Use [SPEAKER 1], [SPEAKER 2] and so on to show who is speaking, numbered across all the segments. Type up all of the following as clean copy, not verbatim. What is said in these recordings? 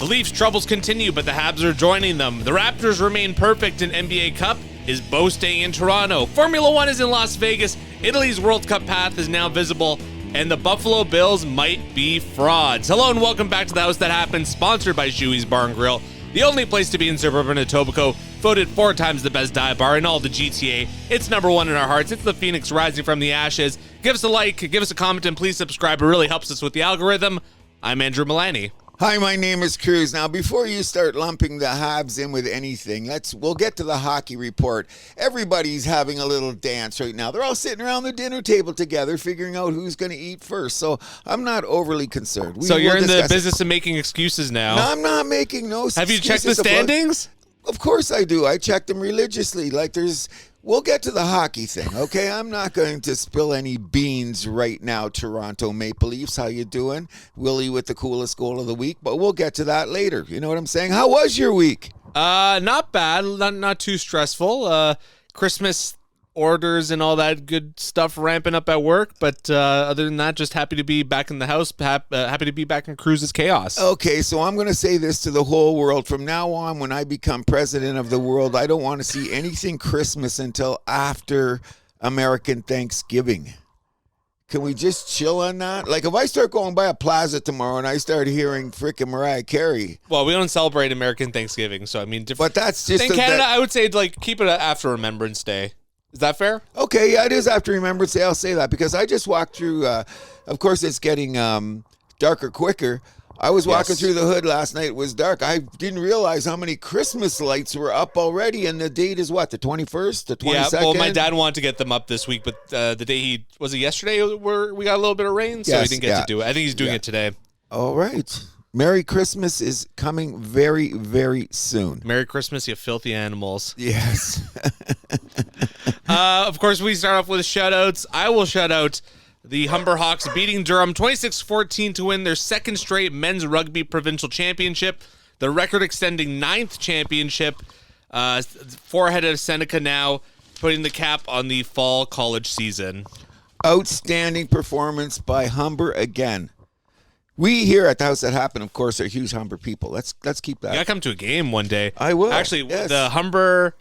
[SPEAKER 1] The Leafs' troubles continue, but the Habs are joining them. The Raptors remain perfect in NBA Cup. Is Bo staying in Toronto? Formula One is in Las Vegas. Italy's World Cup path is now visible. And the Buffalo Bills might be frauds. Hello and welcome back to The House That Happened, sponsored by Shuey's Bar and Grill, the only place to be in suburban Etobicoke, voted 4 times the best dive bar in all the GTA. It's number one in our hearts. It's the Phoenix rising from the ashes. Give us a like, give us a comment, and please subscribe. It really helps us with the algorithm. I'm Andrew Milani.
[SPEAKER 2] Hi, my name is Cruz. Now, before you start lumping the Habs in with anything, we'll get to the hockey report. Everybody's having a little dance right now. They're all sitting around the dinner table together, figuring out who's going to eat first. So I'm not overly concerned.
[SPEAKER 1] So you're in the business of making excuses now.
[SPEAKER 2] No, I'm not making no excuses.
[SPEAKER 1] Have you checked the standings?
[SPEAKER 2] Of course I do. I check them religiously. We'll get to the hockey thing, okay? I'm not going to spill any beans right now, Toronto Maple Leafs. How you doing? Willie with the coolest goal of the week, but we'll get to that later. You know what I'm saying? How was your week?
[SPEAKER 1] Not bad. Not too stressful. Christmas orders and all that good stuff ramping up at work, but other than that, just happy to be back in the house, happy to be back in Cruz's chaos.
[SPEAKER 2] Okay, so I'm going to say this to the whole world. From now on, when I become president of the world, I don't want to see anything Christmas until after American Thanksgiving. Can we just chill on that? Like, if I start going by a plaza tomorrow and I start hearing frickin' Mariah Carey.
[SPEAKER 1] Well, we don't celebrate American Thanksgiving, so I mean,
[SPEAKER 2] but that's just
[SPEAKER 1] in Canada, I would say, like, keep it after Remembrance Day. Is that fair?
[SPEAKER 2] Okay, yeah, it is after Remembrance Day. I'll say that because I just walked through, of course, it's getting darker quicker. I was walking through the hood last night. It was dark. I didn't realize how many Christmas lights were up already, and the date is what, the 21st, the 22nd?
[SPEAKER 1] Yeah, well, my dad wanted to get them up this week, but the day was it yesterday where we got a little bit of rain, so he didn't get to do it. I think he's doing it today. All
[SPEAKER 2] right. Merry Christmas is coming very, very soon.
[SPEAKER 1] Merry Christmas, you filthy animals.
[SPEAKER 2] Yes.
[SPEAKER 1] Of course, we start off with shout-outs. I will shout out the Humber Hawks beating Durham 26-14 to win their second straight men's rugby provincial championship, the record-extending 9th championship, 4 ahead of Seneca now, putting the cap on the fall college season.
[SPEAKER 2] Outstanding performance by Humber again. We here at the House That Happened, of course, are huge Humber people. Let's keep that.
[SPEAKER 1] You gotta come to a game one day.
[SPEAKER 2] I will.
[SPEAKER 1] Actually,
[SPEAKER 2] yes.
[SPEAKER 1] The Humber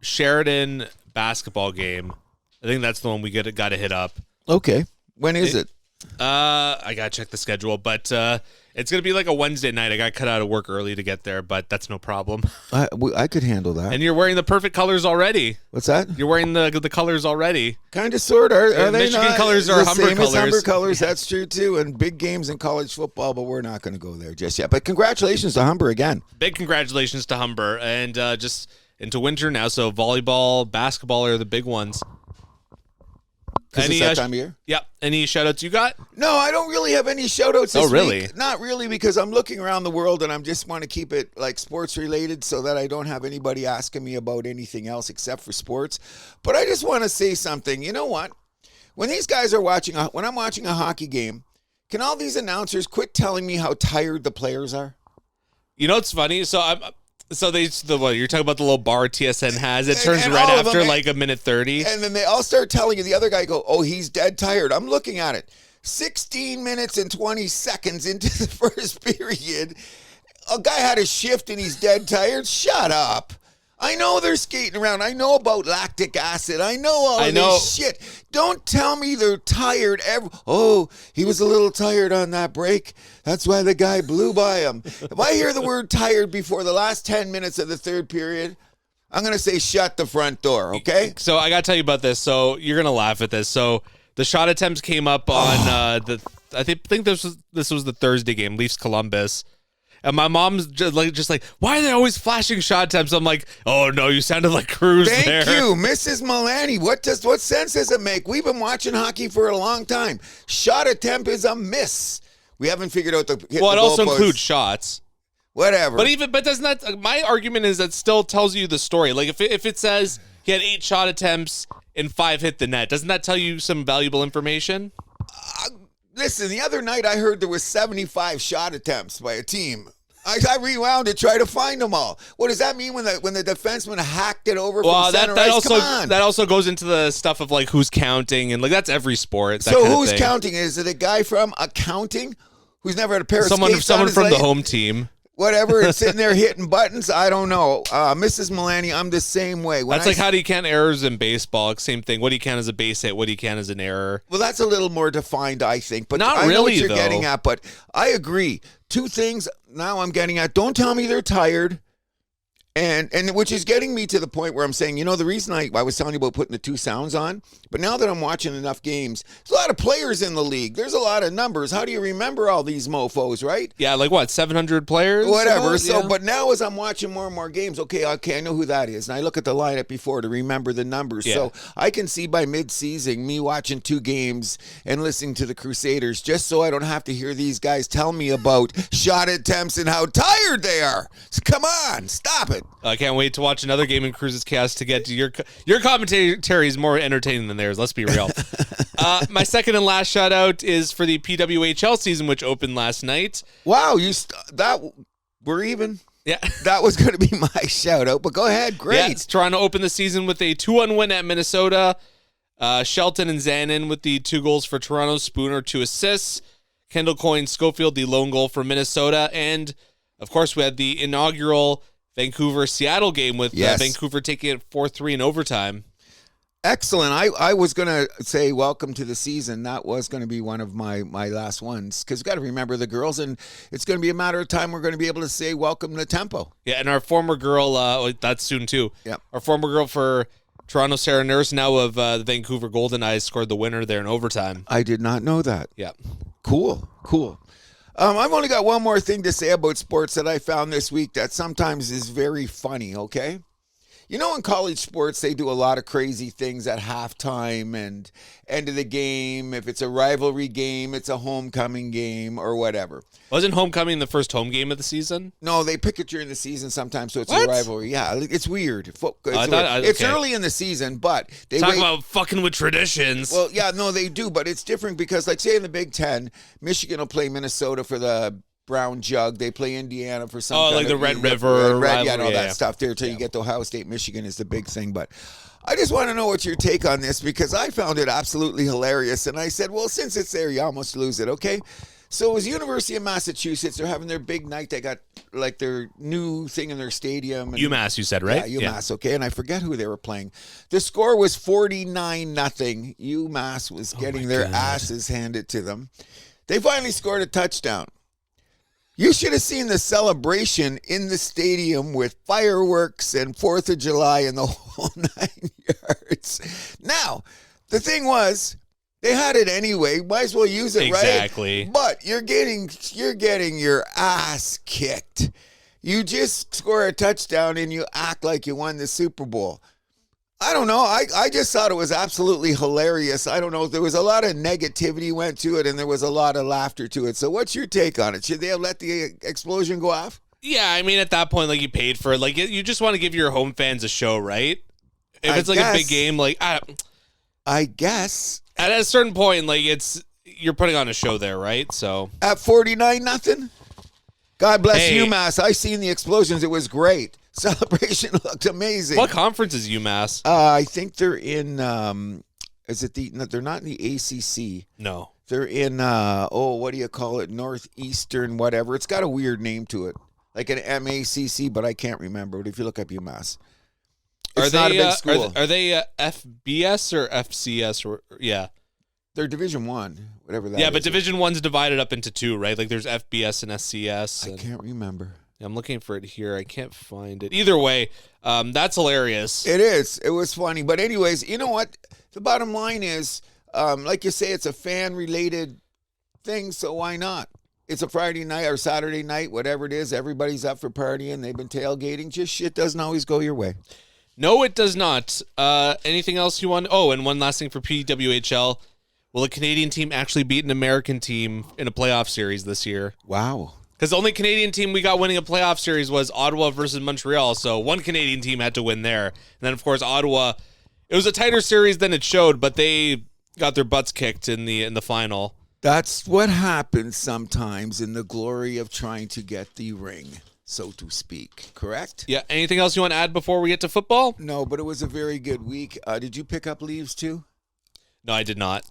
[SPEAKER 1] Sheridan basketball game. I think that's the one we got to hit up.
[SPEAKER 2] Okay. When is it?
[SPEAKER 1] I gotta check the schedule, but it's gonna be like a Wednesday night. I got cut out of work early to get there, but that's no problem.
[SPEAKER 2] I could handle that.
[SPEAKER 1] And you're wearing the perfect colors already.
[SPEAKER 2] What's that?
[SPEAKER 1] You're wearing the colors already.
[SPEAKER 2] Kind of, sort of. Are they
[SPEAKER 1] Michigan
[SPEAKER 2] not?
[SPEAKER 1] colors are
[SPEAKER 2] the
[SPEAKER 1] Humber
[SPEAKER 2] same
[SPEAKER 1] colors.
[SPEAKER 2] As Humber colors. That's true too. And big games in college football, but we're not going to go there just yet. But congratulations to Humber again.
[SPEAKER 1] Big congratulations to Humber, and just into winter now. So volleyball, basketball are the big ones.
[SPEAKER 2] Any that time of year?
[SPEAKER 1] Yep. Any shout-outs you got?
[SPEAKER 2] No, I don't really have any shout-outs this
[SPEAKER 1] really?
[SPEAKER 2] week. Not really, because I'm looking around the world and I just want to keep it like sports related so that I don't have anybody asking me about anything else except for sports. But I just want to say something. You know what? When these guys are when I'm watching a hockey game, can all these announcers quit telling me how tired the players are?
[SPEAKER 1] You know what's funny? So you're talking about the little bar TSN has. It turns
[SPEAKER 2] and
[SPEAKER 1] red
[SPEAKER 2] all of
[SPEAKER 1] after
[SPEAKER 2] them,
[SPEAKER 1] like a minute 30.
[SPEAKER 2] And then they all start telling you, the other guy go, oh, he's dead tired. I'm looking at it. 16 minutes and 20 seconds into the first period, a guy had a shift and he's dead tired. Shut up. I know they're skating around. I know about lactic acid. I know all of this shit. Don't tell me they're tired. He was a little tired on that break. That's why the guy blew by him. If I hear the word tired before the last 10 minutes of the third period, I'm going to say shut the front door, okay?
[SPEAKER 1] So I got to tell you about this. So you're going to laugh at this. So the shot attempts came up on I think this was the Thursday game, Leafs Columbus. And my mom's just like, why are they always flashing shot attempts? I'm like, oh no, you sounded like Cruz there.
[SPEAKER 2] Thank you, Mrs. Milani. What sense does it make? We've been watching hockey for a long time. Shot attempt is a miss. We haven't figured out
[SPEAKER 1] it also includes shots.
[SPEAKER 2] Whatever.
[SPEAKER 1] But doesn't that? My argument is that still tells you the story. Like if it says he had 8 shot attempts and 5 hit the net, doesn't that tell you some valuable information?
[SPEAKER 2] Listen, the other night I heard there was 75 shot attempts by a team. I rewound to try to find them all. What does that mean when the defenseman hacked it over from center ice? Come on.
[SPEAKER 1] That also goes into the stuff of like who's counting and like that's every sport.
[SPEAKER 2] So who's counting? Is it a guy from accounting who's never had a pair of skates on his
[SPEAKER 1] someone from
[SPEAKER 2] leg?
[SPEAKER 1] the home team?
[SPEAKER 2] whatever, and sitting there hitting buttons. I don't know. Mrs. Milani, I'm the same way.
[SPEAKER 1] That's like how do you count errors in baseball? Same thing. What do you count as a base hit? What do you count as an error?
[SPEAKER 2] Well, that's a little more defined, I think. But
[SPEAKER 1] Not
[SPEAKER 2] I know
[SPEAKER 1] really,
[SPEAKER 2] what you're
[SPEAKER 1] though.
[SPEAKER 2] getting at, but I agree. Two things now I'm getting at. Don't tell me they're tired. And which is getting me to the point where I'm saying, the reason I was telling you about putting the two sounds on, but now that I'm watching enough games, there's a lot of players in the league. There's a lot of numbers. How do you remember all these mofos, right?
[SPEAKER 1] Yeah, like what, 700 players?
[SPEAKER 2] Whatever.
[SPEAKER 1] Yeah.
[SPEAKER 2] But now as I'm watching more and more games, okay, I know who that is. And I look at the lineup before to remember the numbers.
[SPEAKER 1] Yeah.
[SPEAKER 2] So I can see by mid-season me watching two games and listening to the Crusaders just so I don't have to hear these guys tell me about shot attempts and how tired they are. So come on, stop it.
[SPEAKER 1] I can't wait to watch another game in Cruz's cast to get to your commentary is more entertaining than theirs. Let's be real. My second and last shout out is for the PWHL season, which opened last night.
[SPEAKER 2] Wow, we're even.
[SPEAKER 1] Yeah,
[SPEAKER 2] that was going to be my shout out, but go ahead. Great.
[SPEAKER 1] Yeah, Toronto opened the season with a 2-1 win at Minnesota. Shelton and Zanin with the 2 goals for Toronto. Spooner 2 assists. Kendall Coyne Schofield the lone goal for Minnesota, and of course we had the inaugural Vancouver-Seattle game with Vancouver taking it 4-3 in overtime.
[SPEAKER 2] Excellent. I was going to say welcome to the season. That was going to be one of my last ones because you got to remember the girls, and it's going to be a matter of time we're going to be able to say welcome to Tempo.
[SPEAKER 1] Yeah, and our former girl, that's soon too.
[SPEAKER 2] Yeah. Our
[SPEAKER 1] former girl for Toronto, Sarah Nurse, now of the Vancouver Golden Eyes, scored the winner there in overtime.
[SPEAKER 2] I did not know that.
[SPEAKER 1] Yeah.
[SPEAKER 2] Cool. I've only got one more thing to say about sports that I found this week that sometimes is very funny, okay? In college sports, they do a lot of crazy things at halftime and end of the game. If it's a rivalry game, it's a homecoming game or whatever.
[SPEAKER 1] Wasn't homecoming the first home game of the season?
[SPEAKER 2] No, they pick it during the season sometimes, so it's
[SPEAKER 1] What?
[SPEAKER 2] a rivalry. Yeah, it's weird.
[SPEAKER 1] Okay.
[SPEAKER 2] It's early in the season, but they
[SPEAKER 1] talk about fucking with traditions.
[SPEAKER 2] Well, yeah, no, they do, but it's different because, like, say in the Big Ten, Michigan will play Minnesota for the Brown Jug. They play Indiana for some kind
[SPEAKER 1] like the
[SPEAKER 2] of,
[SPEAKER 1] Red River rivalry,
[SPEAKER 2] and all that stuff there until you get to Ohio State. Michigan is the big thing, but I just want to know what your take on this because I found it absolutely hilarious, and I said, well, since it's there, you almost lose it, okay? So it was University of Massachusetts. They're having their big night. They got like their new thing in their stadium. And,
[SPEAKER 1] UMass, you said, right?
[SPEAKER 2] Yeah, UMass, okay. And I forget who they were playing. The score was 49-0. UMass was getting their asses handed to them. They finally scored a touchdown. You should have seen the celebration in the stadium with fireworks and 4th of July and the whole 9 yards. Now, the thing was, they had it anyway. Might as well use it, right?
[SPEAKER 1] Exactly.
[SPEAKER 2] But you're getting your ass kicked. You just score a touchdown and you act like you won the Super Bowl. I don't know. I just thought it was absolutely hilarious. I don't know. There was a lot of negativity went to it, and there was a lot of laughter to it. So what's your take on it? Should they have let the explosion go off?
[SPEAKER 1] Yeah, I mean, at that point, like, you paid for it. Like, you just want to give your home fans a show, right? If it's like a big game, like,
[SPEAKER 2] I guess.
[SPEAKER 1] At a certain point, like, you're putting on a show there, right? So
[SPEAKER 2] at 49-0. God bless UMass. I seen the explosions. It was great. Celebration looked amazing.
[SPEAKER 1] What conference is UMass?
[SPEAKER 2] I think they're in. They're not in the ACC.
[SPEAKER 1] No,
[SPEAKER 2] they're in. What do you call it? Northeastern, whatever. It's got a weird name to it, like an MACC, but I can't remember it. If you look up UMass, it's not a big school.
[SPEAKER 1] Are they FBS or FCS or yeah?
[SPEAKER 2] They're Division I, whatever that is.
[SPEAKER 1] Yeah, but Division I's divided up into two, right? Like there's FBS and SCS.
[SPEAKER 2] I can't remember.
[SPEAKER 1] I'm looking for it here. I can't find it. Either way, that's hilarious.
[SPEAKER 2] It is. It was funny. But anyways, you know what? The bottom line is, like you say, it's a fan-related thing, so why not? It's a Friday night or Saturday night, whatever it is. Everybody's up for partying. They've been tailgating. Just shit doesn't always go your way.
[SPEAKER 1] No, it does not. Anything else you want? Oh, and one last thing for PWHL. Will a Canadian team actually beat an American team in a playoff series this year?
[SPEAKER 2] Wow.
[SPEAKER 1] Because the only Canadian team we got winning a playoff series was Ottawa versus Montreal, so one Canadian team had to win there. And then, of course, Ottawa, it was a tighter series than it showed, but they got their butts kicked in the final.
[SPEAKER 2] That's what happens sometimes in the glory of trying to get the ring, so to speak. Correct?
[SPEAKER 1] Yeah. Anything else you want to add before we get to football?
[SPEAKER 2] No, but it was a very good week. Did you pick up leaves too?
[SPEAKER 1] No, I did not.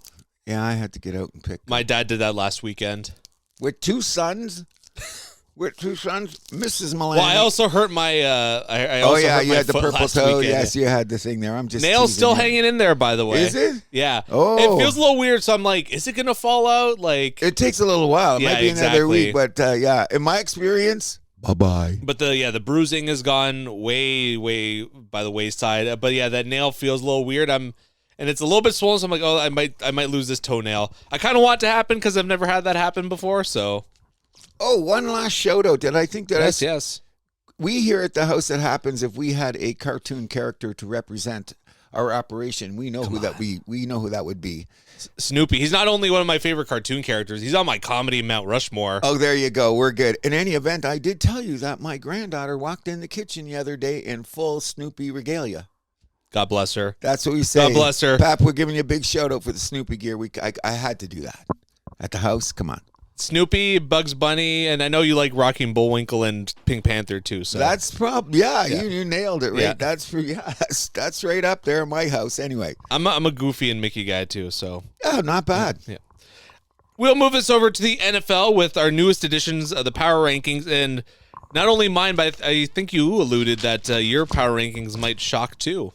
[SPEAKER 2] Yeah, I had to get out and pick.
[SPEAKER 1] My dad did that last weekend.
[SPEAKER 2] With 2 sons? with 2 sons, Mrs. Milani.
[SPEAKER 1] Well, I also hurt my. I also hurt
[SPEAKER 2] you
[SPEAKER 1] my
[SPEAKER 2] had the
[SPEAKER 1] foot
[SPEAKER 2] purple
[SPEAKER 1] last
[SPEAKER 2] toe.
[SPEAKER 1] weekend.
[SPEAKER 2] Yes, you had the thing there. I'm just
[SPEAKER 1] nail's
[SPEAKER 2] teasing
[SPEAKER 1] still
[SPEAKER 2] you.
[SPEAKER 1] hanging in there, by the way.
[SPEAKER 2] Is it?
[SPEAKER 1] Yeah.
[SPEAKER 2] Oh,
[SPEAKER 1] it feels a little weird. So I'm like, is it gonna fall out? Like,
[SPEAKER 2] it takes a little while. It
[SPEAKER 1] Yeah,
[SPEAKER 2] might be another
[SPEAKER 1] exactly.
[SPEAKER 2] week, but yeah, in my experience, bye.
[SPEAKER 1] but the bruising has gone way by the wayside. But yeah, that nail feels a little weird. And it's a little bit swollen. So I'm like, oh, I might lose this toenail. I kind of want it to happen because I've never had that happen before. So.
[SPEAKER 2] Oh, one last shout out. Did I think that?
[SPEAKER 1] Yes.
[SPEAKER 2] We here at the house, that happens if we had a cartoon character to represent our operation. We know we know who that would be.
[SPEAKER 1] Snoopy. He's not only one of my favorite cartoon characters. He's on my comedy Mount Rushmore.
[SPEAKER 2] Oh, there you go. We're good. In any event, I did tell you that my granddaughter walked in the kitchen the other day in full Snoopy regalia.
[SPEAKER 1] God bless her.
[SPEAKER 2] That's what we say.
[SPEAKER 1] God bless her.
[SPEAKER 2] Pap, we're giving you a big shout out for the Snoopy gear. I had to do that at the house. Come on.
[SPEAKER 1] Snoopy, Bugs Bunny, and I know you like Rocking Bullwinkle and Pink Panther too. So
[SPEAKER 2] that's you nailed it, right?
[SPEAKER 1] Yeah.
[SPEAKER 2] That's right up there in my house. Anyway,
[SPEAKER 1] I'm a Goofy and Mickey guy too. So
[SPEAKER 2] yeah, not bad.
[SPEAKER 1] Yeah. We'll move us over to the NFL with our newest editions of the Power Rankings, and not only mine, but I think you alluded that your Power Rankings might shock too.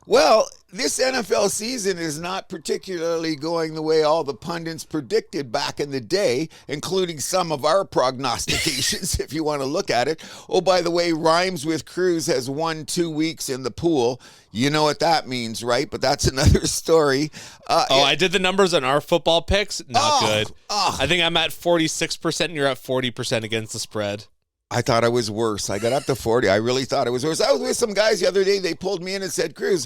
[SPEAKER 2] Well, this NFL season is not particularly going the way all the pundits predicted back in the day, including some of our prognostications, if you want to look at it. Oh, by the way, Rhymes with Cruz has won 2 weeks in the pool. You know what that means, right? But that's another story.
[SPEAKER 1] I did the numbers on our football picks. Not good.
[SPEAKER 2] Oh.
[SPEAKER 1] I think I'm at 46% and you're at 40% against the spread.
[SPEAKER 2] I thought I was worse. I got up to 40. I really thought it was worse. I was with some guys the other day. They pulled me in and said, Cruz,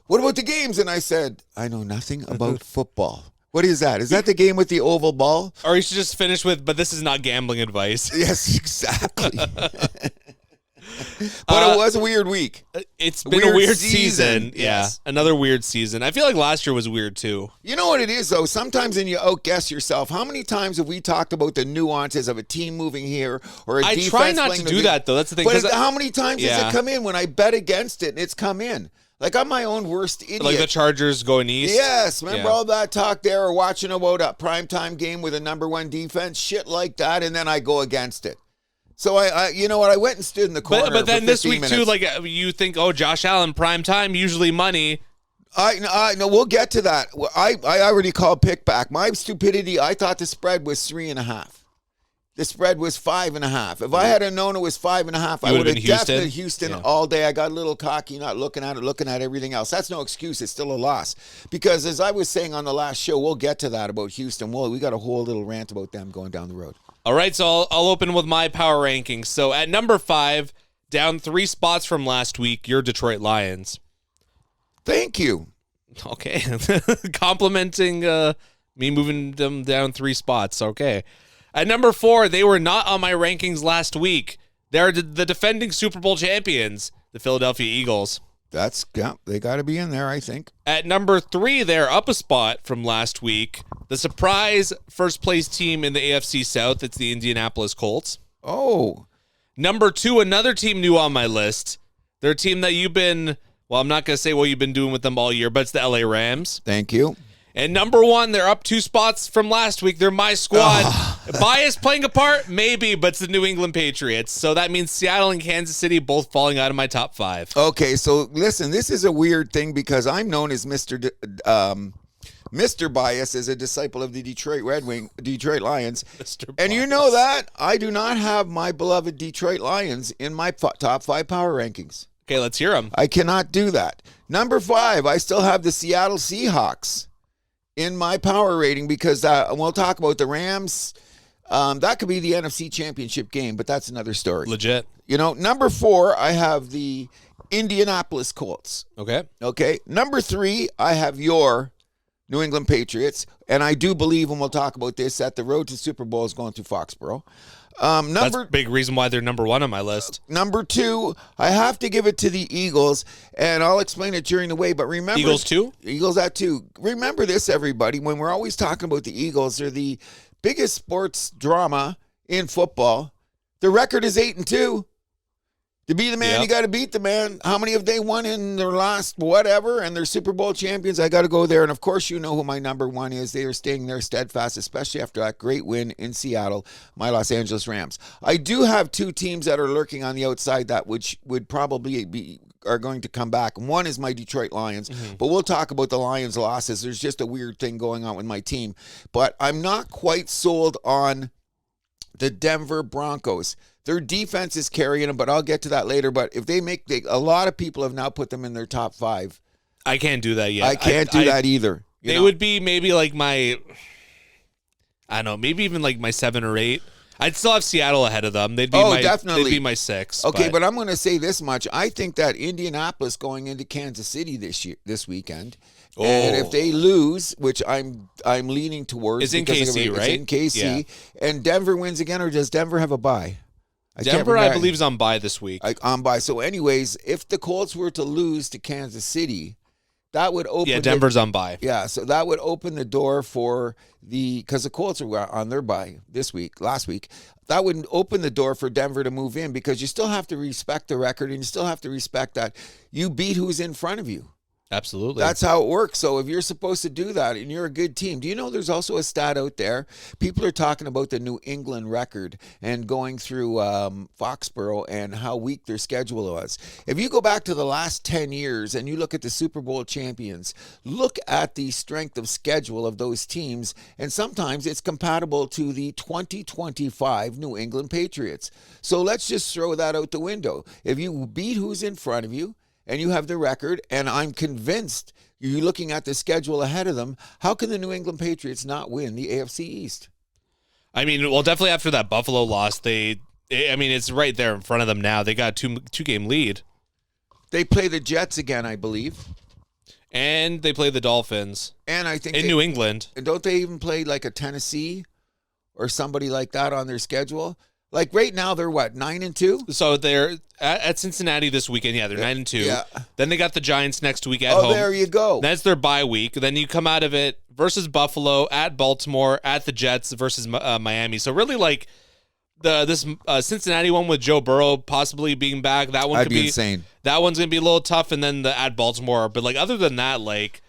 [SPEAKER 2] what about the games? And I said, I know nothing about football. What is that? Is that the game with the oval ball?
[SPEAKER 1] Or you should just finish with, but this is not gambling advice.
[SPEAKER 2] Yes, exactly. But it was a weird week.
[SPEAKER 1] It's been a weird
[SPEAKER 2] Yes.
[SPEAKER 1] season. Yeah, another weird season. I feel like last year was weird too.
[SPEAKER 2] You know what it is, though? Sometimes when you outguess yourself, how many times have we talked about the nuances of a team moving here or a defense?
[SPEAKER 1] I try not
[SPEAKER 2] playing
[SPEAKER 1] to do that, though. That's the thing.
[SPEAKER 2] But how many times
[SPEAKER 1] Yeah.
[SPEAKER 2] has it come in when I bet against it and it's come in? Like, I'm my own worst idiot.
[SPEAKER 1] Like the Chargers going east?
[SPEAKER 2] Yes, remember
[SPEAKER 1] Yeah.
[SPEAKER 2] all that talk there or watching about a primetime game with a number 1 defense? Shit like that, and then I go against it. So, I you know what, I went and stood in the corner
[SPEAKER 1] But then
[SPEAKER 2] for
[SPEAKER 1] this
[SPEAKER 2] 15
[SPEAKER 1] week,
[SPEAKER 2] minutes.
[SPEAKER 1] too, like you think, oh, Josh Allen, prime time, usually money.
[SPEAKER 2] I no, we'll get to that. I already called pick back. My stupidity, I thought the spread was 3.5. The spread was 5.5. If I had known it was 5.5, I would have definitely Houston all day. I got a little cocky, not looking at it, looking at everything else. That's no excuse. It's still a loss. Because as I was saying on the last show, we'll get to that about Houston. We got a whole little rant about them going down the road.
[SPEAKER 1] All right, so I'll open with my power rankings. So at number 5, down 3 spots from last week, your Detroit Lions.
[SPEAKER 2] Thank you.
[SPEAKER 1] Okay. Complimenting me moving them down 3 spots. Okay. At number 4, they were not on my rankings last week. They're the defending Super Bowl champions, the Philadelphia Eagles.
[SPEAKER 2] They got to be in there, I think.
[SPEAKER 1] At number 3, they're up a spot from last week. The surprise first place team in the AFC South, it's the Indianapolis Colts.
[SPEAKER 2] Oh.
[SPEAKER 1] Number 2, another team new on my list. They're a team that you've been, well, I'm not going to say what you've been doing with them all year, but it's the LA Rams.
[SPEAKER 2] Thank you.
[SPEAKER 1] And number 1, they're up 2 spots from last week. They're my squad. Bias playing a part? Maybe, but it's the New England Patriots. So that means Seattle and Kansas City both falling out of my top 5.
[SPEAKER 2] Okay, so listen, this is a weird thing because I'm known as Mr. Bias as a disciple of the Detroit Lions.
[SPEAKER 1] Mr.
[SPEAKER 2] And you know that I do not have my beloved Detroit Lions in my top 5 power rankings.
[SPEAKER 1] Okay, let's hear them.
[SPEAKER 2] I cannot do that. Number 5, I still have the Seattle Seahawks in my power rating because we'll talk about the Rams. That could be the NFC Championship game, but that's another story.
[SPEAKER 1] Legit.
[SPEAKER 2] You know, number 4, I have the Indianapolis Colts.
[SPEAKER 1] Okay.
[SPEAKER 2] Number 3, I have your New England Patriots, and I do believe, and we'll talk about this, that the road to Super Bowl is going through Foxborough.
[SPEAKER 1] That's a big reason why they're number 1 on my list.
[SPEAKER 2] Number 2, I have to give it to the Eagles, and I'll explain it during the way, but remember...
[SPEAKER 1] Eagles 2?
[SPEAKER 2] Eagles at 2. Remember this, everybody, when we're always talking about the Eagles, they're the biggest sports drama in football. The record is 8-2. To be the man, you got to beat the man. How many have they won in their last whatever, and they're Super Bowl champions? I got to go there. And, of course, you know who my number one is. They are staying there steadfast, especially after that great win in Seattle, my Los Angeles Rams. I do have two teams that are lurking on the outside that would probably are going to come back. One is my Detroit Lions, but we'll talk about the Lions' losses. There's just a weird thing going on with my team. But I'm not quite sold on the Denver Broncos. Their defense is carrying them, but I'll get to that later. But if they make, a lot of people have now put them in their top 5.
[SPEAKER 1] I can't do that yet.
[SPEAKER 2] I can't do that either.
[SPEAKER 1] They would be maybe like my, I don't know, maybe even like my 7 or 8. I'd still have Seattle ahead of them.
[SPEAKER 2] Definitely.
[SPEAKER 1] They'd be my 6.
[SPEAKER 2] Okay, but I'm going to say this much. I think that Indianapolis going into Kansas City this weekend, and if they lose, which I'm leaning towards,
[SPEAKER 1] it's in KC, right?
[SPEAKER 2] It's in KC, and Denver wins again, or does Denver have a bye?
[SPEAKER 1] Denver, I believe, is on bye this week.
[SPEAKER 2] On bye. So, anyways, if the Colts were to lose to Kansas City, that would open.
[SPEAKER 1] Yeah, Denver's on bye.
[SPEAKER 2] Yeah, so that would open the door for because the Colts are on their bye last week. That would open the door for Denver to move in, because you still have to respect the record, and you still have to respect that you beat who's in front of you.
[SPEAKER 1] Absolutely.
[SPEAKER 2] That's how it works. So if you're supposed to do that and you're a good team, do you know there's also a stat out there? People are talking about the New England record and going through Foxborough and how weak their schedule was. If you go back to the last 10 years and you look at the Super Bowl champions, look at the strength of schedule of those teams, and sometimes it's compatible to the 2025 New England Patriots. So let's just throw that out the window. If you beat who's in front of you, and you have the record, and I'm convinced you're looking at the schedule ahead of them, how can the New England Patriots not win the AFC East?
[SPEAKER 1] I mean, well, definitely after that Buffalo loss, it's right there in front of them now. They got a two-game lead.
[SPEAKER 2] They play the Jets again, I believe.
[SPEAKER 1] And they play the Dolphins.
[SPEAKER 2] And I think
[SPEAKER 1] in New England.
[SPEAKER 2] And don't they even play like a Tennessee or somebody like that on their schedule? Like right now, they're what, 9-2?
[SPEAKER 1] So they're at Cincinnati this weekend. Yeah, they're 9-2.
[SPEAKER 2] Yeah.
[SPEAKER 1] Then they got the Giants next week at home.
[SPEAKER 2] Oh, there you go.
[SPEAKER 1] That's their bye week. Then you come out of it versus Buffalo, at Baltimore, at the Jets versus Miami. So really, like this Cincinnati one with Joe Burrow possibly being back, that one could be
[SPEAKER 2] insane.
[SPEAKER 1] That one's gonna be a little tough. And then the at Baltimore, but like other than that, like.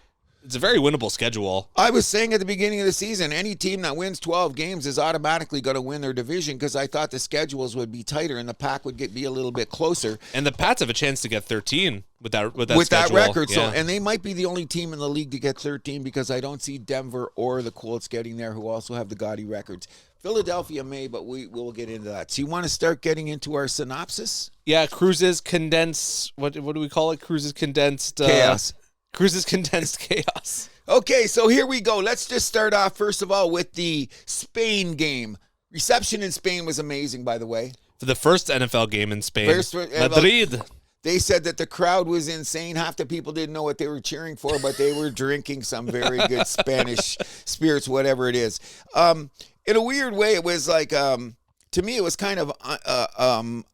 [SPEAKER 1] It's a very winnable schedule.
[SPEAKER 2] I was saying at the beginning of the season, any team that wins 12 games is automatically going to win their division, because I thought the schedules would be tighter and the pack would be a little bit closer.
[SPEAKER 1] And the Pats have a chance to get 13 with that schedule.
[SPEAKER 2] That record.
[SPEAKER 1] Yeah.
[SPEAKER 2] So, and they might be the only team in the league to get 13, because I don't see Denver or the Colts getting there, who also have the gaudy records. Philadelphia may, but we'll get into that. So you want to start getting into our synopsis?
[SPEAKER 1] Yeah, Cruz's condensed, what do we call it? Cruz's condensed
[SPEAKER 2] chaos.
[SPEAKER 1] Cruz's condensed chaos.
[SPEAKER 2] Okay, so here we go. Let's just start off, first of all, with the Spain game. Reception in Spain was amazing, by the way.
[SPEAKER 1] For the first NFL game in Spain. Madrid.
[SPEAKER 2] They said that the crowd was insane. Half the people didn't know what they were cheering for, but they were drinking some very good Spanish spirits, whatever it is. In a weird way, it was like... to me, it was kind of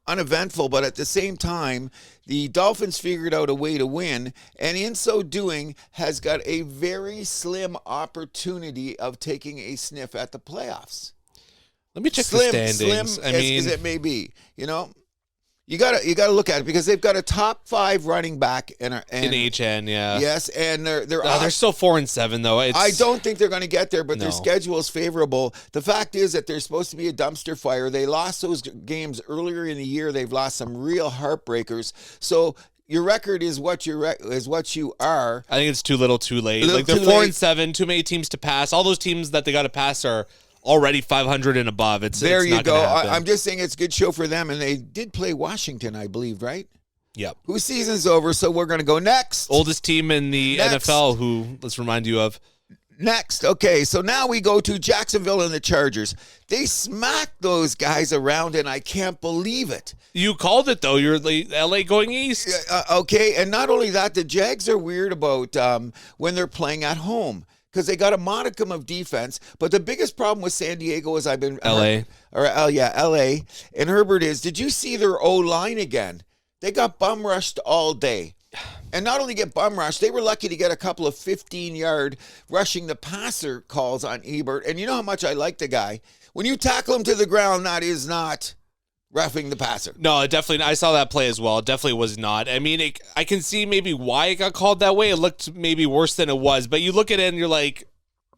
[SPEAKER 2] uneventful, but at the same time, the Dolphins figured out a way to win, and in so doing, has got a very slim opportunity of taking a sniff at the playoffs.
[SPEAKER 1] Let me check the standings.
[SPEAKER 2] Slim as it may be, You gotta look at it, because they've got a top 5 running back in
[SPEAKER 1] HN, yeah.
[SPEAKER 2] Yes, and they're
[SPEAKER 1] still 4-7 though.
[SPEAKER 2] I don't think they're going to get there, but
[SPEAKER 1] No.
[SPEAKER 2] their schedule is favorable. The fact is that they're supposed to be a dumpster fire. They lost those games earlier in the year. They've lost some real heartbreakers. So your record is what you are.
[SPEAKER 1] I think it's too little, too late. Like they're 4-7, too many teams to pass. All those teams that they got to pass are already 500 and above.
[SPEAKER 2] There you go.
[SPEAKER 1] Happen.
[SPEAKER 2] I'm just saying it's a good show for them, and they did play Washington, I believe, right?
[SPEAKER 1] Yep.
[SPEAKER 2] Whose season's over, so we're going to go next.
[SPEAKER 1] Oldest team in the NFL, who, let's remind you of.
[SPEAKER 2] Next. Okay, so now we go to Jacksonville and the Chargers. They smacked those guys around, and I can't believe it.
[SPEAKER 1] You called it, though. You're LA going east.
[SPEAKER 2] Okay, and not only that, the Jags are weird about when they're playing at home, because they got a modicum of defense. But the biggest problem with San Diego is
[SPEAKER 1] LA.
[SPEAKER 2] LA. And Herbert is, did you see their O-line again? They got bum rushed all day. And not only get bum rushed, they were lucky to get a couple of 15-yard rushing the passer calls on Ebert. And you know how much I like the guy. When you tackle him to the ground, that is not roughing the passer.
[SPEAKER 1] No, definitely. I saw that play as well. It definitely was not. I mean, I can see maybe why it got called that way. It looked maybe worse than it was, but you look at it and you're like,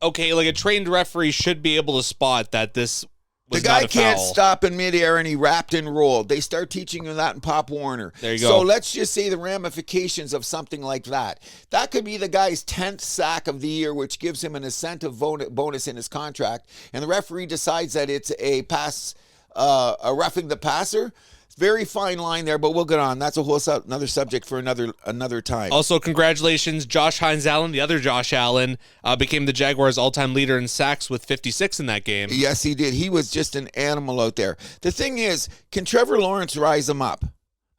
[SPEAKER 1] okay, like a trained referee should be able to spot that this was
[SPEAKER 2] the guy
[SPEAKER 1] not a
[SPEAKER 2] can't
[SPEAKER 1] foul.
[SPEAKER 2] stop in midair, and he wrapped and rolled. They start teaching him that in Pop Warner.
[SPEAKER 1] There you go.
[SPEAKER 2] So let's just say the ramifications of something like that. That could be the guy's 10th sack of the year, which gives him an incentive bonus in his contract. And the referee decides that it's a pass, a roughing the passer. Very fine line there, but we'll get on. That's a whole another subject for another time.
[SPEAKER 1] Also, congratulations, Josh Hines-Allen, the other Josh Allen, became the Jaguars' all-time leader in sacks with 56 in that game.
[SPEAKER 2] Yes, he did. He was just an animal out there. The thing is, can Trevor Lawrence rise him up?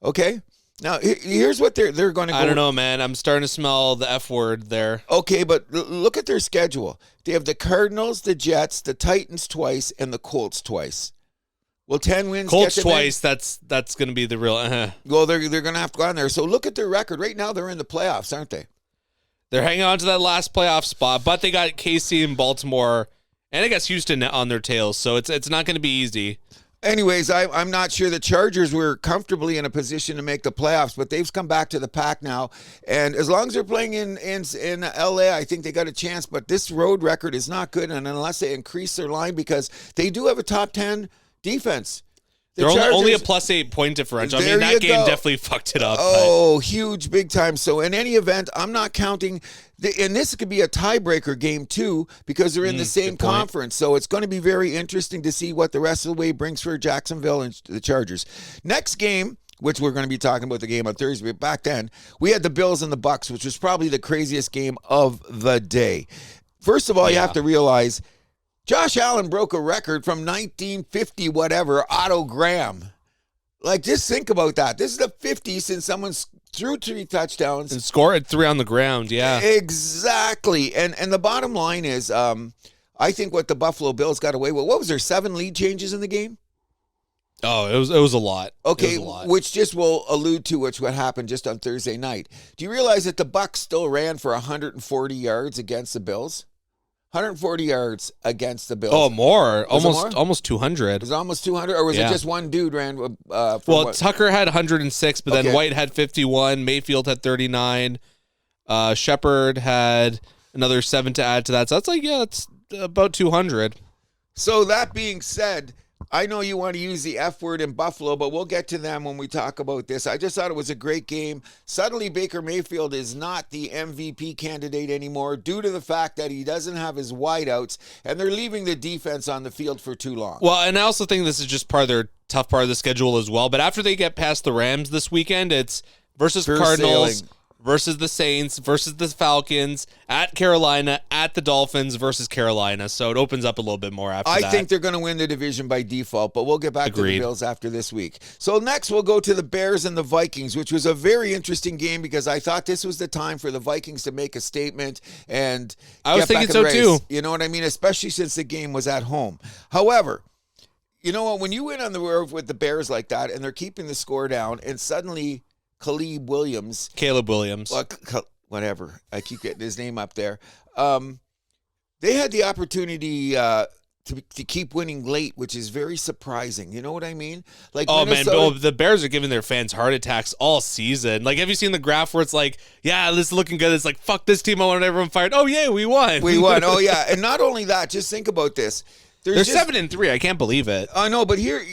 [SPEAKER 2] Okay? Now, here's what they're going to go.
[SPEAKER 1] I don't know, man. I'm starting to smell the F word there.
[SPEAKER 2] Okay, but look at their schedule. They have the Cardinals, the Jets, the Titans twice, and the Colts twice. Will 10 wins
[SPEAKER 1] Colts
[SPEAKER 2] get them
[SPEAKER 1] twice,
[SPEAKER 2] in?
[SPEAKER 1] that's going to be the real...
[SPEAKER 2] Well, they're going to have to go on there. So look at their record. Right now, they're in the playoffs, aren't they?
[SPEAKER 1] They're hanging on to that last playoff spot, but they got KC and Baltimore, and I guess Houston on their tails, so it's not going to be easy.
[SPEAKER 2] Anyways, I'm not sure the Chargers were comfortably in a position to make the playoffs, but they've come back to the pack now. And as long as they're playing in LA, I think they got a chance. But this road record is not good, and unless they increase their line, because they do have a top 10 defense.
[SPEAKER 1] They're only a +8 point differential. I mean, that game definitely fucked it up.
[SPEAKER 2] Oh, huge, big time. So in any event, I'm not counting. And this could be a tiebreaker game, too, because they're in the same conference. So it's going to be very interesting to see what the rest of the way brings for Jacksonville and the Chargers. Next game, which we're going to be talking about the game on Thursday, but back then, we had the Bills and the Bucks, which was probably the craziest game of the day. First of all, you have to realize Josh Allen broke a record from 1950 whatever, Otto Graham. Like, just think about that. This is the 50s since someone's threw 3 touchdowns.
[SPEAKER 1] And scored 3 on the ground, yeah.
[SPEAKER 2] Exactly. And the bottom line is, I think what the Buffalo Bills got away with, what was there, 7 lead changes in the game?
[SPEAKER 1] Oh, it was a lot.
[SPEAKER 2] Okay, which just will allude to what happened just on Thursday night. Do you realize that the Bucs still ran for 140 yards against the Bills? 140 yards against the Bills.
[SPEAKER 1] Oh, more. Almost 200.
[SPEAKER 2] Was it almost 200? Or was it just one dude ran?
[SPEAKER 1] Tucker had 106, but then White had 51. Mayfield had 39. Shepard had another 7 to add to that. So that's it's about 200.
[SPEAKER 2] So that being said, I know you want to use the F word in Buffalo, but we'll get to them when we talk about this. I just thought it was a great game. Suddenly, Baker Mayfield is not the MVP candidate anymore due to the fact that he doesn't have his wideouts, and they're leaving the defense on the field for too long.
[SPEAKER 1] Well, and I also think this is just part of their tough part of the schedule as well. But after they get past the Rams this weekend, it's versus Cardinals, versus the Saints, versus the Falcons, at Carolina, at the Dolphins, versus Carolina. So it opens up a little bit more after that.
[SPEAKER 2] I think they're going to win the division by default, but we'll get back to the Bills after this week. So next we'll go to the Bears and the Vikings, which was a very interesting game because I thought this was the time for the Vikings to make a statement and
[SPEAKER 1] I was thinking so too.
[SPEAKER 2] You know what I mean? Especially since the game was at home. However, you know what? When you win on the road with the Bears like that and they're keeping the score down and suddenly Caleb Williams. Whatever. I keep getting his name up there. They had the opportunity to keep winning late, which is very surprising. You know what I mean? Like,
[SPEAKER 1] man, the Bears are giving their fans heart attacks all season. Like, have you seen the graph where it's like, yeah, this is looking good. It's like, fuck this team. I want everyone fired. Oh, yeah, we won.
[SPEAKER 2] We won. Oh, yeah. And not only that, just think about this.
[SPEAKER 1] They're 7-3. I can't believe it.
[SPEAKER 2] I know, but here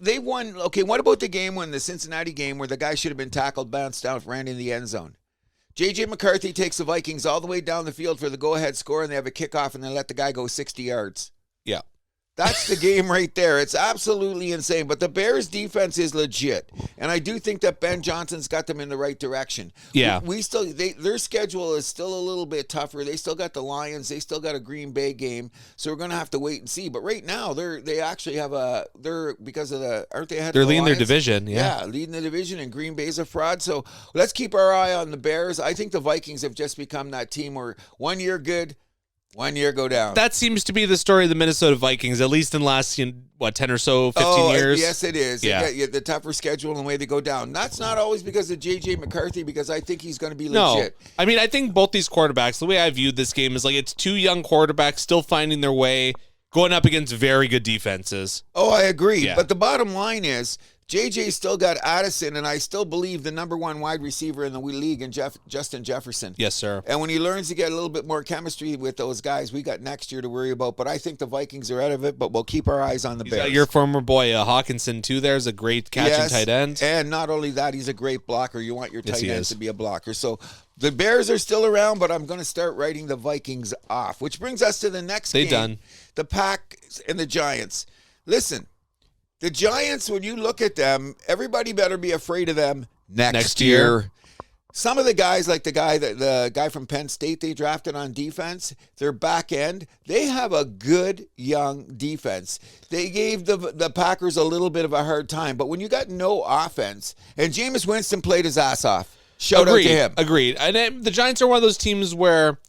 [SPEAKER 2] they won. Okay, what about the game the Cincinnati game where the guy should have been tackled, bounced out, ran in the end zone? J.J. McCarthy takes the Vikings all the way down the field for the go-ahead score, and they have a kickoff, and they let the guy go 60 yards.
[SPEAKER 1] Yeah.
[SPEAKER 2] That's the game right there. It's absolutely insane. But the Bears' defense is legit, and I do think that Ben Johnson's got them in the right direction.
[SPEAKER 1] Yeah,
[SPEAKER 2] their schedule is still a little bit tougher. They still got the Lions. They still got a Green Bay game, so we're gonna have to wait and see. But right now, they actually have because of aren't they ahead?
[SPEAKER 1] They're
[SPEAKER 2] of the
[SPEAKER 1] leading their
[SPEAKER 2] Lions?
[SPEAKER 1] Division.
[SPEAKER 2] Yeah, leading the division, and Green Bay's a fraud. So let's keep our eye on the Bears. I think the Vikings have just become that team where 1 year good. 1 year go down.
[SPEAKER 1] That seems to be the story of the Minnesota Vikings, at least in the last, 10 or so, 15 years?
[SPEAKER 2] Yes, it is.
[SPEAKER 1] Yeah.
[SPEAKER 2] They got the tougher schedule and the way they go down. That's not always because of J.J. McCarthy, because I think he's going to be legit.
[SPEAKER 1] No. I mean, I think both these quarterbacks, the way I viewed this game is like it's 2 young quarterbacks still finding their way, going up against very good defenses.
[SPEAKER 2] Oh, I agree.
[SPEAKER 1] Yeah.
[SPEAKER 2] But the bottom line is, JJ still got Addison, and I still believe the number one wide receiver in the league in Justin Jefferson.
[SPEAKER 1] Yes, sir.
[SPEAKER 2] And when he learns to get a little bit more chemistry with those guys, we got next year to worry about. But I think the Vikings are out of it, but we'll keep our eyes on the Bears.
[SPEAKER 1] Got your former boy Hawkinson, too. There's a great catching tight end.
[SPEAKER 2] And not only that, he's a great blocker. You want your
[SPEAKER 1] Yes,
[SPEAKER 2] tight
[SPEAKER 1] he
[SPEAKER 2] end
[SPEAKER 1] is.
[SPEAKER 2] to be a blocker. So the Bears are still around, but I'm going to start writing the Vikings off, which brings us to the next game.
[SPEAKER 1] Done.
[SPEAKER 2] The Packers and the Giants. Listen, the Giants, when you look at them, everybody better be afraid of them next year. Some of the guys, like the guy from Penn State they drafted on defense, their back end, they have a good young defense. They gave the Packers a little bit of a hard time, but when you got no offense, and Jameis Winston played his ass off, shout out to him.
[SPEAKER 1] Agreed. And the Giants are one of those teams where,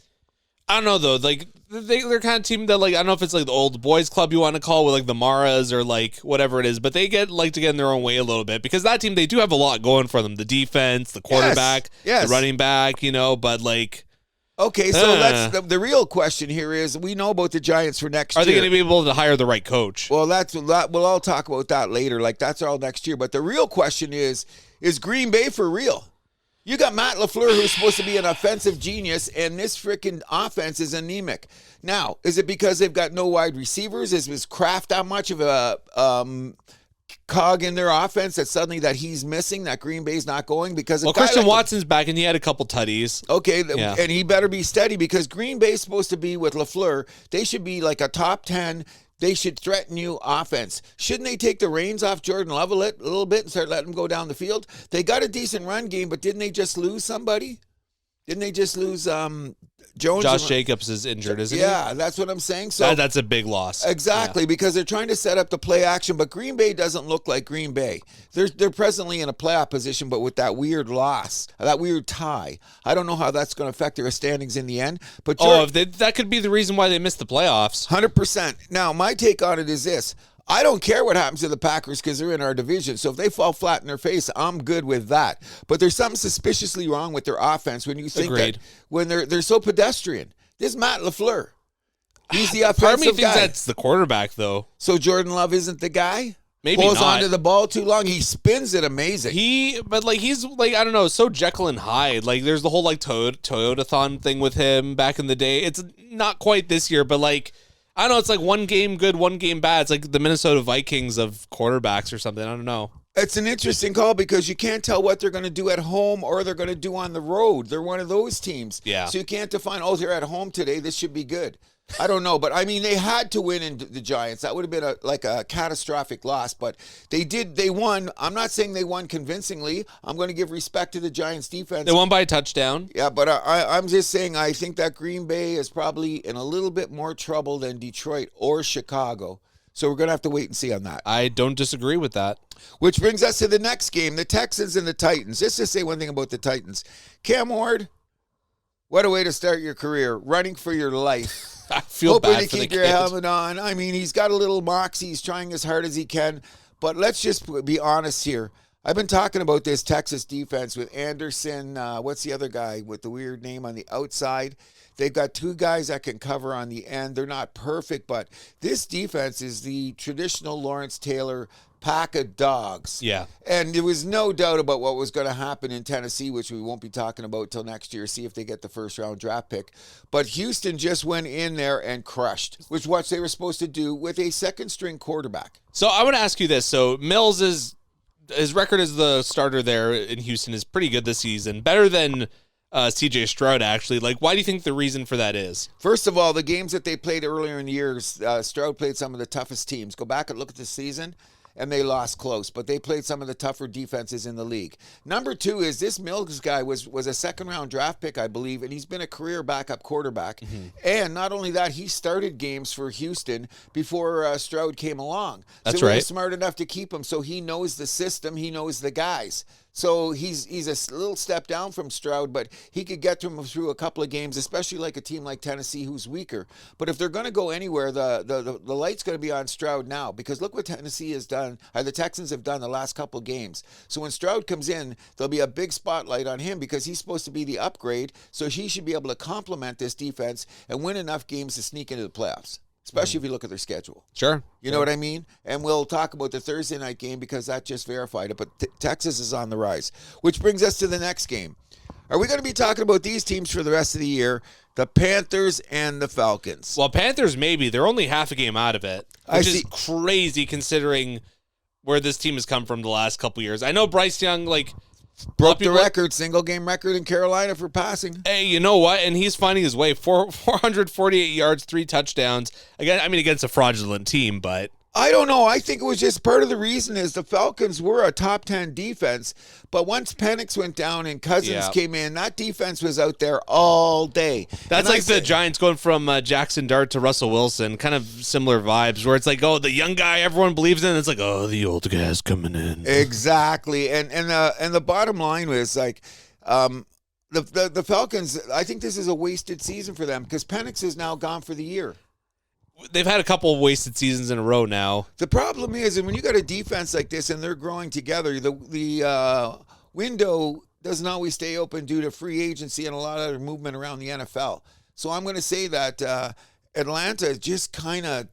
[SPEAKER 1] I don't know though, like they're kind of team that, like, I don't know if it's like the old boys club you want to call with like the Maras or like whatever it is, but they to get in their own way a little bit because that team, they do have a lot going for them. The defense, the quarterback,
[SPEAKER 2] Yes.
[SPEAKER 1] the running back, but like.
[SPEAKER 2] Okay, so that's the real question here is we know about the Giants for next year.
[SPEAKER 1] Are they going to be able to hire the right coach?
[SPEAKER 2] Well, we'll all talk about that later. Like that's all next year. But the real question is Green Bay for real? You got Matt LaFleur, who's supposed to be an offensive genius, and this freaking offense is anemic. Now, is it because they've got no wide receivers? Is Kraft that much of a cog in their offense that suddenly that he's missing, that Green Bay's not going? Because
[SPEAKER 1] Christian Watson's back, and he had a couple tutties.
[SPEAKER 2] Okay, and he better be steady because Green Bay's supposed to be with LaFleur. They should be like a top 10. They should threaten you offense. Shouldn't they take the reins off Jordan Love a little bit and start letting him go down the field? They got a decent run game, but didn't they just lose somebody? Didn't they just lose Jones?
[SPEAKER 1] Josh Jacobs is injured, isn't he?
[SPEAKER 2] Yeah, that's what I'm saying. So
[SPEAKER 1] that's a big loss.
[SPEAKER 2] Exactly, because they're trying to set up the play action, but Green Bay doesn't look like Green Bay. They're presently in a playoff position, but with that weird loss, that weird tie. I don't know how that's going to affect their standings in the end. But
[SPEAKER 1] that could be the reason why they missed the playoffs.
[SPEAKER 2] 100%. Now, my take on it is this. I don't care what happens to the Packers because they're in our division. So if they fall flat in their face, I'm good with that. But there's something suspiciously wrong with their offense when you think that when they're so pedestrian. This is Matt LaFleur. He's the offensive guy.
[SPEAKER 1] Part of me thinks that's the quarterback, though.
[SPEAKER 2] So Jordan Love isn't the guy?
[SPEAKER 1] Maybe
[SPEAKER 2] Pulls
[SPEAKER 1] not.
[SPEAKER 2] onto the ball too long. He spins it amazing.
[SPEAKER 1] He's like, I don't know, so Jekyll and Hyde. Like, there's the whole like Toyota-thon thing with him back in the day. It's not quite this year, but like, I don't know, it's like one game good, one game bad. It's like the Minnesota Vikings of quarterbacks or something. I don't know.
[SPEAKER 2] It's an interesting call because you can't tell what they're going to do at home or they're going to do on the road. They're one of those teams.
[SPEAKER 1] Yeah.
[SPEAKER 2] So you can't define, they're at home today. This should be good. I don't know. But, I mean, they had to win in the Giants. That would have been a catastrophic loss. But they did. They won. I'm not saying they won convincingly. I'm going to give respect to the Giants defense.
[SPEAKER 1] They won by a touchdown.
[SPEAKER 2] Yeah, but I'm just saying I think that Green Bay is probably in a little bit more trouble than Detroit or Chicago. So we're going to have to wait and see on that.
[SPEAKER 1] I don't disagree with that.
[SPEAKER 2] Which brings us to the next game, the Texans and the Titans. Just to say one thing about the Titans. Cam Ward, what a way to start your career, running for your life.
[SPEAKER 1] I feel
[SPEAKER 2] hoping
[SPEAKER 1] bad
[SPEAKER 2] to
[SPEAKER 1] for
[SPEAKER 2] keep
[SPEAKER 1] the
[SPEAKER 2] your
[SPEAKER 1] kid.
[SPEAKER 2] helmet on. I mean, he's got a little moxie. He's trying as hard as he can. But let's just be honest here. I've been talking about this Texas defense with Anderson. What's the other guy with the weird name on the outside? They've got two guys that can cover on the end. They're not perfect, but this defense is the traditional Lawrence Taylor pack of dogs.
[SPEAKER 1] Yeah.
[SPEAKER 2] And there was no doubt about what was going to happen in Tennessee, which we won't be talking about till next year, see if they get the first-round draft pick. But Houston just went in there and crushed, which is what they were supposed to do with a second-string quarterback.
[SPEAKER 1] So I want to ask you this. So Mills his record as the starter there in Houston is pretty good this season, better than C.J. Stroud, actually. Like, why do you think the reason for that is?
[SPEAKER 2] First of all, the games that they played earlier in the years, Stroud played some of the toughest teams. Go back and look at the season, and they lost close, but they played some of the tougher defenses in the league. Number two is this Mills guy was a second-round draft pick, I believe, and he's been a career backup quarterback. Mm-hmm. And not only that, he started games for Houston before Stroud came along.
[SPEAKER 1] That's
[SPEAKER 2] so
[SPEAKER 1] right.
[SPEAKER 2] He was smart enough to keep him, so he knows the system, he knows the guys. So he's a little step down from Stroud, but he could get to him through a couple of games, especially like a team like Tennessee who's weaker. But if they're going to go anywhere, the light's going to be on Stroud now because look what Tennessee has done, the Texans have done the last couple of games. So when Stroud comes in, there'll be a big spotlight on him because he's supposed to be the upgrade, so he should be able to complement this defense and win enough games to sneak into the playoffs. especially if you look at their schedule.
[SPEAKER 1] Sure.
[SPEAKER 2] You know what I mean? And we'll talk about the Thursday night game because that just verified it. But Texas is on the rise, which brings us to the next game. Are we going to be talking about these teams for the rest of the year? The Panthers and the Falcons.
[SPEAKER 1] Well, Panthers maybe. They're only half a game out of it, which is crazy considering where this team has come from the last couple years. I know Bryce Young,
[SPEAKER 2] broke the record, single game record in Carolina for passing.
[SPEAKER 1] Hey, you know what? And he's finding his way. 448 yards, 3 touchdowns. Again, I mean, against a fraudulent team, but
[SPEAKER 2] I don't know. I think it was just part of the reason is the Falcons were a top 10 defense, but once Penix went down and Cousins came in, that defense was out there all day.
[SPEAKER 1] That's like the Giants going from Jackson Dart to Russell Wilson, kind of similar vibes where it's like, oh, the young guy everyone believes in. It's like, oh, the old guy's coming in.
[SPEAKER 2] Exactly. And the bottom line was like, the Falcons, I think this is a wasted season for them because Penix is now gone for the year.
[SPEAKER 1] They've had a couple of wasted seasons in a row now.
[SPEAKER 2] The problem is, and when you got a defense like this and they're growing together, the window doesn't always stay open due to free agency and a lot of other movement around the NFL. So I'm going to say that Atlanta just kind of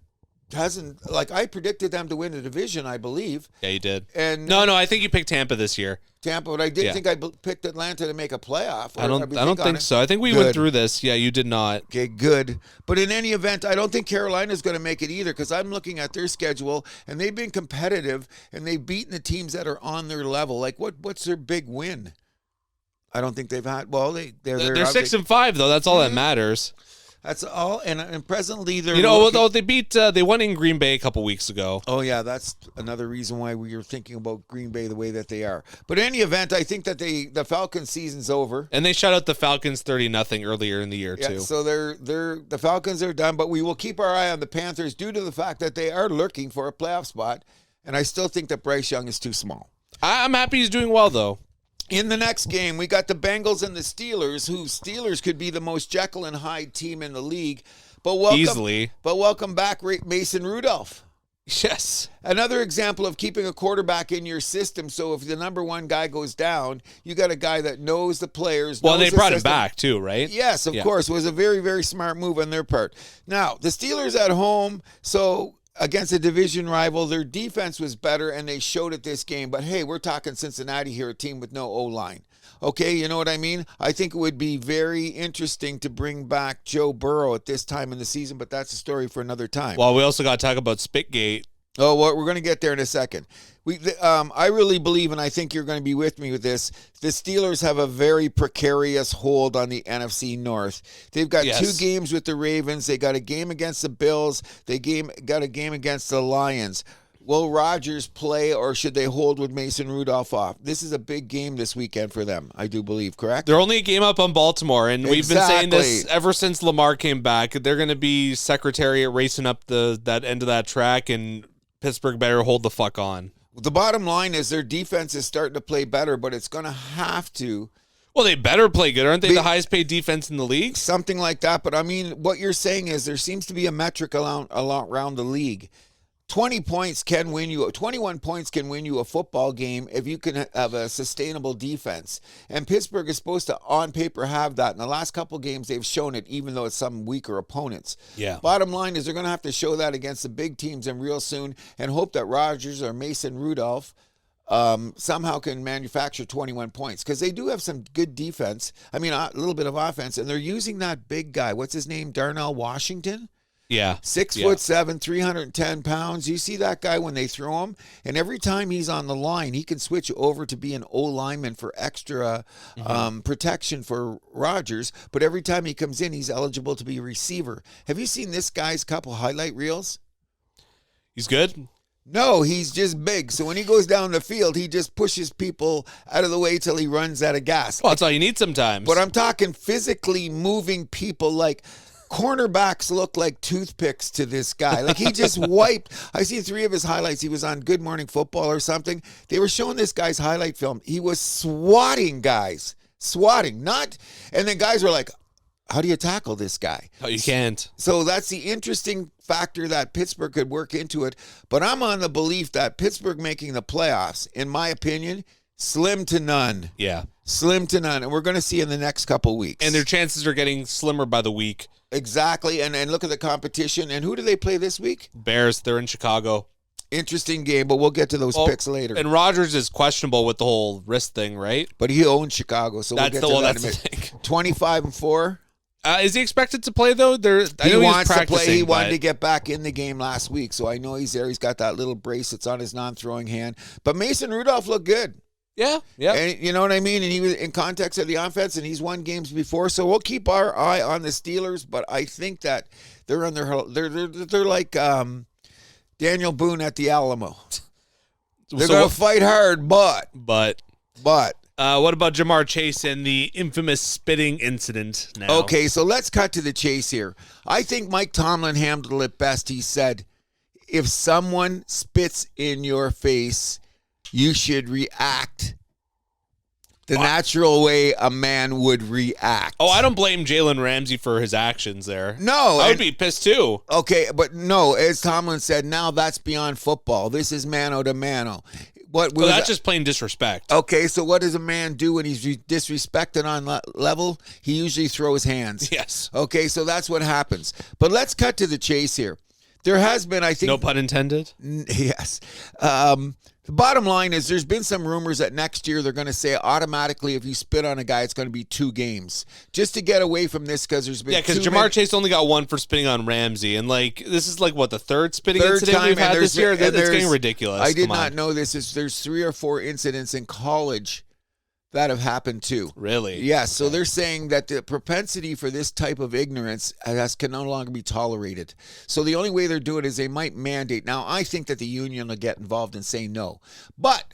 [SPEAKER 2] hasn't, I predicted them to win the division, I believe.
[SPEAKER 1] Yeah, you did.
[SPEAKER 2] And
[SPEAKER 1] No, I think you picked Tampa this year.
[SPEAKER 2] Tampa, but I did think I picked Atlanta to make a playoff.
[SPEAKER 1] I don't think so. I think we went through this. Yeah, you did not.
[SPEAKER 2] Okay, good. But in any event, I don't think Carolina's going to make it either because I'm looking at their schedule and they've been competitive and they've beaten the teams that are on their level. Like what's their big win? I don't think they've had. Well, they're
[SPEAKER 1] 6-5 though. That's all that matters.
[SPEAKER 2] That's all, and presently they're.
[SPEAKER 1] They won in Green Bay a couple weeks ago.
[SPEAKER 2] Oh yeah, that's another reason why we were thinking about Green Bay the way that they are. But in any event, I think that the Falcons season's over,
[SPEAKER 1] and they shut out the Falcons 30-0 earlier in the year too.
[SPEAKER 2] So the Falcons are done, but we will keep our eye on the Panthers due to the fact that they are lurking for a playoff spot, and I still think that Bryce Young is too small.
[SPEAKER 1] I'm happy he's doing well though.
[SPEAKER 2] In the next game, we got the Bengals and the Steelers, who Steelers could be the most Jekyll and Hyde team in the league. But welcome back, Mason Rudolph.
[SPEAKER 1] Yes.
[SPEAKER 2] Another example of keeping a quarterback in your system. So if the number one guy goes down, you got a guy that knows the players.
[SPEAKER 1] Well, they brought him back too, right?
[SPEAKER 2] Yes, of course. It was a very, very smart move on their part. Now, the Steelers at home, so against a division rival, their defense was better, and they showed it this game. But, hey, we're talking Cincinnati here, a team with no O-line. Okay, you know what I mean? I think it would be very interesting to bring back Joe Burrow at this time in the season, but that's a story for another time.
[SPEAKER 1] Well, we also got to talk about Spitgate.
[SPEAKER 2] Oh, well, we're going to get there in a second. I really believe, and I think you're going to be with me with this, the Steelers have a very precarious hold on the NFC North. They've got 2 games with the Ravens. They got a game against the Bills. They got a game against the Lions. Will Rodgers play, or should they hold with Mason Rudolph off? This is a big game this weekend for them, I do believe, correct?
[SPEAKER 1] They're only a game up on Baltimore, and we've been saying this ever since Lamar came back. They're going to be Secretariat racing up that end of that track, and Pittsburgh better hold the fuck on.
[SPEAKER 2] The bottom line is their defense is starting to play better, but it's going to have to.
[SPEAKER 1] Well, they better play good. Aren't they the highest paid defense in the league?
[SPEAKER 2] Something like that. But, I mean, what you're saying is there seems to be a metric around the league. 21 points can win you a football game if you can have a sustainable defense. And Pittsburgh is supposed to, on paper, have that. In the last couple games, they've shown it, even though it's some weaker opponents.
[SPEAKER 1] Yeah.
[SPEAKER 2] Bottom line is they're going to have to show that against the big teams and real soon and hope that Rodgers or Mason Rudolph somehow can manufacture 21 points because they do have some good defense. I mean, a little bit of offense, and they're using that big guy. What's his name? Darnell Washington?
[SPEAKER 1] Yeah.
[SPEAKER 2] 6'7", 310 pounds. You see that guy when they throw him, and every time he's on the line, he can switch over to be an O-lineman for extra protection for Rodgers. But every time he comes in, he's eligible to be a receiver. Have you seen this guy's couple highlight reels?
[SPEAKER 1] He's good.
[SPEAKER 2] No, he's just big. So when he goes down the field, he just pushes people out of the way till he runs out of gas.
[SPEAKER 1] Well, that's all you need sometimes.
[SPEAKER 2] But I'm talking physically moving people like. Cornerbacks look like toothpicks to this guy. Like he just wiped. I see 3 of his highlights. He was on Good Morning Football or something. They were showing this guy's highlight film. He was swatting guys. And then guys were like, how do you tackle this guy?
[SPEAKER 1] Oh, you can't.
[SPEAKER 2] So that's the interesting factor that Pittsburgh could work into it. But I'm on the belief that Pittsburgh making the playoffs, in my opinion, Slim to none.
[SPEAKER 1] Yeah.
[SPEAKER 2] Slim to none. And we're going to see in the next couple weeks.
[SPEAKER 1] And their chances are getting slimmer by the week.
[SPEAKER 2] Exactly. And look at the competition. And who do they play this week?
[SPEAKER 1] Bears. They're in Chicago.
[SPEAKER 2] Interesting game, but we'll get to those picks later.
[SPEAKER 1] And Rodgers is questionable with the whole wrist thing, right?
[SPEAKER 2] But he owns Chicago, so we'll get to that in a minute. 25-4.
[SPEAKER 1] Is he expected to play, though?
[SPEAKER 2] He wants to play. He wanted to get back in the game last week, so I know he's there. He's got that little brace that's on his non-throwing hand. But Mason Rudolph looked good.
[SPEAKER 1] Yeah.
[SPEAKER 2] And you know what I mean? And he was in context of the offense, and he's won games before. So we'll keep our eye on the Steelers, but I think that they're on they're like Daniel Boone at the Alamo. They're going to fight hard, but.
[SPEAKER 1] What about Jamar Chase and the infamous spitting incident now?
[SPEAKER 2] Okay, so let's cut to the chase here. I think Mike Tomlin handled it best. He said, if someone spits in your face, you should react the natural way a man would react.
[SPEAKER 1] Oh, I don't blame Jalen Ramsey for his actions there.
[SPEAKER 2] No.
[SPEAKER 1] I would be pissed too.
[SPEAKER 2] Okay, but no, as Tomlin said, now that's beyond football. This is mano to mano.
[SPEAKER 1] That's just plain disrespect.
[SPEAKER 2] Okay, so what does a man do when he's disrespected on level? He usually throws hands.
[SPEAKER 1] Yes.
[SPEAKER 2] Okay, so that's what happens. But let's cut to the chase here. There has been, I think...
[SPEAKER 1] No pun intended?
[SPEAKER 2] Yes. The bottom line is there's been some rumors that next year they're going to say automatically if you spit on a guy, it's going to be 2 games. Just to get away from this because there's been
[SPEAKER 1] because Jamar Chase only got 1 for spitting on Ramsey. And, this is what, the third spitting incident we've had this year? It's getting ridiculous.
[SPEAKER 2] I did not know this. There's 3 or 4 incidents in college that have happened too.
[SPEAKER 1] Really?
[SPEAKER 2] Yes. So they're saying that the propensity for this type of ignorance can no longer be tolerated. So the only way they're doing it is they might mandate. Now, I think that the union will get involved and say no. But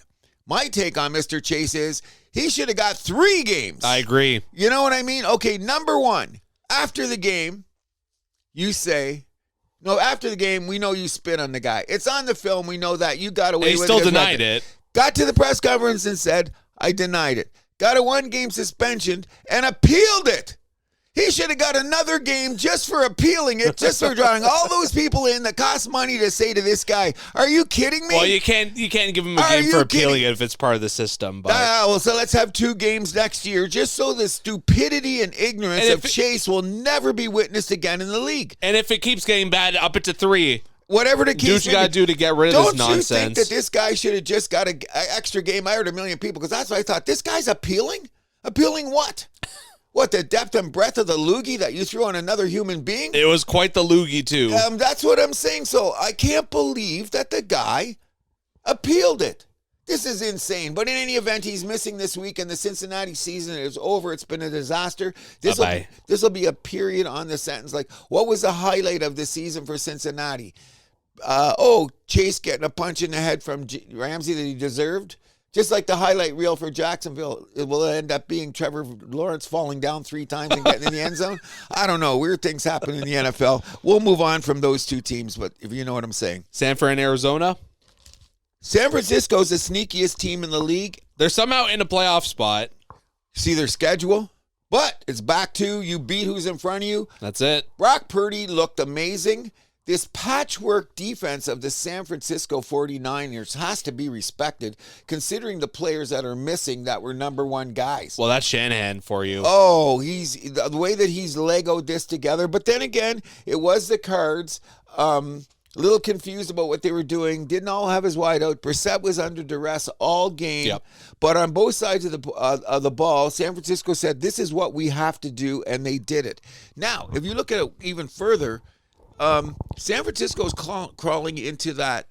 [SPEAKER 2] my take on Mr. Chase is he should have got 3 games.
[SPEAKER 1] I agree.
[SPEAKER 2] You know what I mean? Okay, number 1, after the game, you say, no, after the game, we know you spit on the guy. It's on the film. We know that. You got away with it.
[SPEAKER 1] He still denied it.
[SPEAKER 2] Got to the press conference and said, I denied it. Got a 1-game suspension and appealed it. He should have got another game just for appealing it, just for drawing all those people in that cost money to say to this guy, are you kidding me?
[SPEAKER 1] Well, you can't give him a game for appealing it if it's part of the system. But
[SPEAKER 2] well, so let's have 2 games next year just so the stupidity and ignorance of Chase will never be witnessed again in the league.
[SPEAKER 1] And if it keeps getting bad, up it to 3.
[SPEAKER 2] Whatever the case,
[SPEAKER 1] do what you got to do to get rid of this nonsense.
[SPEAKER 2] Don't you think that this guy should have just got an extra game? I heard 1 million people because that's what I thought. This guy's appealing? Appealing what? What, the depth and breadth of the loogie that you threw on another human being?
[SPEAKER 1] It was quite the loogie, too.
[SPEAKER 2] That's what I'm saying. So I can't believe that the guy appealed it. This is insane. But in any event, he's missing this week, and the Cincinnati season is over. It's been a disaster. This will be a period on the sentence. Like, what was the highlight of the season for Cincinnati? Chase getting a punch in the head from Ramsey that he deserved. Just like the highlight reel for Jacksonville, it will end up being Trevor Lawrence falling down 3 times and getting in the end zone. I don't know. Weird things happen in the NFL. We'll move on from those 2 teams, but if you know what I'm saying.
[SPEAKER 1] San Fran, Arizona.
[SPEAKER 2] San Francisco's the sneakiest team in the league.
[SPEAKER 1] They're somehow in a playoff spot.
[SPEAKER 2] See their schedule? But it's back to you beat who's in front of you.
[SPEAKER 1] That's it.
[SPEAKER 2] Brock Purdy looked amazing. This patchwork defense of the San Francisco 49ers has to be respected, considering the players that are missing that were number 1 guys.
[SPEAKER 1] Well, that's Shanahan for you.
[SPEAKER 2] Oh, he's the way that he's Legoed this together. But then again, it was the Cards. A little confused about what they were doing. Didn't all have his wide out. Brissett was under duress all game.
[SPEAKER 1] Yep.
[SPEAKER 2] But on both sides of the ball, San Francisco said, this is what we have to do, and they did it. Now, if you look at it even further, San Francisco's crawling into that.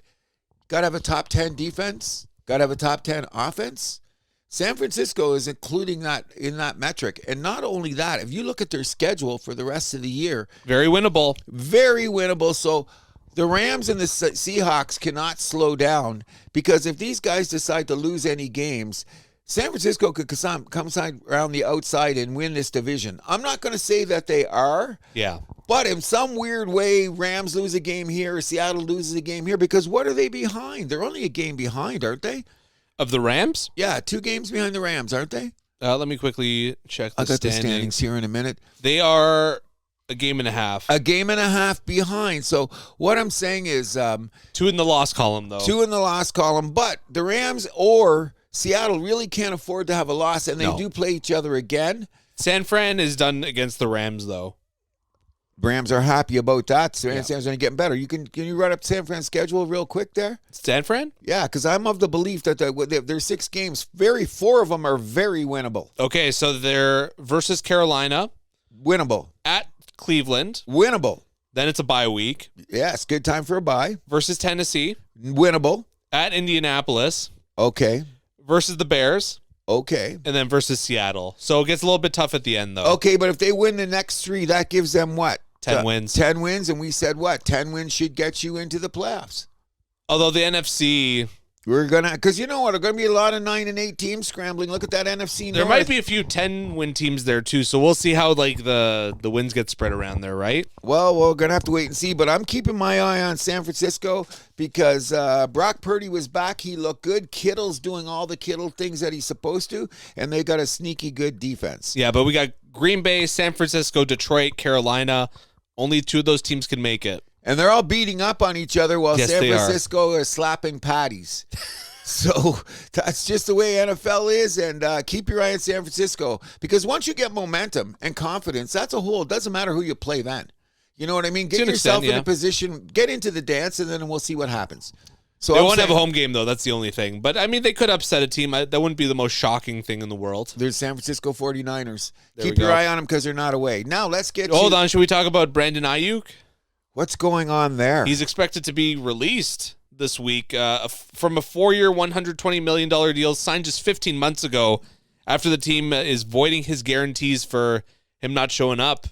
[SPEAKER 2] Got to have a top 10 defense. Got to have a top 10 offense. San Francisco is including that in that metric. And not only that, if you look at their schedule for the rest of the year.
[SPEAKER 1] Very winnable.
[SPEAKER 2] Very winnable. So the Rams and the Seahawks cannot slow down because if these guys decide to lose any games, San Francisco could come around the outside and win this division. I'm not going to say that they are.
[SPEAKER 1] Yeah.
[SPEAKER 2] But in some weird way, Rams lose a game here, or Seattle loses a game here, because what are they behind? They're only a game behind, aren't they?
[SPEAKER 1] Of the Rams?
[SPEAKER 2] Yeah, 2 games behind the Rams, aren't they?
[SPEAKER 1] Let me quickly check the
[SPEAKER 2] I'll get the
[SPEAKER 1] standings.
[SPEAKER 2] standings here in a minute.
[SPEAKER 1] They are a game and a half.
[SPEAKER 2] A game and a half behind. So what I'm saying is...
[SPEAKER 1] 2 in the loss column, though.
[SPEAKER 2] 2 in the loss column. But the Rams or Seattle really can't afford to have a loss, and they do play each other again.
[SPEAKER 1] San Fran is done against the Rams, though.
[SPEAKER 2] Rams are happy about that. San Fran's only getting better. Can you run up San Fran's schedule real quick there?
[SPEAKER 1] San Fran?
[SPEAKER 2] Yeah, because I'm of the belief that there's 6 games. 4 of them are very winnable.
[SPEAKER 1] Okay, so they're versus Carolina.
[SPEAKER 2] Winnable.
[SPEAKER 1] At Cleveland.
[SPEAKER 2] Winnable.
[SPEAKER 1] Then it's a bye week.
[SPEAKER 2] Yes, good time for a bye.
[SPEAKER 1] Versus Tennessee.
[SPEAKER 2] Winnable.
[SPEAKER 1] At Indianapolis.
[SPEAKER 2] Okay.
[SPEAKER 1] Versus the Bears.
[SPEAKER 2] Okay.
[SPEAKER 1] And then versus Seattle. So it gets a little bit tough at the end, though.
[SPEAKER 2] Okay, but if they win the next 3, that gives them what?
[SPEAKER 1] 10 wins.
[SPEAKER 2] 10 wins, and we said what? 10 wins should get you into the playoffs.
[SPEAKER 1] Although the NFC...
[SPEAKER 2] We're going to... Because you know what? There are going to be a lot of 9 and 8 teams scrambling. Look at that NFC North.
[SPEAKER 1] There might be a few 10-win teams there, too. So we'll see how the wins get spread around there, right?
[SPEAKER 2] Well, we're going to have to wait and see. But I'm keeping my eye on San Francisco because Brock Purdy was back. He looked good. Kittle's doing all the Kittle things that he's supposed to. And they got a sneaky good defense.
[SPEAKER 1] Yeah, but we got Green Bay, San Francisco, Detroit, Carolina. Only 2 of those teams can make it.
[SPEAKER 2] And they're all beating up on each other while
[SPEAKER 1] Yes,
[SPEAKER 2] San
[SPEAKER 1] they
[SPEAKER 2] Francisco is slapping patties. So that's just the way NFL is. And keep your eye on San Francisco. Because once you get momentum and confidence, that's a whole. It doesn't matter who you play then. You know what I mean? Get yourself in a position, get into the dance, and then we'll see what happens. So
[SPEAKER 1] they won't have a home game, though. That's the only thing. But, I mean, they could upset a team. That wouldn't be the most shocking thing in the world.
[SPEAKER 2] There's San Francisco 49ers. Keep your eye on them because they're not away. Now, let's get
[SPEAKER 1] Hold on. Should we talk about Brandon Ayuk?
[SPEAKER 2] What's going on there?
[SPEAKER 1] He's expected to be released this week from a 4-year, $120 million deal signed just 15 months ago after the team is voiding his guarantees for him not showing up.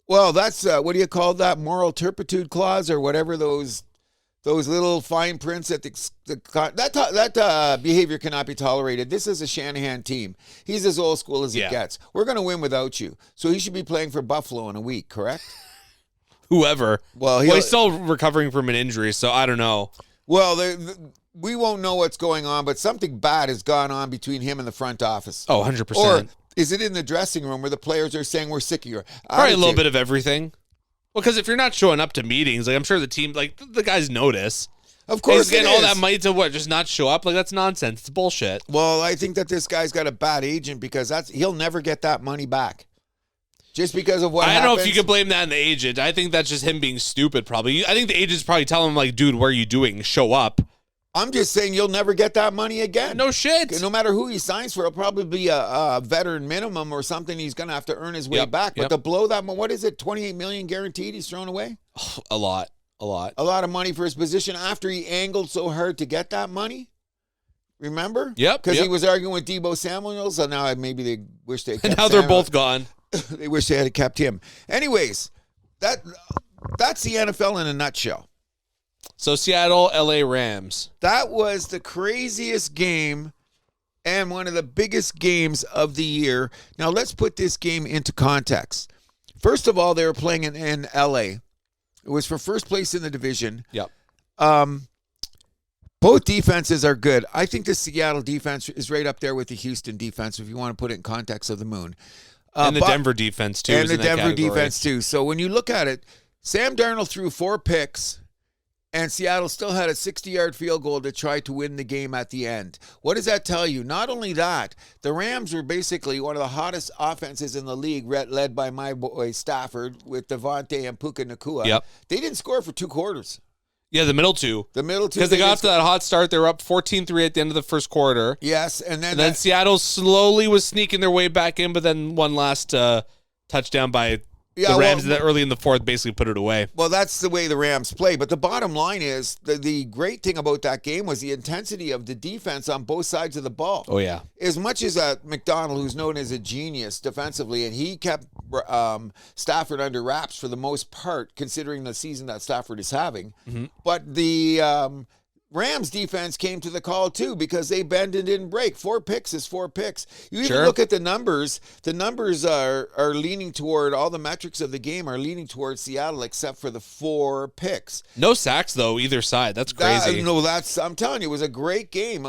[SPEAKER 2] Well, that's, what do you call that, moral turpitude clause or whatever those little fine prints that that behavior cannot be tolerated. This is a Shanahan team. He's as old school as it gets. We're going to win without you. So he should be playing for Buffalo in a week, correct?
[SPEAKER 1] Whoever.
[SPEAKER 2] Well,
[SPEAKER 1] he's still recovering from an injury, so I don't know.
[SPEAKER 2] Well, we won't know what's going on, but something bad has gone on between him and the front office.
[SPEAKER 1] Oh, 100%.
[SPEAKER 2] Or is it in the dressing room where the players are saying we're sick of your
[SPEAKER 1] Probably a little bit of everything. Well, because if you're not showing up to meetings, I'm sure the team, the guys notice.
[SPEAKER 2] Of course,
[SPEAKER 1] he's getting all that money to what? Just not show up? That's nonsense. It's bullshit.
[SPEAKER 2] Well, I think that this guy's got a bad agent because he'll never get that money back. Just because of what
[SPEAKER 1] I don't
[SPEAKER 2] happens.
[SPEAKER 1] know if you could blame that on the agent. I think that's just him being stupid, probably. I think the agent's probably telling him, dude, what are you doing? Show up.
[SPEAKER 2] I'm just saying you'll never get that money again.
[SPEAKER 1] No shit.
[SPEAKER 2] No matter who he signs for, it'll probably be a veteran minimum or something he's going to have to earn his way back. But to blow that, what is it, $28 million guaranteed he's thrown away?
[SPEAKER 1] A lot. A
[SPEAKER 2] lot of money for his position after he angled so hard to get that money. Remember?
[SPEAKER 1] Yep.
[SPEAKER 2] Because he was arguing with Debo Samuel, so now maybe they wish they kept
[SPEAKER 1] and now they're both gone.
[SPEAKER 2] They wish they had kept him. Anyways, that's the NFL in a nutshell.
[SPEAKER 1] So Seattle, LA Rams.
[SPEAKER 2] That was the craziest game and one of the biggest games of the year. Now, let's put this game into context. First of all, they were playing in LA. It was for first place in the division.
[SPEAKER 1] Yep.
[SPEAKER 2] Both defenses are good. I think the Seattle defense is right up there with the Houston defense, if you want to put it in context of the moon.
[SPEAKER 1] And the Denver defense, too.
[SPEAKER 2] And the Denver defense, too. So when you look at it, Sam Darnold threw 4 picks, and Seattle still had a 60-yard field goal to try to win the game at the end. What does that tell you? Not only that, the Rams were basically one of the hottest offenses in the league, led by my boy Stafford with Devontae and Puka Nacua.
[SPEAKER 1] Yep.
[SPEAKER 2] They didn't score for 2 quarters.
[SPEAKER 1] Yeah, the middle two.
[SPEAKER 2] Because
[SPEAKER 1] they got off to that hot start. They were up 14-3 at the end of the first quarter.
[SPEAKER 2] Yes, and then
[SPEAKER 1] Seattle slowly was sneaking their way back in, but then one last touchdown by the Rams that early in the fourth basically put it away.
[SPEAKER 2] Well, that's the way the Rams play. But the bottom line is the great thing about that game was the intensity of the defense on both sides of the ball.
[SPEAKER 1] Oh, yeah.
[SPEAKER 2] As much as McDonald, who's known as a genius defensively, and he kept Stafford under wraps for the most part, considering the season that Stafford is having. Mm-hmm. But the Rams defense came to the call too because they bend and didn't break. 4 picks is 4 picks. You even look at the numbers. The numbers are leaning toward, all the metrics of the game are leaning towards Seattle except for the 4 picks.
[SPEAKER 1] No sacks though, either side. That's crazy.
[SPEAKER 2] I'm telling you, it was a great game.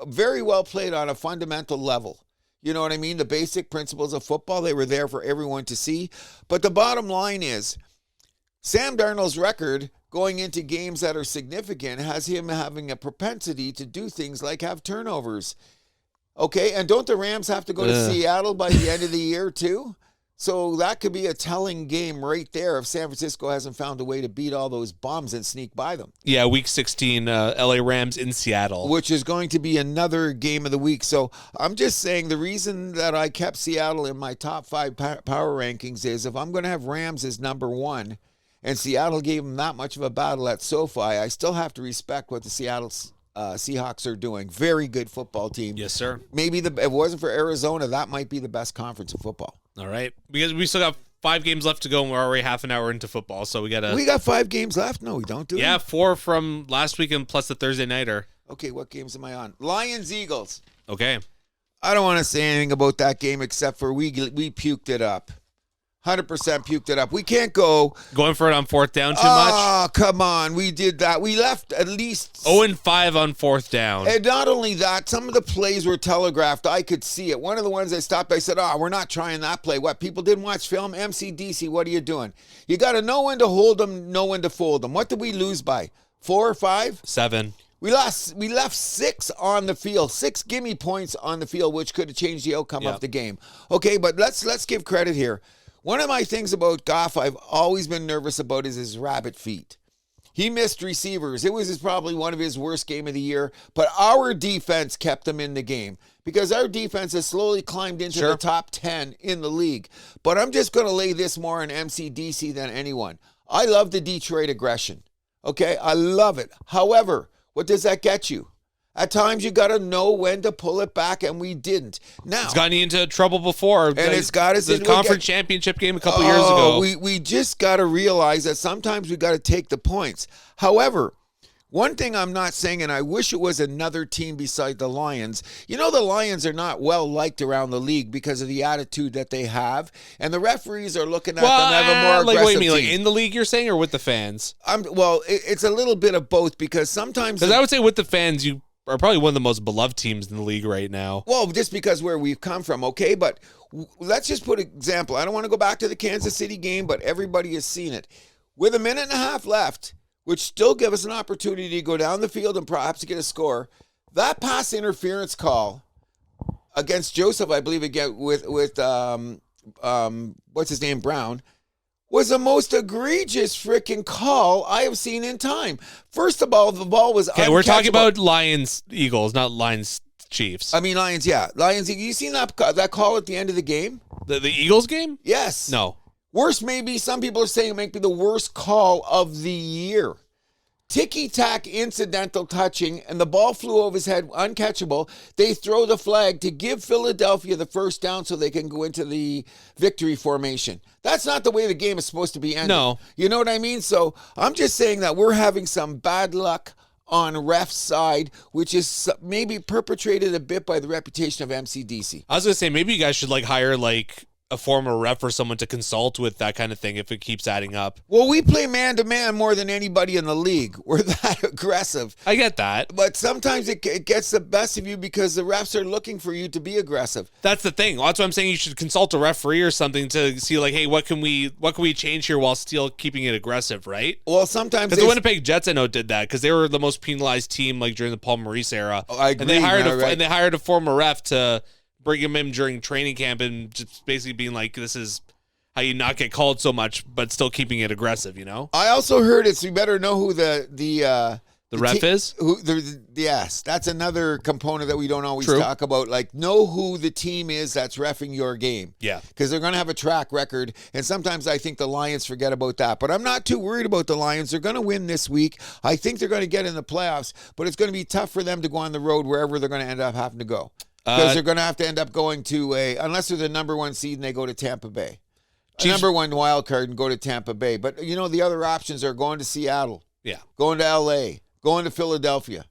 [SPEAKER 2] Very well played on a fundamental level. You know what I mean? The basic principles of football, they were there for everyone to see. But the bottom line is, Sam Darnold's record going into games that are significant has him having a propensity to do things like have turnovers. Okay, and don't the Rams have to go to Seattle by the end of the year too? So that could be a telling game right there if San Francisco hasn't found a way to beat all those bums and sneak by them.
[SPEAKER 1] Yeah, Week 16, LA Rams in Seattle.
[SPEAKER 2] Which is going to be another game of the week. So I'm just saying the reason that I kept Seattle in my top 5 power rankings is if I'm going to have Rams as number 1 and Seattle gave them that much of a battle at SoFi, I still have to respect what the Seattle Seahawks are doing. Very good football team.
[SPEAKER 1] Yes, sir.
[SPEAKER 2] Maybe if it wasn't for Arizona, that might be the best conference in football.
[SPEAKER 1] All right. Because we still got 5 games left to go, and we're already half an hour into football, so we got
[SPEAKER 2] We got 5 games left? No, we don't, do we?
[SPEAKER 1] Yeah, 4 from last weekend plus the Thursday nighter.
[SPEAKER 2] Okay, what games am I on? Lions-Eagles.
[SPEAKER 1] Okay.
[SPEAKER 2] I don't want to say anything about that game except for we puked it up. 100% puked it up. We can't go
[SPEAKER 1] going for it on 4th down too much.
[SPEAKER 2] Oh, come on. We did that. We left at least
[SPEAKER 1] 0-5 on 4th down.
[SPEAKER 2] And not only that, some of the plays were telegraphed. I could see it. One of the ones I stopped, I said, we're not trying that play. What, people didn't watch film? MCDC, what are you doing? You got to know when to hold them, know when to fold them. What did we lose by? 4 or 5?
[SPEAKER 1] 7.
[SPEAKER 2] We left 6 on the field, 6 gimme points on the field, which could have changed the outcome of the game. Okay, but let's give credit here. One of my things about Goff I've always been nervous about is his rabbit feet. He missed receivers. It was probably one of his worst game of the year, but our defense kept him in the game because our defense has slowly climbed into the top 10 in the league. But I'm just going to lay this more on MCDC than anyone. I love the Detroit aggression. Okay, I love it. However, what does that get you? At times, you got to know when to pull it back, and we didn't. Now
[SPEAKER 1] it's gotten you into trouble before.
[SPEAKER 2] And it's got us
[SPEAKER 1] the conference championship game a couple years ago.
[SPEAKER 2] We just got to realize that sometimes we got to take the points. However, one thing I'm not saying, and I wish it was another team beside the Lions. You know, the Lions are not well liked around the league because of the attitude that they have, and the referees are looking at them as a more aggressive
[SPEAKER 1] what do you mean,
[SPEAKER 2] team.
[SPEAKER 1] like in the league, you're saying, or with the fans?
[SPEAKER 2] It's a little bit of both because sometimes.
[SPEAKER 1] Because I would say with the fans, you are probably one of the most beloved teams in the league right now.
[SPEAKER 2] Well, just because where we've come from, okay? But let's just put an example. I don't want to go back to the Kansas City game, but everybody has seen it. With a minute and a half left, which still give us an opportunity to go down the field and perhaps get a score, that pass interference call against Joseph, I believe, again with what's his name, Brown, was the most egregious freaking call I have seen in time. First of all, the ball was
[SPEAKER 1] okay. We're talking about Lions-Eagles, not Lions-Chiefs.
[SPEAKER 2] I mean Lions, yeah. Lions. You seen that call at the end of the game?
[SPEAKER 1] The Eagles game?
[SPEAKER 2] Yes.
[SPEAKER 1] No.
[SPEAKER 2] Worst, maybe some people are saying it might be the worst call of the year. Ticky-tack incidental touching, and the ball flew over his head, uncatchable. They throw the flag to give Philadelphia the first down so they can go into the victory formation. That's not the way the game is supposed to be ended.
[SPEAKER 1] No.
[SPEAKER 2] You know what I mean? So I'm just saying that we're having some bad luck on ref's side, which is maybe perpetrated a bit by the reputation of MCDC.
[SPEAKER 1] I was going to say, maybe you guys should hire a former ref or someone to consult with that kind of thing if it keeps adding up.
[SPEAKER 2] Well, we play man-to-man more than anybody in the league. We're that aggressive.
[SPEAKER 1] I get that.
[SPEAKER 2] But sometimes it gets the best of you because the refs are looking for you to be aggressive.
[SPEAKER 1] That's the thing. That's what I'm saying. You should consult a referee or something to see, hey, what can we change here while still keeping it aggressive, right?
[SPEAKER 2] Well, sometimes
[SPEAKER 1] because the Winnipeg Jets, I know, did that because they were the most penalized team during the Paul Maurice era.
[SPEAKER 2] Oh, I agree.
[SPEAKER 1] And they hired a former ref to bring him in during training camp and just basically being this is how you not get called so much, but still keeping it aggressive, you know?
[SPEAKER 2] I also heard we better know who the
[SPEAKER 1] ref is?
[SPEAKER 2] Yes, that's another component that we don't always
[SPEAKER 1] True.
[SPEAKER 2] talk about. Know who the team is that's reffing your game.
[SPEAKER 1] Yeah.
[SPEAKER 2] Because they're going to have a track record, and sometimes I think the Lions forget about that. But I'm not too worried about the Lions. They're going to win this week. I think they're going to get in the playoffs, but it's going to be tough for them to go on the road wherever they're going to end up having to go. Because they're going to have to end up going to unless they're the number 1 seed and they go to Tampa Bay. Number 1 wild card and go to Tampa Bay. But, the other options are going to Seattle.
[SPEAKER 1] Yeah.
[SPEAKER 2] Going to L.A. Going to Philadelphia.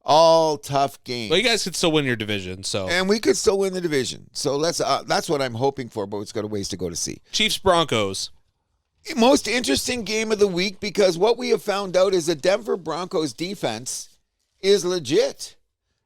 [SPEAKER 2] All tough games.
[SPEAKER 1] Well, you guys could still win your division, so.
[SPEAKER 2] And we could still win the division. So that's what I'm hoping for, but it's got a ways to go to see.
[SPEAKER 1] Chiefs-Broncos.
[SPEAKER 2] Most interesting game of the week because what we have found out is the Denver Broncos defense is legit.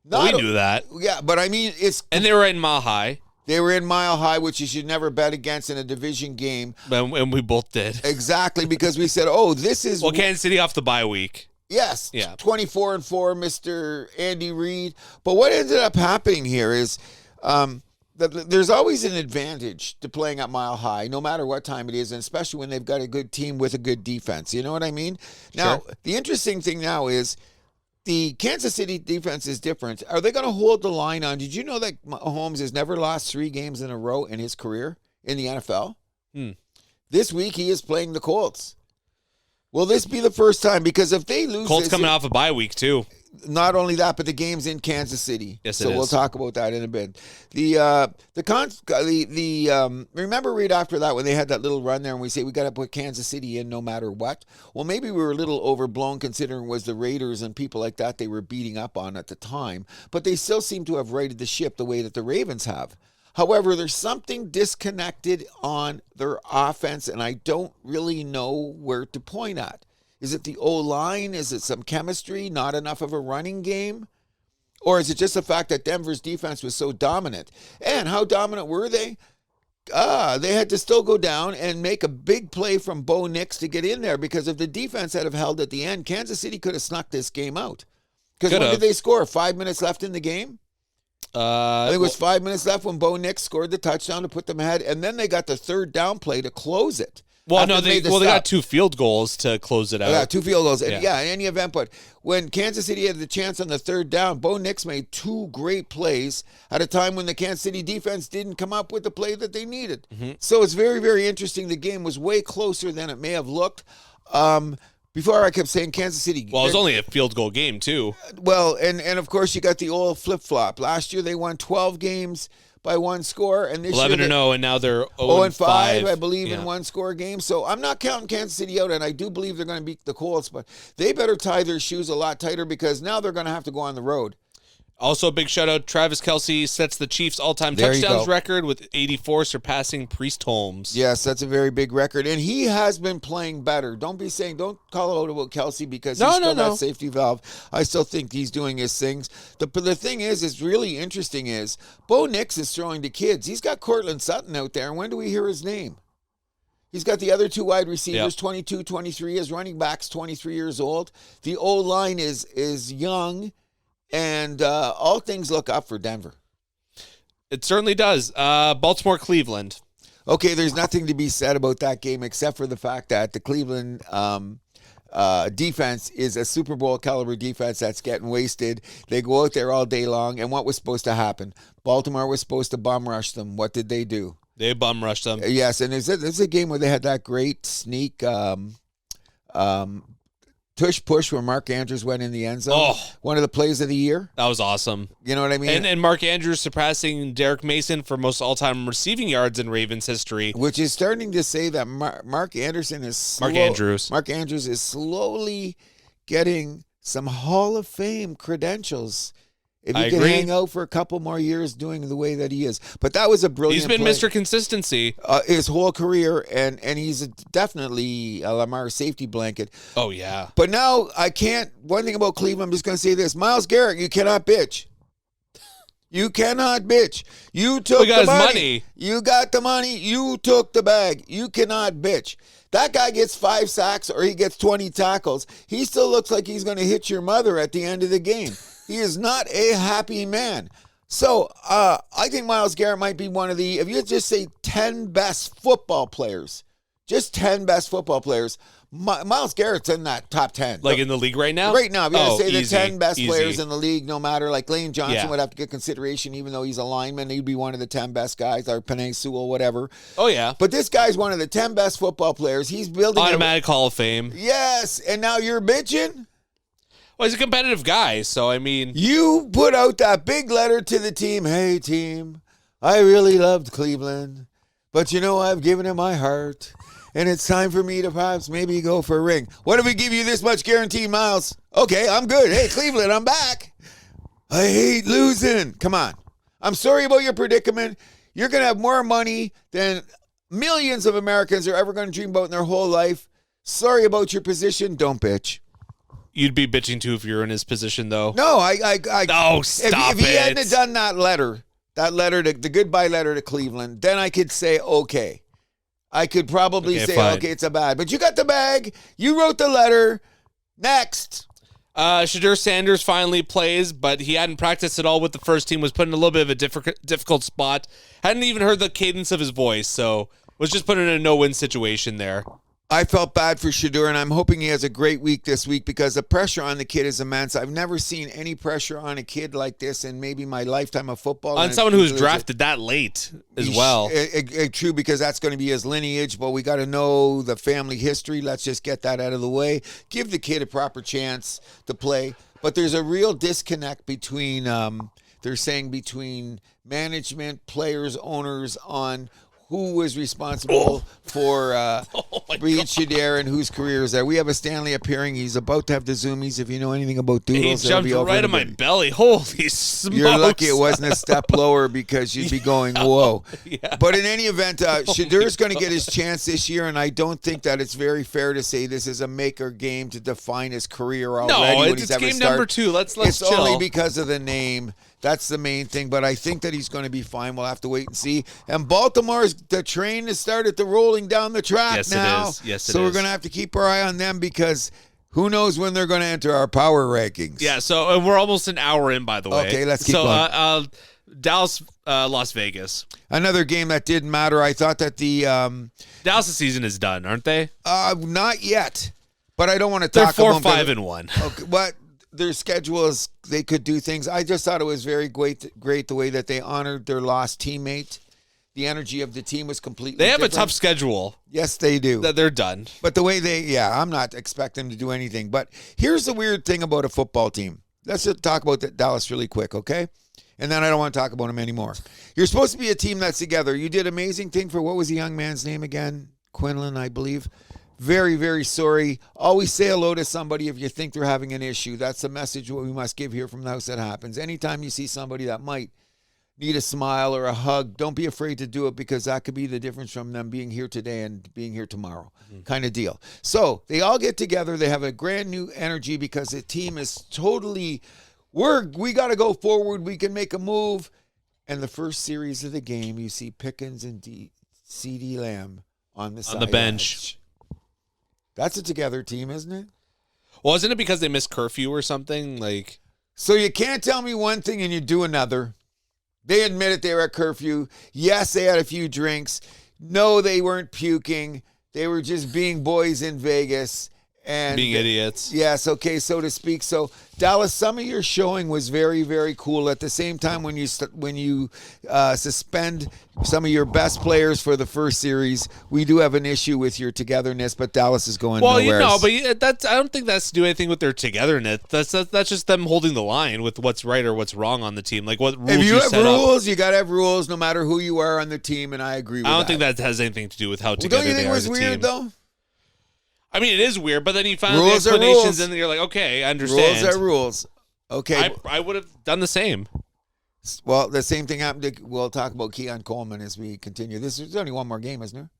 [SPEAKER 1] We knew that.
[SPEAKER 2] Yeah, but I mean,
[SPEAKER 1] and they were in Mile High.
[SPEAKER 2] They were in Mile High, which you should never bet against in a division game.
[SPEAKER 1] And we both did.
[SPEAKER 2] Exactly, because we said, this is...
[SPEAKER 1] Well, Kansas City off the bye week.
[SPEAKER 2] Yes,
[SPEAKER 1] Yeah.
[SPEAKER 2] 24-4, Mr. Andy Reid. But what ended up happening here is there's always an advantage to playing at Mile High, no matter what time it is, and especially when they've got a good team with a good defense. You know what I mean? Now,
[SPEAKER 1] Sure.
[SPEAKER 2] the interesting thing now is the Kansas City defense is different. Are they going to hold the line on? Did you know that Mahomes has never lost 3 games in a row in his career in the NFL? This week, he is playing the Colts. Will this be the first time? Because if they lose,
[SPEAKER 1] Colts coming off a bye week too.
[SPEAKER 2] Not only that, but the game's in Kansas City.
[SPEAKER 1] Yes,
[SPEAKER 2] so
[SPEAKER 1] it
[SPEAKER 2] we'll
[SPEAKER 1] is.
[SPEAKER 2] talk about that in a bit. Remember right after that when they had that little run there and we say we got to put Kansas City in no matter what? Well, maybe we were a little overblown considering it was the Raiders and people like that they were beating up on at the time, but they still seem to have righted the ship the way that the Ravens have. However, there's something disconnected on their offense, and I don't really know where to point at. Is it the O-line? Is it some chemistry? Not enough of a running game? Or is it just the fact that Denver's defense was so dominant? And how dominant were they? They had to still go down and make a big play from Bo Nix to get in there, because if the defense had have held at the end, Kansas City could have snuck this game out. Because when did they score? 5 minutes left in the game? I think it was 5 minutes left when Bo Nix scored the touchdown to put them ahead, and then they got the third down play to close it.
[SPEAKER 1] Well, no, they got 2 field goals to close it out.
[SPEAKER 2] Yeah, 2 field goals. Yeah. And in any event, but when Kansas City had the chance on the third down, Bo Nix made 2 great plays at a time when the Kansas City defense didn't come up with the play that they needed. Mm-hmm. So it's very, very interesting. The game was way closer than it may have looked. Before I kept saying Kansas City.
[SPEAKER 1] Well, it was only a field goal game, too.
[SPEAKER 2] Well, and of course, you got the old flip-flop. Last year, they won 12 games by 1 score, and this
[SPEAKER 1] 11-0, and now they're
[SPEAKER 2] 0-5, I believe, in 1-score games. So I'm not counting Kansas City out, and I do believe they're going to beat the Colts, but they better tie their shoes a lot tighter because now they're going to have to go on the road.
[SPEAKER 1] Also, a big shout-out, Travis Kelce sets the Chiefs' all-time touchdowns record with 84, surpassing Priest Holmes.
[SPEAKER 2] Yes, that's a very big record, and he has been playing better. Don't call out about Kelce because he's still that safety valve. I still think he's doing his things. But the thing is really interesting is, Bo Nix is throwing to kids. He's got Cortland Sutton out there, and when do we hear his name? He's got the other 2 wide receivers, 22, 23. His running back's 23 years old. The O-line is young. And all things look up for Denver.
[SPEAKER 1] It certainly does. Baltimore-Cleveland.
[SPEAKER 2] Okay, there's nothing to be said about that game except for the fact that the Cleveland defense is a Super Bowl caliber defense that's getting wasted. They go out there all day long, and what was supposed to happen? Baltimore was supposed to bum rush them. What did they do?
[SPEAKER 1] They bum rushed them.
[SPEAKER 2] Yes, and there's a game where they had that great sneak tush push where Mark Andrews went in the end zone.
[SPEAKER 1] Oh,
[SPEAKER 2] one of the plays of the yeyear.
[SPEAKER 1] That was awesome.
[SPEAKER 2] You know what I mean?
[SPEAKER 1] And Mark Andrews surpassing Derek Mason for most all-time receiving yards in Ravens history.
[SPEAKER 2] Which is starting to say that Mark Andrews is slowly getting some Hall of Fame credentials. If he can hang out for a couple more years doing the way that he is. But that was a brilliant
[SPEAKER 1] play. He's been
[SPEAKER 2] play.
[SPEAKER 1] Mr. Consistency.
[SPEAKER 2] His whole career, and he's definitely a Lamar safety blanket.
[SPEAKER 1] Oh, yeah.
[SPEAKER 2] But now one thing about Cleveland, I'm just going to say this. Myles Garrett, you cannot bitch. You cannot bitch. You took the money. You got the money. You took the bag. You cannot bitch. That guy gets 5 sacks or he gets 20 tackles. He still looks like he's going to hit your mother at the end of the game. He is not a happy man. So I think Myles Garrett might be one of the, if you just say 10 best football players, just 10 best football players, Myles Garrett's in that top 10.
[SPEAKER 1] Like in the league right now?
[SPEAKER 2] Right now. If you had to say
[SPEAKER 1] easy,
[SPEAKER 2] the 10 best players in the league, no matter, like Lane Johnson would have to get consideration, even though he's a lineman. He'd be one of the 10 best guys, or Penei Sewell, whatever.
[SPEAKER 1] Oh, yeah.
[SPEAKER 2] But this guy's one of the 10 best football players. He's building
[SPEAKER 1] automatic Hall of Fame.
[SPEAKER 2] Yes. And now you're bitching?
[SPEAKER 1] Well, he's a competitive guy, so I mean.
[SPEAKER 2] You put out that big letter to the team. Hey, team, I really loved Cleveland, but I've given him my heart, and it's time for me to perhaps maybe go for a ring. What if we give you this much guaranteed, Miles? Okay, I'm good. Hey, Cleveland, I'm back. I hate losing. Come on. I'm sorry about your predicament. You're going to have more money than millions of Americans are ever going to dream about in their whole life. Sorry about your position. Don't bitch.
[SPEAKER 1] You'd be bitching too if you're in his position, though.
[SPEAKER 2] No,
[SPEAKER 1] No, stop
[SPEAKER 2] if he hadn't done that letter, the goodbye letter to Cleveland, then I could say, okay. I could probably say, fine. Okay, it's a bad. But you got the bag. You wrote the letter. Next.
[SPEAKER 1] Shadur Sanders finally plays, but he hadn't practiced at all with the first team, was put in a little bit of a difficult spot. Hadn't even heard the cadence of his voice, so was just put in a no-win situation there.
[SPEAKER 2] I felt bad for Shadur, and I'm hoping he has a great week this week because the pressure on the kid is immense. I've never seen any pressure on a kid like this in maybe my lifetime of football.
[SPEAKER 1] On someone who's drafted that late as well.
[SPEAKER 2] True, because that's going to be his lineage, but we got to know the family history. Let's just get that out of the way. Give the kid a proper chance to play. But there's a real disconnect between, they're saying, between management, players, owners on who was responsible for Breed Shadur and whose career is there. We have a Stanley appearing. He's about to have the zoomies. If you know anything about doodles,
[SPEAKER 1] he jumped right in my belly. Holy smokes.
[SPEAKER 2] You're lucky it wasn't a step lower because you'd be going, whoa.
[SPEAKER 1] Yeah.
[SPEAKER 2] But in any event, Shadur's going to get his chance this year, and I don't think that it's very fair to say this is a maker game to define his career already.
[SPEAKER 1] No, it's game number 2. Let's
[SPEAKER 2] it's
[SPEAKER 1] chill.
[SPEAKER 2] Only because of the name. That's the main thing, but I think that he's going to be fine. We'll have to wait and see. And Baltimore's, the train has started to rolling down the track now.
[SPEAKER 1] It is. Yes, it
[SPEAKER 2] so
[SPEAKER 1] is.
[SPEAKER 2] We're going to have to keep our eye on them because who knows when they're going to enter our power rankings.
[SPEAKER 1] Yeah, so we're almost an hour in, by the way.
[SPEAKER 2] Okay, let's keep going.
[SPEAKER 1] Dallas, Las Vegas.
[SPEAKER 2] Another game that didn't matter. I thought that the
[SPEAKER 1] Dallas' season is done, aren't they?
[SPEAKER 2] Not yet, but I don't want to talk about
[SPEAKER 1] They're 4-5-1.
[SPEAKER 2] Okay, but their schedule is, they could do things. I just thought it was very great the way that they honored their lost teammate. The energy of the team was completely
[SPEAKER 1] They have
[SPEAKER 2] different.
[SPEAKER 1] a tough schedule.
[SPEAKER 2] Yes, they do.
[SPEAKER 1] They're done.
[SPEAKER 2] But the way I'm not expecting them to do anything. But here's the weird thing about a football team. Let's just talk about Dallas really quick, okay? And then I don't want to talk about them anymore. You're supposed to be a team that's together. You did amazing thing for, what was the young man's name again? Quinlan, I believe. Very, very sorry. Always say hello to somebody if you think they're having an issue. That's the message what we must give here from the House That Happens. Anytime you see somebody that might need a smile or a hug, don't be afraid to do it because that could be the difference from them being here today and being here tomorrow kind of deal. So they all get together. They have a brand new energy because the team is totally, we got to go forward. We can make a move. And the first series of the game, you see Pickens and CeeDee Lamb on the
[SPEAKER 1] bench.
[SPEAKER 2] That's a together team, isn't it?
[SPEAKER 1] Well, isn't it because they missed curfew or something?
[SPEAKER 2] So you can't tell me one thing and you do another. They admitted they were at curfew. Yes, they had a few drinks. No, they weren't puking. They were just being boys in Vegas. And
[SPEAKER 1] being idiots.
[SPEAKER 2] Yes, okay, so to speak. So, Dallas, some of your showing was very, very cool. At the same time, when you suspend some of your best players for the first series, we do have an issue with your togetherness, but Dallas is going nowhere.
[SPEAKER 1] But I don't think that's to do anything with their togetherness. That's just them holding the line with what's right or what's wrong on the team. Like what rules
[SPEAKER 2] if you have
[SPEAKER 1] set
[SPEAKER 2] rules,
[SPEAKER 1] up.
[SPEAKER 2] You got to have rules no matter who you are on the team, and I agree with that.
[SPEAKER 1] I don't think that has anything to do with how together they are as a team.
[SPEAKER 2] Don't you think it was weird, though?
[SPEAKER 1] I mean, it is weird, but then you find the
[SPEAKER 2] rules
[SPEAKER 1] explanations, and you're like, okay, I understand.
[SPEAKER 2] Rules are rules. Okay.
[SPEAKER 1] I would have done the same.
[SPEAKER 2] Well, the same thing happened we'll talk about Keon Coleman as we continue. There's only one more game, isn't there?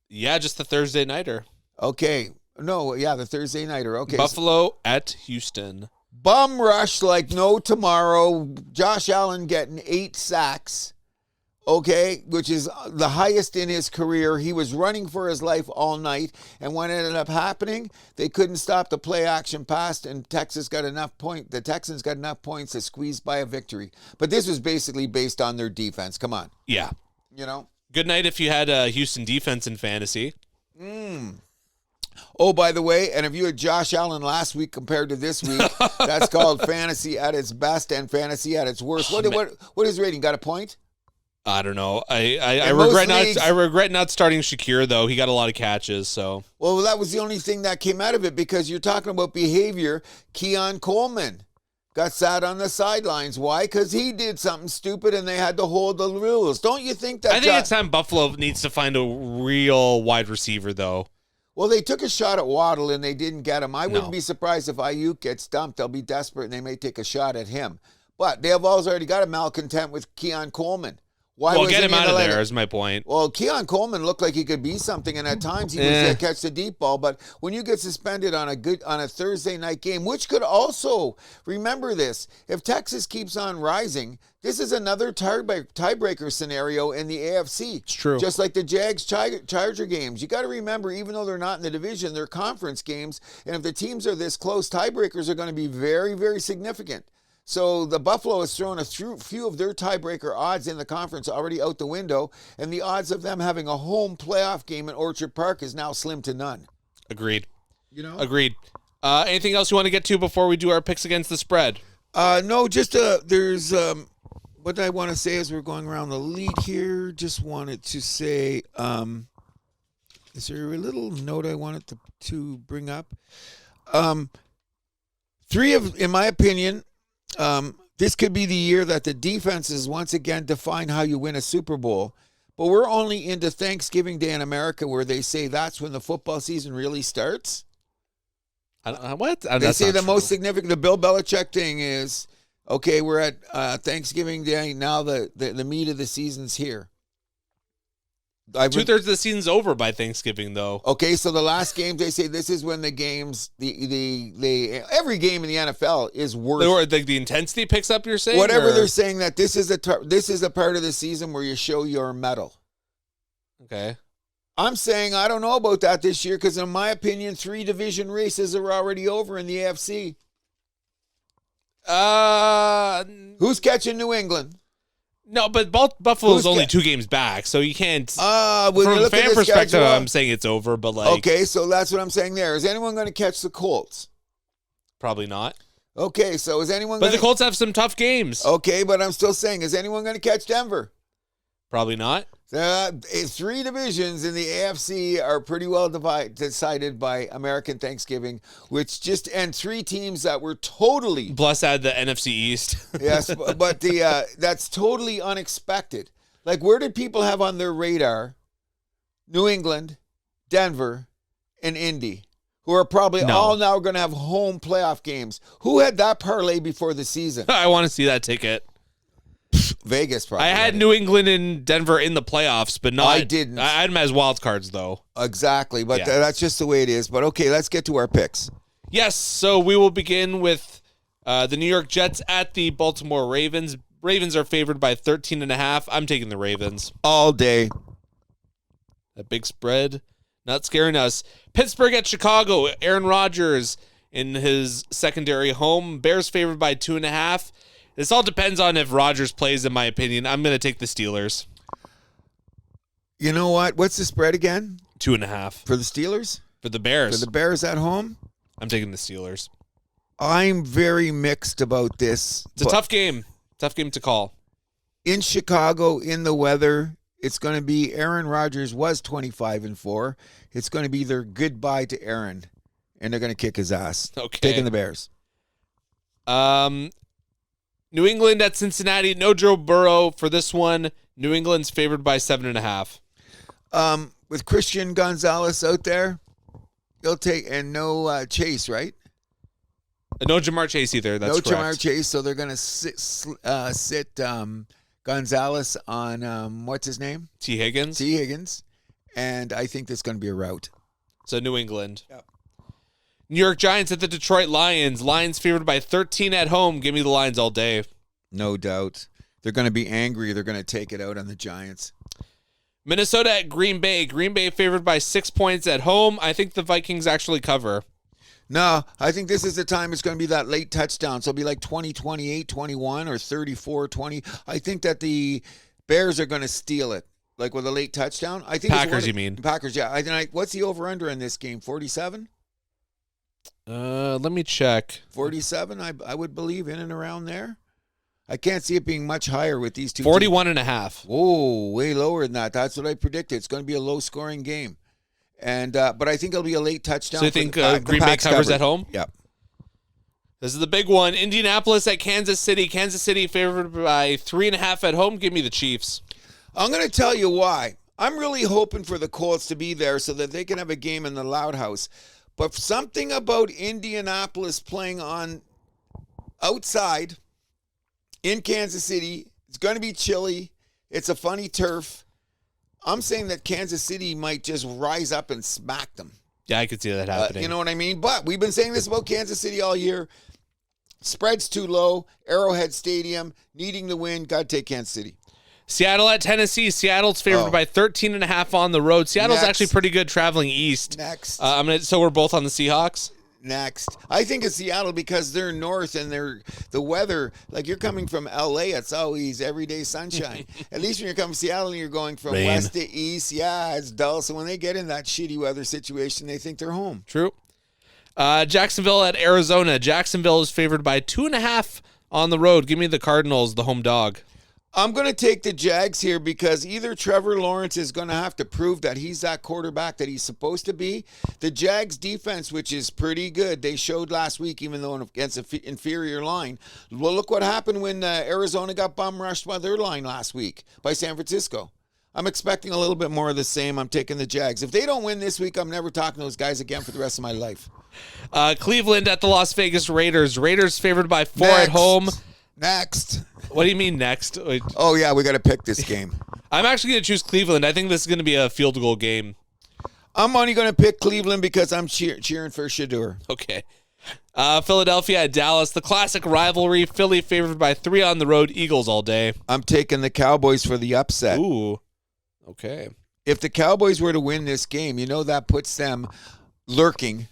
[SPEAKER 1] Yeah, just the Thursday nighter.
[SPEAKER 2] Okay. No, yeah, the Thursday nighter. Okay.
[SPEAKER 1] Buffalo at Houston.
[SPEAKER 2] Bum rush like no tomorrow. Josh Allen getting 8 sacks. Okay, which is the highest in his career. He was running for his life all night, and what ended up happening, they couldn't stop the play action pass, and the Texans got enough points to squeeze by a victory. But this was basically based on their defense. Come on.
[SPEAKER 1] Yeah.
[SPEAKER 2] You know?
[SPEAKER 1] Good night if you had Houston defense in fantasy.
[SPEAKER 2] Oh, by the way, and if you had Josh Allen last week compared to this week, that's called fantasy at its best and fantasy at its worst. What is rating? Got a point?
[SPEAKER 1] I don't know. I regret not starting Shakir, though. He got a lot of catches. So
[SPEAKER 2] well, that was the only thing that came out of it because you're talking about behavior. Keon Coleman got sat on the sidelines. Why? Because he did something stupid and they had to hold the rules. Don't you think that?
[SPEAKER 1] I think it's time Buffalo needs to find a real wide receiver, though.
[SPEAKER 2] Well, they took a shot at Waddle and they didn't get him. I wouldn't be surprised if Ayuk gets dumped. They'll be desperate and they may take a shot at him. But they have already got a malcontent with Keon Coleman. Why
[SPEAKER 1] Well,
[SPEAKER 2] wasn't
[SPEAKER 1] get him
[SPEAKER 2] he
[SPEAKER 1] out of
[SPEAKER 2] let
[SPEAKER 1] there
[SPEAKER 2] it?
[SPEAKER 1] is my point.
[SPEAKER 2] Well, Keon Coleman looked like he could be something, and at times he was catch the deep ball. But when you get suspended on a Thursday night game, which could also remember this, if Texas keeps on rising, this is another tiebreaker scenario in the AFC.
[SPEAKER 1] It's true.
[SPEAKER 2] Just like the Jags Charger games, you got to remember, even though they're not in the division, they're conference games, and if the teams are this close, tiebreakers are going to be very, very significant. So the Buffalo has thrown a few of their tiebreaker odds in the conference already out the window, and the odds of them having a home playoff game in Orchard Park is now slim to none.
[SPEAKER 1] Agreed.
[SPEAKER 2] Agreed.
[SPEAKER 1] Anything else you want to get to before we do our picks against the spread?
[SPEAKER 2] No, just there's what I want to say as we're going around the lead here. Just wanted to say, is there a little note I wanted to bring up? In my opinion. This could be the year that the defenses once again define how you win a Super Bowl. But we're only into Thanksgiving Day in America, where they say that's when the football season really starts.
[SPEAKER 1] What?
[SPEAKER 2] They say the most significant, the Bill Belichick thing is, okay, we're at Thanksgiving Day. Now the meat of the season's here.
[SPEAKER 1] 2/3 of the season's over by Thanksgiving, though.
[SPEAKER 2] Okay, so the last game, they say this is when the games, every game in the NFL is worth.
[SPEAKER 1] The intensity picks up, you're saying?
[SPEAKER 2] Whatever they're saying, that this is a part of the season where you show your mettle.
[SPEAKER 1] Okay.
[SPEAKER 2] I'm saying I don't know about that this year, because in my opinion, 3 division races are already over in the AFC. Who's catching New England?
[SPEAKER 1] No, but Buffalo's only 2 games back, so you can't. From a fan perspective, I'm saying it's over, but
[SPEAKER 2] okay, so that's what I'm saying there. Is anyone going to catch the Colts?
[SPEAKER 1] Probably not.
[SPEAKER 2] Okay, so is anyone
[SPEAKER 1] But the Colts have some tough games.
[SPEAKER 2] Okay, but I'm still saying, is anyone going to catch Denver?
[SPEAKER 1] Probably not.
[SPEAKER 2] 3 divisions in the AFC are pretty well decided by American Thanksgiving, and 3 teams that were totally.
[SPEAKER 1] Plus add the NFC East.
[SPEAKER 2] Yes, but that's totally unexpected. Like, where did people have on their radar New England, Denver, and Indy, who are probably all now going to have home playoff games? Who had that parlay before the season?
[SPEAKER 1] I want to see that ticket.
[SPEAKER 2] Vegas probably.
[SPEAKER 1] I had New England and Denver in the playoffs, but not.
[SPEAKER 2] I didn't.
[SPEAKER 1] I had them as wild cards, though.
[SPEAKER 2] Exactly, but that's just the way it is. But okay, let's get to our picks.
[SPEAKER 1] Yes, so we will begin with the New York Jets at the Baltimore Ravens. Ravens are favored by 13.5. I'm taking the Ravens.
[SPEAKER 2] All day.
[SPEAKER 1] A big spread. Not scaring us. Pittsburgh at Chicago. Aaron Rodgers in his secondary home. Bears favored by 2.5. This all depends on if Rodgers plays, in my opinion. I'm going to take the Steelers.
[SPEAKER 2] You know what? What's the spread again?
[SPEAKER 1] 2.5.
[SPEAKER 2] For the Steelers?
[SPEAKER 1] For the Bears.
[SPEAKER 2] For the Bears at home?
[SPEAKER 1] I'm taking the Steelers.
[SPEAKER 2] I'm very mixed about this.
[SPEAKER 1] It's a tough game. Tough game to call.
[SPEAKER 2] In Chicago, in the weather, it's going to be Aaron Rodgers was 25-4. It's going to be their goodbye to Aaron, and they're going to kick his ass.
[SPEAKER 1] Okay.
[SPEAKER 2] Taking the Bears.
[SPEAKER 1] New England at Cincinnati. No Joe Burrow for this one. New England's favored by 7.5.
[SPEAKER 2] With Christian Gonzalez out there, he'll take, and no Chase, right?
[SPEAKER 1] No Jamar Chase either. That's correct.
[SPEAKER 2] No Jamar Chase, so they're going to sit Gonzalez on, what's his name?
[SPEAKER 1] T. Higgins.
[SPEAKER 2] And I think that's going to be a rout.
[SPEAKER 1] So New England.
[SPEAKER 2] Yep.
[SPEAKER 1] New York Giants at the Detroit Lions. Lions favored by 13 at home. Give me the Lions all day.
[SPEAKER 2] No doubt. They're going to be angry. They're going to take it out on the Giants.
[SPEAKER 1] Minnesota at Green Bay. Green Bay favored by 6 points at home. I think the Vikings actually cover.
[SPEAKER 2] No, I think this is the time it's going to be that late touchdown. So it'll be like 20-28, 21, or 34-20. I think that the Bears are going to steal it, like with a late touchdown. I think
[SPEAKER 1] Packers, you mean?
[SPEAKER 2] Packers, yeah. What's the over-under in this game? 47?
[SPEAKER 1] Let me check.
[SPEAKER 2] 47, I would believe, in and around there. I can't see it being much higher with these two
[SPEAKER 1] 41.5.
[SPEAKER 2] Oh, way lower than that. That's what I predicted. It's going to be a low-scoring game. And but I think it'll be a late touchdown.
[SPEAKER 1] So you think Green Bay covers at home?
[SPEAKER 2] Yep.
[SPEAKER 1] This is the big one. Indianapolis at Kansas City. Kansas City favored by 3.5 at home. Give me the Chiefs.
[SPEAKER 2] I'm going to tell you why. I'm really hoping for the Colts to be there so that they can have a game in the Loud House. But something about Indianapolis playing on outside in Kansas City, it's going to be chilly. It's a funny turf. I'm saying that Kansas City might just rise up and smack them.
[SPEAKER 1] Yeah, I could see that happening.
[SPEAKER 2] You know what I mean? But we've been saying this about Kansas City all year. Spread's too low. Arrowhead Stadium, needing the win. Got to take Kansas City.
[SPEAKER 1] Seattle at Tennessee. Seattle's favored by 13.5 on the road. Seattle's actually pretty good traveling east.
[SPEAKER 2] Next.
[SPEAKER 1] So we're both on the Seahawks?
[SPEAKER 2] Next. I think it's Seattle because they're north and the weather, like you're coming from LA, it's always everyday sunshine. At least when you're coming from Seattle and you're going from west to east, it's dull. So when they get in that shitty weather situation, they think they're home.
[SPEAKER 1] True. Jacksonville at Arizona. Jacksonville is favored by 2.5 on the road. Give me the Cardinals, the home dog.
[SPEAKER 2] I'm going to take the Jags here because either Trevor Lawrence is going to have to prove that he's that quarterback that he's supposed to be. The Jags defense, which is pretty good, they showed last week, even though against an inferior line. Well, look what happened when Arizona got bum rushed by their line last week by San Francisco. I'm expecting a little bit more of the same. I'm taking the Jags. If they don't win this week, I'm never talking to those guys again for the rest of my life.
[SPEAKER 1] Cleveland at the Las Vegas Raiders. Raiders favored by 4 at home.
[SPEAKER 2] Next.
[SPEAKER 1] What do you mean next?
[SPEAKER 2] Oh, yeah, we got to pick this game.
[SPEAKER 1] I'm actually going to choose Cleveland. I think this is going to be a field goal game.
[SPEAKER 2] I'm only going to pick Cleveland because I'm cheering for Shedeur.
[SPEAKER 1] Okay. Philadelphia at Dallas. The classic rivalry. Philly favored by 3 on the road. Eagles all day.
[SPEAKER 2] I'm taking the Cowboys for the upset.
[SPEAKER 1] Ooh. Okay.
[SPEAKER 2] If the Cowboys were to win this game, that puts them lurking.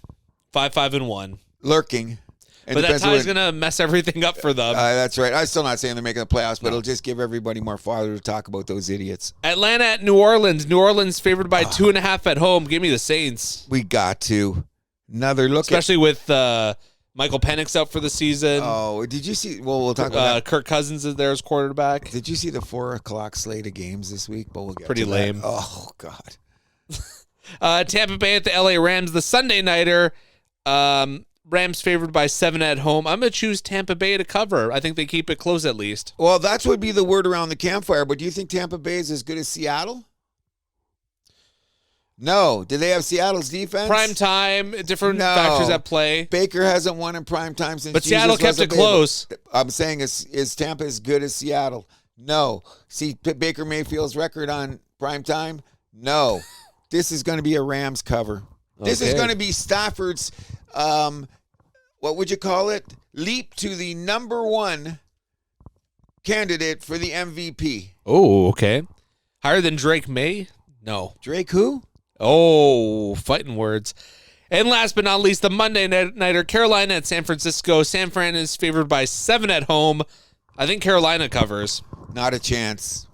[SPEAKER 1] 5-1.
[SPEAKER 2] Lurking. And
[SPEAKER 1] but that tie's going to mess everything up for them.
[SPEAKER 2] That's right. I'm still not saying they're making the playoffs, but it'll just give everybody more fodder to talk about those idiots.
[SPEAKER 1] Atlanta at New Orleans. New Orleans favored by 2.5 at home. Give me the Saints.
[SPEAKER 2] We got to. Another look.
[SPEAKER 1] Especially with Michael Penix out for the season.
[SPEAKER 2] Oh, did you see? Well, we'll talk about that.
[SPEAKER 1] Kirk Cousins is there as quarterback.
[SPEAKER 2] Did you see the 4 o'clock slate of games this week? But we'll get
[SPEAKER 1] pretty
[SPEAKER 2] to
[SPEAKER 1] lame.
[SPEAKER 2] That. Oh, God.
[SPEAKER 1] Tampa Bay at the LA Rams. The Sunday nighter. Rams favored by 7 at home. I'm going to choose Tampa Bay to cover. I think they keep it close at least.
[SPEAKER 2] Well, that would be the word around the campfire. But do you think Tampa Bay is as good as Seattle? No. Do they have Seattle's defense?
[SPEAKER 1] Prime time, different factors at play.
[SPEAKER 2] Baker hasn't won in prime time since.
[SPEAKER 1] But Seattle kept it close.
[SPEAKER 2] I'm saying, is Tampa as good as Seattle? No. See Baker Mayfield's record on prime time? No. This is going to be a Rams cover. This is going to be Stafford's, what would you call it? Leap to the number 1 candidate for the MVP.
[SPEAKER 1] Oh, okay. Higher than Drake May? No.
[SPEAKER 2] Drake who?
[SPEAKER 1] Oh, fighting words. And last but not least, the Monday nighter, Carolina at San Francisco. San Fran is favored by 7 at home. I think Carolina covers.
[SPEAKER 2] Not a chance.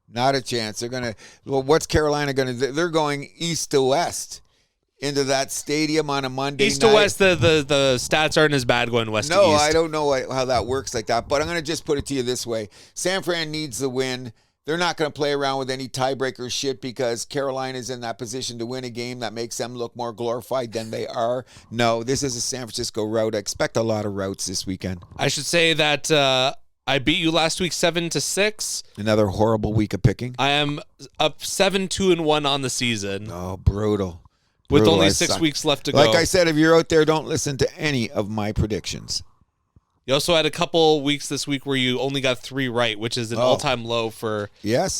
[SPEAKER 2] Not a chance. They're going to, what's Carolina going to do? They're going east to west into that stadium on a Monday
[SPEAKER 1] East
[SPEAKER 2] night.
[SPEAKER 1] to west, the stats aren't as bad going west to east.
[SPEAKER 2] No, I don't know how that works like that, but I'm going to just put it to you this way. San Fran needs the win. They're not going to play around with any tiebreaker shit because Carolina's in that position to win a game that makes them look more glorified than they are. No, this is a San Francisco rout. I expect a lot of routes this weekend.
[SPEAKER 1] I should say that I beat you last week 7-6.
[SPEAKER 2] Another horrible week of picking.
[SPEAKER 1] I am up 7-2-1 on the season.
[SPEAKER 2] Oh, brutal.
[SPEAKER 1] With only 6 weeks left to go.
[SPEAKER 2] Like I said, if you're out there, don't listen to any of my predictions.
[SPEAKER 1] You also had a couple weeks this week where you only got 3 right, which is an all-time low for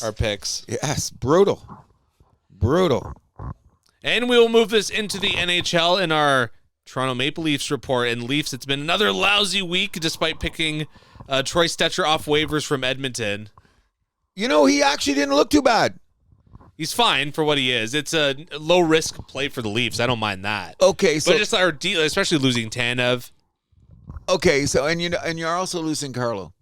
[SPEAKER 1] our picks.
[SPEAKER 2] Yes, brutal. Brutal.
[SPEAKER 1] And we will move this into the NHL in our Toronto Maple Leafs report. And Leafs, it's been another lousy week despite picking Troy Stecher off waivers from Edmonton.
[SPEAKER 2] He actually didn't look too bad.
[SPEAKER 1] He's fine for what he is. It's a low-risk play for the Leafs. I don't mind that.
[SPEAKER 2] Okay, so...
[SPEAKER 1] But just especially losing Tanev.
[SPEAKER 2] Okay, so and you're also losing Carlo.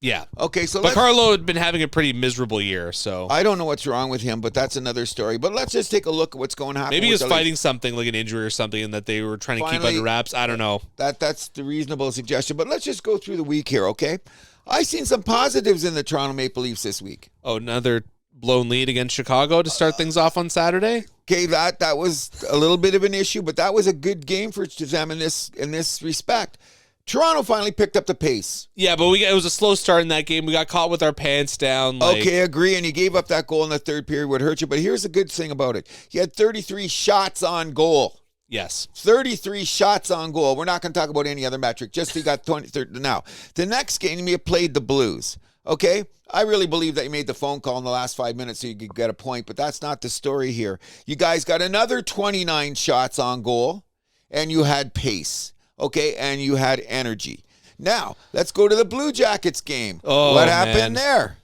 [SPEAKER 1] Yeah.
[SPEAKER 2] Okay, so
[SPEAKER 1] but Carlo had been having a pretty miserable year, so
[SPEAKER 2] I don't know what's wrong with him, but that's another story. But let's just take a look at what's going on.
[SPEAKER 1] Maybe he was fighting something like an injury or something, and that they were trying to keep under wraps. I don't know.
[SPEAKER 2] That's the reasonable suggestion. But let's just go through the week here, okay? I seen some positives in the Toronto Maple Leafs this week.
[SPEAKER 1] Oh, another blown lead against Chicago to start things off on Saturday.
[SPEAKER 2] Okay, that was a little bit of an issue, but that was a good game for them in this respect. Toronto finally picked up the pace.
[SPEAKER 1] Yeah, but it was a slow start in that game. We got caught with our pants down.
[SPEAKER 2] Okay, agree, and you gave up that goal in the third period would hurt you, but here's the good thing about it. He had 33 shots on goal.
[SPEAKER 1] Yes.
[SPEAKER 2] 33 shots on goal. We're not going to talk about any other metric. Just he got 30. Now, the next game, he played the Blues. Okay, I really believe that you made the phone call in the last 5 minutes so you could get a point, but that's not the story here. You guys got another 29 shots on goal, and you had pace, okay, and you had energy. Now, let's go to the Blue Jackets game. What happened there?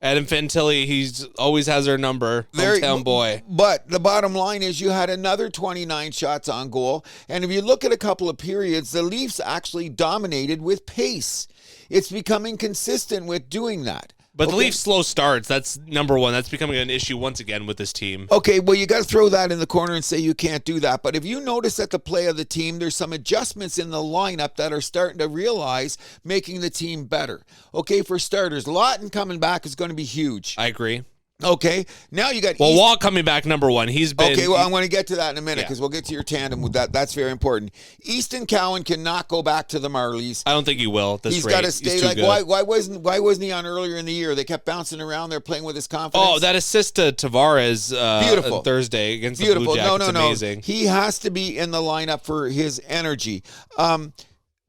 [SPEAKER 1] Adam Fantilli, he's always has our number, hometown boy.
[SPEAKER 2] But the bottom line is you had another 29 shots on goal, and if you look at a couple of periods, the Leafs actually dominated with pace. It's becoming consistent with doing that.
[SPEAKER 1] But the Leafs' slow starts, that's number one. That's becoming an issue once again with this team.
[SPEAKER 2] Okay, well, you got to throw that in the corner and say you can't do that. But if you notice at the play of the team, there's some adjustments in the lineup that are starting to realize making the team better. Okay, for starters, Lawton coming back is going to be huge.
[SPEAKER 1] I agree.
[SPEAKER 2] Okay, now you got
[SPEAKER 1] Walt coming back number one. He's been
[SPEAKER 2] okay. Well, I'm going to get to that in a minute because we'll get to your tandem with that. That's very important. Easton Cowan cannot go back to the Marlies.
[SPEAKER 1] I don't think he will.
[SPEAKER 2] He's got to stay. Like why wasn't he on earlier in the year? They kept bouncing around there, playing with his confidence.
[SPEAKER 1] Oh, that assist to Tavares
[SPEAKER 2] beautiful
[SPEAKER 1] on Thursday against the Blue Jackets. Amazing.
[SPEAKER 2] He has to be in the lineup for his energy.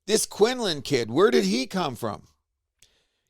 [SPEAKER 2] This Quinlan kid, where did he come from?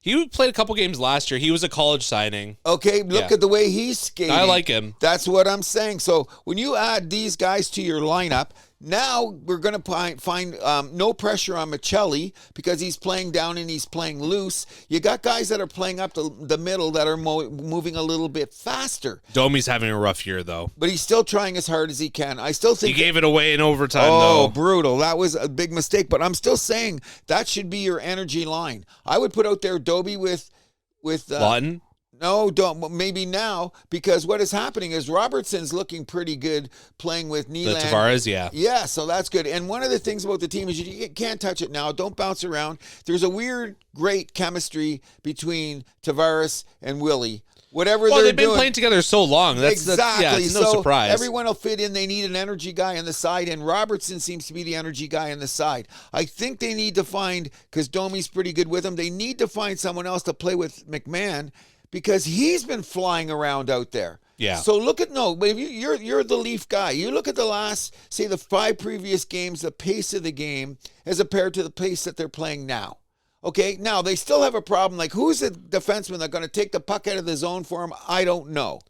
[SPEAKER 1] He played a couple games last year. He was a college signing.
[SPEAKER 2] Okay, look at the way he's skating.
[SPEAKER 1] I like him.
[SPEAKER 2] That's what I'm saying. So when you add these guys to your lineup, now we're going to find no pressure on Michelli because he's playing down and he's playing loose. You got guys that are playing up the middle that are moving a little bit faster.
[SPEAKER 1] Domi's having a rough year, though.
[SPEAKER 2] But he's still trying as hard as he can. I still think...
[SPEAKER 1] He gave it away in overtime, though.
[SPEAKER 2] Oh, brutal. That was a big mistake. But I'm still saying that should be your energy line. I would put out there Doby with
[SPEAKER 1] Lawton?
[SPEAKER 2] No, don't. Maybe now, because what is happening is Robertson's looking pretty good playing with Nylander.
[SPEAKER 1] The Tavares, yeah.
[SPEAKER 2] Yeah, so that's good. And one of the things about the team is you can't touch it now. Don't bounce around. There's a weird, great chemistry between Tavares and Willie. Whatever they're
[SPEAKER 1] they've been
[SPEAKER 2] doing,
[SPEAKER 1] playing together so long.
[SPEAKER 2] Exactly.
[SPEAKER 1] It's no surprise.
[SPEAKER 2] Everyone will fit in. They need an energy guy on the side, and Robertson seems to be the energy guy on the side. I think they need to find, because Domi's pretty good with him, they need to find someone else to play with McMahon, because he's been flying around out there.
[SPEAKER 1] Yeah.
[SPEAKER 2] So look at if you're the Leaf guy. You look at the last, say, the 5 previous games, the pace of the game as compared to the pace that they're playing now. Okay, now they still have a problem. Like, who's the defenseman that's going to take the puck out of the zone for him? I don't know.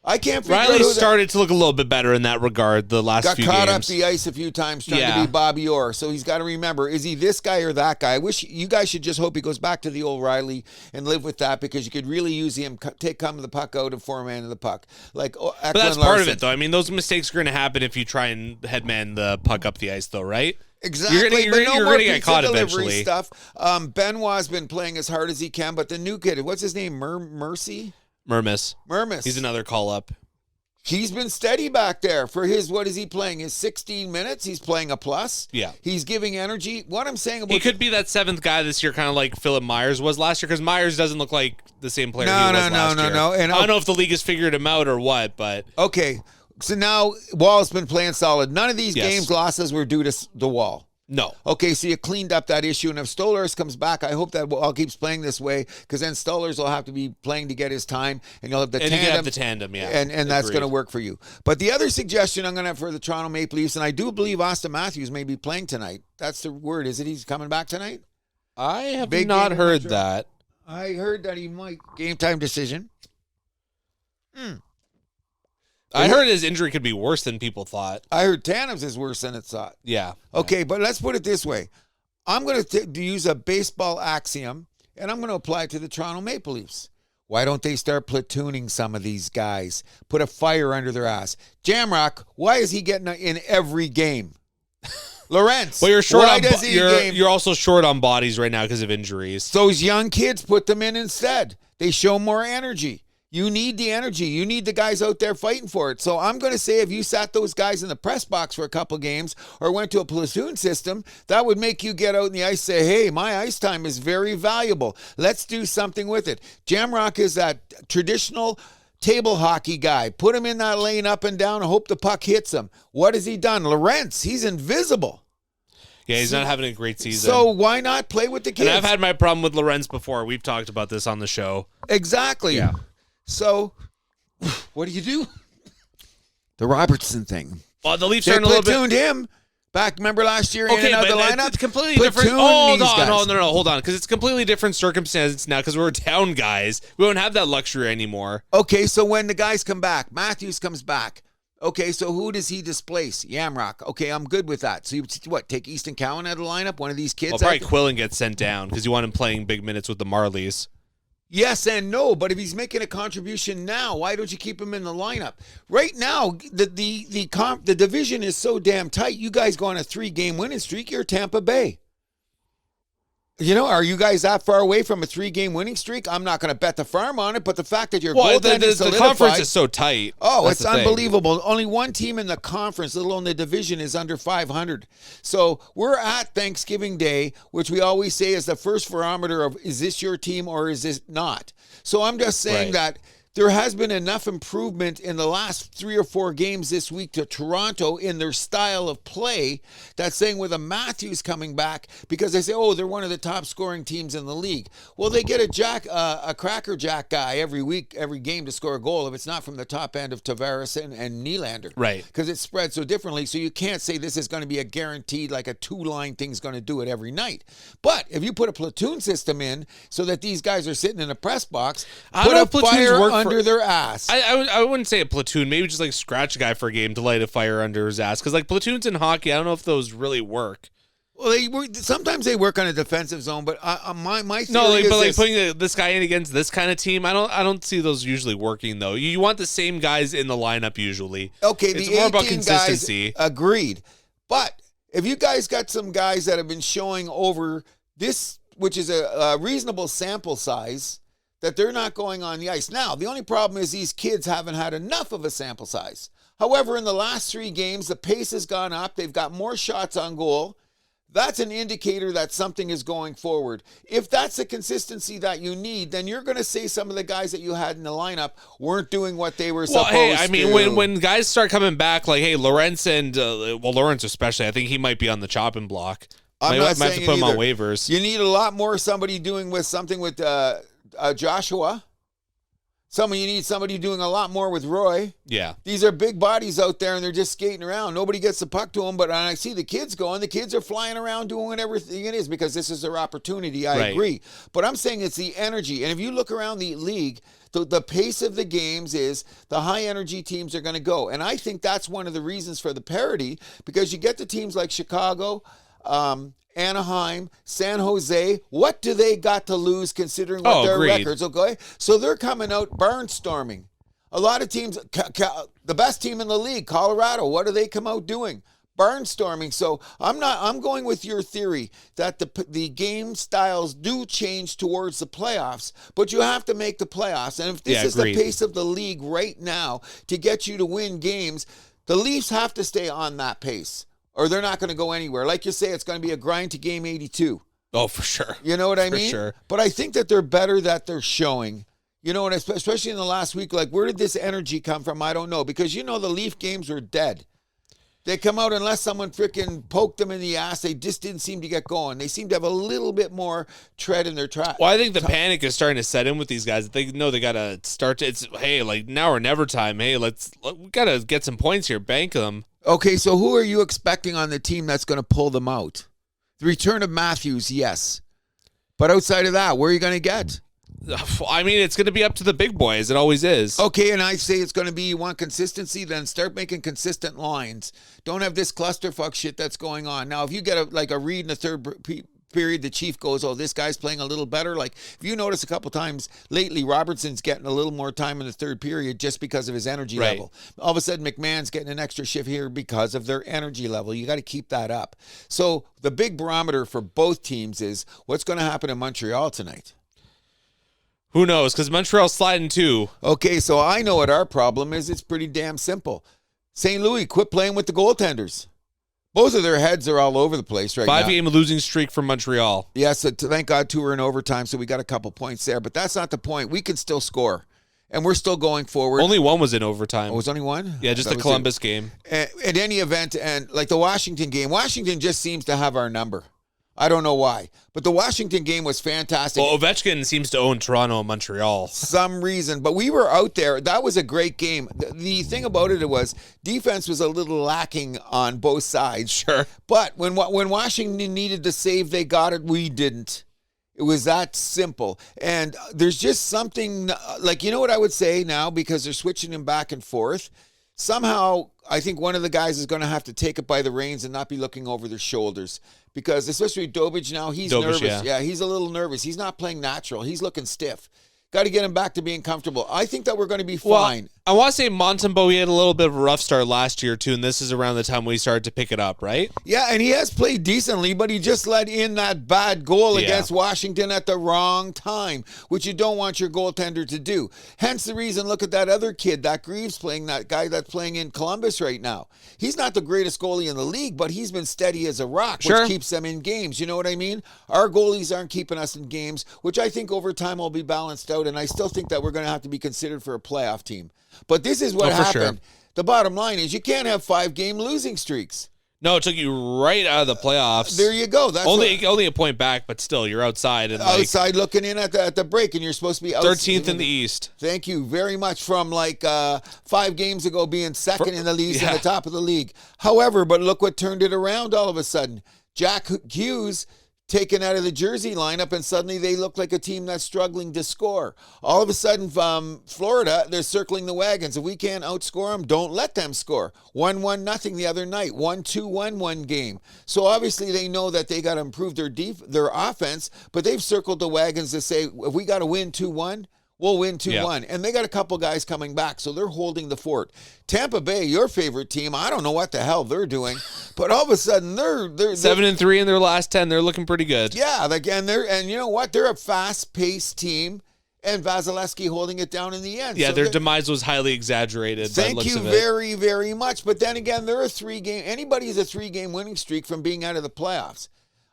[SPEAKER 2] I can't figure out
[SPEAKER 1] Riley started to look a little bit better in that regard the last few games.
[SPEAKER 2] Got caught up the ice a few times trying to be Bobby Orr. So he's got to remember, is he this guy or that guy? I wish you guys should just hope he goes back to the old Riley and live with that, because you could really use him, come the puck out and foreman of the puck. But
[SPEAKER 1] that's part of it, though. I mean, those mistakes are going to happen if you try and headman the puck up the ice, though, right?
[SPEAKER 2] Exactly.
[SPEAKER 1] You're going to get caught eventually.
[SPEAKER 2] Stuff. Benoit's been playing as hard as he can, but the new kid, what's his name? Mermis.
[SPEAKER 1] He's another call-up.
[SPEAKER 2] He's been steady back there for what is he playing? His 16 minutes? He's playing a plus?
[SPEAKER 1] Yeah.
[SPEAKER 2] He's giving energy. What I'm saying about...
[SPEAKER 1] He could be that 7th guy this year, kind of like Philip Myers was last year, because Myers doesn't look like the same player he was last year.
[SPEAKER 2] No. And
[SPEAKER 1] I don't know if the league has figured him out or what, but...
[SPEAKER 2] Okay, so now Wall's been playing solid. None of these games losses were due to the Wall.
[SPEAKER 1] No.
[SPEAKER 2] Okay, so you cleaned up that issue, and if Stolarz comes back, I hope that Wall keeps playing this way, because then Stolarz will have to be playing to get his time, and you'll have the tandem.
[SPEAKER 1] And you have the tandem, yeah.
[SPEAKER 2] And that's going to work for you. But the other suggestion I'm going to have for the Toronto Maple Leafs, and I do believe Austin Matthews may be playing tonight. That's the word. Is it he's coming back tonight?
[SPEAKER 1] I have not heard that.
[SPEAKER 2] I heard that he might. Game time decision.
[SPEAKER 1] I heard his injury could be worse than people thought.
[SPEAKER 2] I heard Tanems is worse than it's thought.
[SPEAKER 1] Yeah.
[SPEAKER 2] Okay, but let's put it this way. I'm going to use a baseball axiom, and I'm going to apply it to the Toronto Maple Leafs. Why don't they start platooning some of these guys? Put a fire under their ass. Jamrock, why is he getting in every game? Lawrence,
[SPEAKER 1] well, you're also short on bodies right now because of injuries.
[SPEAKER 2] Those young kids, put them in instead. They show more energy. You need the energy. You need the guys out there fighting for it. So I'm going to say if you sat those guys in the press box for a couple games or went to a platoon system, that would make you get out in the ice and say, hey, my ice time is very valuable. Let's do something with it. Jamrock is that traditional table hockey guy. Put him in that lane up and down and hope the puck hits him. What has he done? Lawrence, he's invisible.
[SPEAKER 1] Yeah, he's not having a great season.
[SPEAKER 2] So why not play with the kids?
[SPEAKER 1] And I've had my problem with Lawrence before. We've talked about this on the show.
[SPEAKER 2] Exactly.
[SPEAKER 1] Yeah.
[SPEAKER 2] So, what do? The Robertson thing.
[SPEAKER 1] Well, the Leafs
[SPEAKER 2] they
[SPEAKER 1] are a little bit.
[SPEAKER 2] Platooned him. Back, remember last year in
[SPEAKER 1] Okay,
[SPEAKER 2] and out
[SPEAKER 1] but
[SPEAKER 2] the lineup?
[SPEAKER 1] it's completely different.
[SPEAKER 2] Platoon
[SPEAKER 1] Oh,
[SPEAKER 2] these guys.
[SPEAKER 1] no, hold on, because it's completely different circumstances now because we're down guys. We don't have that luxury anymore.
[SPEAKER 2] Okay, so when the guys come back, Matthews comes back. Okay, so who does he displace? Yamrock. Okay, I'm good with that. So you what? Take Easton Cowan out of the lineup? One of these kids?
[SPEAKER 1] Well, probably Quillen gets sent down because you want him playing big minutes with the Marlies.
[SPEAKER 2] Yes and no, but if he's making a contribution now, why don't you keep him in the lineup? Right now, the division is so damn tight. You guys go on a 3-game winning streak. You're Tampa Bay. You know, are you guys that far away from a 3-game winning streak? I'm not going to bet the farm on it, but the fact that your goaltending is solidified.
[SPEAKER 1] The conference is so tight.
[SPEAKER 2] Oh,
[SPEAKER 1] That's
[SPEAKER 2] it's unbelievable. Only one team in the conference, let alone the division, is under 500. So we're at Thanksgiving Day, which we always say is the first barometer of, is this your team or is this not? So I'm just saying that there has been enough improvement in the last 3 or 4 games this week to Toronto in their style of play that's saying with a Matthews coming back, because they say, oh, they're one of the top scoring teams in the league. Well, they get a Cracker Jack guy every week, every game to score a goal if it's not from the top end of Tavares and Nylander.
[SPEAKER 1] Right.
[SPEAKER 2] Because it's spread so differently. So you can't say this is going to be a guaranteed, like a 2-line thing's going to do it every night. But if you put a platoon system in so that these guys are sitting in a press box, put a fire under their ass.
[SPEAKER 1] I wouldn't say a platoon. Maybe just like scratch a guy for a game to light a fire under his ass. Because like platoons in hockey, I don't know if those really work.
[SPEAKER 2] Well, sometimes they work on a defensive zone, but my theory is
[SPEAKER 1] putting this guy in against this kind of team, I don't see those usually working though. You want the same guys in the lineup usually.
[SPEAKER 2] Okay,
[SPEAKER 1] it's
[SPEAKER 2] the
[SPEAKER 1] more about
[SPEAKER 2] 18
[SPEAKER 1] consistency.
[SPEAKER 2] Guys, agreed. But if you guys got some guys that have been showing over this, which is a reasonable sample size, that they're not going on the ice. Now, the only problem is these kids haven't had enough of a sample size. However, in the last 3 games, the pace has gone up. They've got more shots on goal. That's an indicator that something is going forward. If that's the consistency that you need, then you're going to say some of the guys that you had in the lineup weren't doing what they were supposed to.
[SPEAKER 1] Well, hey, I mean, when guys start coming back, like, hey, Lawrence and, Lawrence especially, I think he might be on the chopping block.
[SPEAKER 2] I'm not saying
[SPEAKER 1] have to put him on waivers.
[SPEAKER 2] You need a lot more somebody doing with something with Joshua. You need somebody doing a lot more with Roy.
[SPEAKER 1] Yeah.
[SPEAKER 2] These are big bodies out there, and they're just skating around. Nobody gets the puck to them, but when I see the kids going, the kids are flying around doing whatever it is because this is their opportunity. I agree. But I'm saying it's the energy. And if you look around the league, the pace of the games is the high-energy teams are going to go. And I think that's one of the reasons for the parity, because you get the teams like Chicago, Anaheim, San Jose, what do they got to lose considering what their records, okay? So they're coming out barnstorming. A lot of teams, the best team in the league, Colorado, what do they come out doing? Barnstorming. So I'm going with your theory that the game styles do change towards the playoffs, but you have to make the playoffs. And if this is the pace of the league right now to get you to win games, the Leafs have to stay on that pace, or they're not going to go anywhere. Like you say, it's going to be a grind to game 82.
[SPEAKER 1] Oh, for sure.
[SPEAKER 2] You know what I mean?
[SPEAKER 1] For sure.
[SPEAKER 2] But I think that they're better that they're showing. You know, and especially in the last week, like, where did this energy come from? I don't know. Because, the Leaf games were dead. They come out unless someone freaking poked them in the ass. They just didn't seem to get going. They seem to have a little bit more tread in their track.
[SPEAKER 1] Well, I think the panic is starting to set in with these guys. They know they got to start. Hey, like, now or never time. Hey, we got to get some points here. Bank them.
[SPEAKER 2] Okay, so who are you expecting on the team that's going to pull them out? The return of Matthews, yes. But outside of that, where are you going to get?
[SPEAKER 1] I mean, it's going to be up to the big boys. It always is.
[SPEAKER 2] Okay, and I say it's going to be, you want consistency, then start making consistent lines. Don't have this clusterfuck shit that's going on. Now, if you get a read in the third period, the chief goes, oh, this guy's playing a little better. Like, if you notice a couple times lately, Robertson's getting a little more time in the third period just because of his energy level. All of a sudden, McMahon's getting an extra shift here because of their energy level. You got to keep that up. So the big barometer for both teams is what's going to happen in Montreal tonight.
[SPEAKER 1] Who knows? Because Montreal's sliding too.
[SPEAKER 2] Okay, so I know what our problem is. It's pretty damn simple. St. Louis, quit playing with the goaltenders. Both of their heads are all over the place right now.
[SPEAKER 1] 5-game losing streak for Montreal.
[SPEAKER 2] Yes, thank God 2 were in overtime, so we got a couple points there. But that's not the point. We can still score, and we're still going forward.
[SPEAKER 1] Only one was in overtime.
[SPEAKER 2] Oh, was only one?
[SPEAKER 1] Yeah, just the Columbus game.
[SPEAKER 2] In any event, and like the Washington game, Washington just seems to have our number. I don't know why. But the Washington game was fantastic.
[SPEAKER 1] Well, Ovechkin seems to own Toronto and Montreal.
[SPEAKER 2] Some reason. But we were out there. That was a great game. The thing about it was defense was a little lacking on both sides.
[SPEAKER 1] Sure.
[SPEAKER 2] But when Washington needed to save, they got it. We didn't. It was that simple. And there's just something, like, you know what I would say now, because they're switching him back and forth? Somehow, I think one of the guys is going to have to take it by the reins and not be looking over their shoulders. Because especially Dobich now, he's nervous. Yeah, he's a little nervous. He's not playing natural. He's looking stiff. Got to get him back to being comfortable. I think that we're going to be fine.
[SPEAKER 1] Well, I want to say Montembeault, he had a little bit of a rough start last year, too, and this is around the time we started to pick it up, right?
[SPEAKER 2] Yeah, and he has played decently, but he just let in that bad goal against Washington at the wrong time, which you don't want your goaltender to do. Hence the reason, look at that other kid, that Greaves playing, that guy that's playing in Columbus right now. He's not the greatest goalie in the league, but he's been steady as a rock, which keeps them in games. You know what I mean? Our goalies aren't keeping us in games, which I think over time will be balanced out, and I still think that we're going to have to be considered for a playoff team. But this is what happened. Sure. The bottom line is you can't have 5-game losing streaks.
[SPEAKER 1] No, it took you right out of the playoffs.
[SPEAKER 2] There you go. That's
[SPEAKER 1] only a point back, but still, you're outside. And
[SPEAKER 2] outside looking in at the break, and you're supposed to be
[SPEAKER 1] 13th in the East.
[SPEAKER 2] Thank you very much. From 5 games ago being second in the league and the top of the league. However, but look what turned it around all of a sudden. Jack Hughes taken out of the Jersey lineup, and suddenly they look like a team that's struggling to score. All of a sudden, Florida, they're circling the wagons. If we can't outscore them, don't let them score. 1-1-0 the other night. 1-2-1-1 game. So obviously they know that they got to improve their offense, but they've circled the wagons to say, if we got to win 2-1, we'll win 2-1. And they got a couple guys coming back, so they're holding the fort. Tampa Bay, your favorite team, I don't know what the hell they're doing, but all of a sudden they're
[SPEAKER 1] 7-3 in their last 10. They're looking pretty good.
[SPEAKER 2] Yeah, and you know what? They're a fast-paced team, and Vasilevsky holding it down in the end.
[SPEAKER 1] Yeah, so their demise was highly exaggerated.
[SPEAKER 2] Thank you very, very much. But then again, they're a 3-game. Anybody's a 3-game winning streak from being out of the playoffs.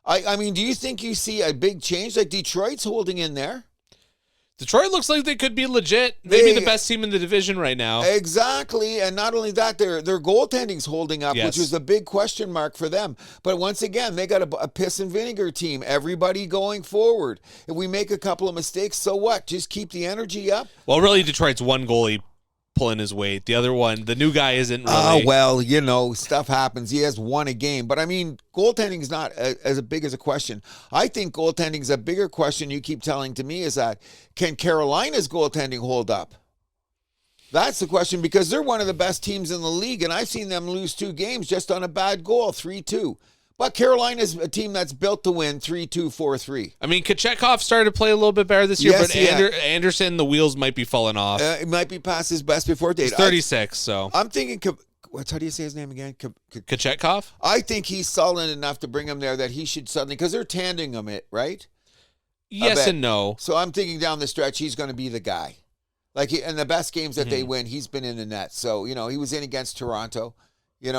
[SPEAKER 2] I mean, do you think you see a big change? Like Detroit's holding in there.
[SPEAKER 1] Detroit looks like they could be legit. Maybe the best team in the division right now.
[SPEAKER 2] Exactly. And not only that, their goaltending's holding up, which was a big question mark for them. But once again, they got a piss and vinegar team. Everybody going forward. If we make a couple of mistakes, so what? Just keep the energy up?
[SPEAKER 1] Well, really, Detroit's one goalie pulling his weight. The other one, the new guy isn't really.
[SPEAKER 2] Well, stuff happens. He has won a game. But, I mean, goaltending's not as big as a question. I think goaltending's a bigger question you keep telling to me is that, can Carolina's goaltending hold up? That's the question, because they're one of the best teams in the league, and I've seen them lose 2 games just on a bad goal, 3-2. But Carolina's a team that's built to win 3-2, 4-3.
[SPEAKER 1] I mean, Kochetkov started to play a little bit better this year, but Anderson, the wheels might be falling off.
[SPEAKER 2] It might be past his best before date.
[SPEAKER 1] He's 36, so.
[SPEAKER 2] I'm thinking, how do you say his name again?
[SPEAKER 1] Kochetkov?
[SPEAKER 2] I think he's solid enough to bring him there that he should suddenly, because they're tanding him it, right?
[SPEAKER 1] Yes and no.
[SPEAKER 2] So I'm thinking down the stretch, he's going to be the guy. In the best games that they win, he's been in the net. So, he was in against Toronto.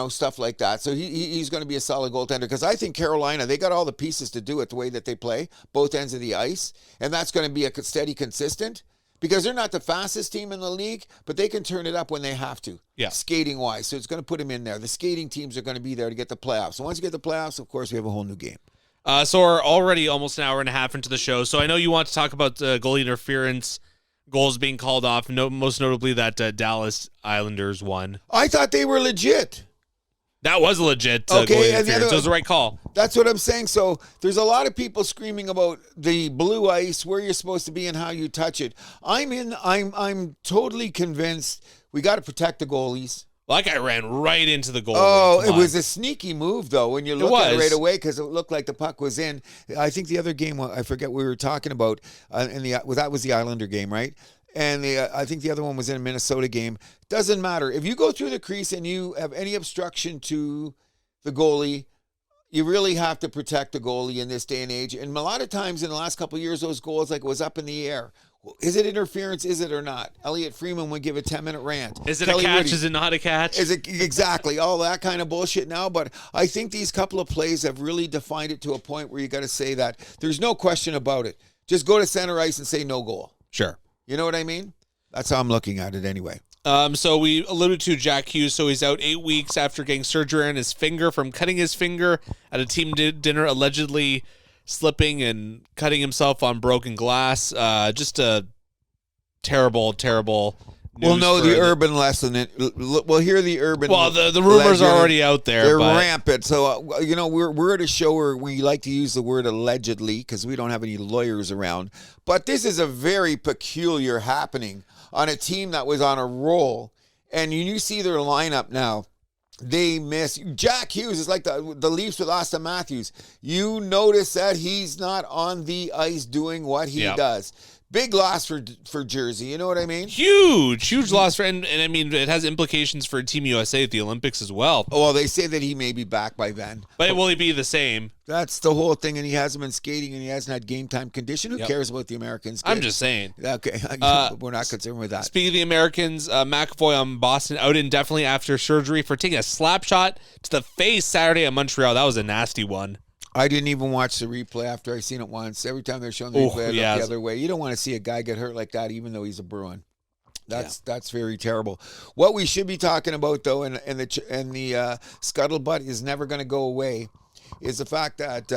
[SPEAKER 2] Stuff like that. So he's going to be a solid goaltender, because I think Carolina, they got all the pieces to do it the way that they play, both ends of the ice, and that's going to be a steady, consistent, because they're not the fastest team in the league, but they can turn it up when they have to, skating-wise. So it's going to put them in there. The skating teams are going to be there to get the playoffs. So once you get the playoffs, of course, we have a whole new game.
[SPEAKER 1] So we're already almost an hour and a half into the show, so I know you want to talk about goalie interference, goals being called off, most notably that Dallas Islanders won.
[SPEAKER 2] I thought they were legit.
[SPEAKER 1] That was a legit goalie interference. It was the right call.
[SPEAKER 2] That's what I'm saying. So there's a lot of people screaming about the blue ice, where you're supposed to be and how you touch it. I'm totally convinced we got to protect the goalies.
[SPEAKER 1] Well, that guy ran right into the goal.
[SPEAKER 2] Oh, it was a sneaky move, though, when you look at it right away, because it looked like the puck was in. I think the other game, I forget what we were talking about, that was the Islander game, right? And I think the other one was in a Minnesota game. Doesn't matter. If you go through the crease and you have any obstruction to the goalie, you really have to protect the goalie in this day and age. And a lot of times in the last couple of years, those goals, it was up in the air. Is it interference? Is it or not? Elliot Freeman would give a 10-minute rant.
[SPEAKER 1] Is it a catch? Is it not a catch?
[SPEAKER 2] Is it exactly all that kind of bullshit now? But I think these couple of plays have really defined it to a point where you got to say that there's no question about it. Just go to center ice and say no goal.
[SPEAKER 1] Sure.
[SPEAKER 2] You know what I mean? That's how I'm looking at it anyway.
[SPEAKER 1] So we alluded to Jack Hughes. So he's out 8 weeks after getting surgery on his finger from cutting his finger at a team dinner, allegedly slipping and cutting himself on broken glass. Just a terrible news.
[SPEAKER 2] Well, no, the urban lesson. We'll hear the urban.
[SPEAKER 1] Well, the rumors are already out there.
[SPEAKER 2] They're rampant. So, we're at a show where we like to use the word allegedly because we don't have any lawyers around. But this is a very peculiar happening on a team that was on a roll. And you see their lineup now. They miss. Jack Hughes is like the Leafs with Austin Matthews. You notice that he's not on the ice doing what he does. Big loss for Jersey. You know what I mean?
[SPEAKER 1] Huge loss for, and I mean, it has implications for Team USA at the Olympics as well.
[SPEAKER 2] Oh, well, they say that he may be back by then.
[SPEAKER 1] But will he be the same?
[SPEAKER 2] That's the whole thing, and he hasn't been skating, and he hasn't had game time condition. Who cares about the Americans?
[SPEAKER 1] I'm just saying.
[SPEAKER 2] Okay, we're not concerned with that.
[SPEAKER 1] Speaking of the Americans, McAvoy on Boston out indefinitely after surgery for taking a slap shot to the face Saturday at Montreal. That was a nasty one.
[SPEAKER 2] I didn't even watch the replay after I seen it once. Every time they're showing the replay, I look the other way. You don't want to see a guy get hurt like that, even though he's a Bruin. That's very terrible. What we should be talking about, though, and the scuttlebutt is never going to go away, is the fact that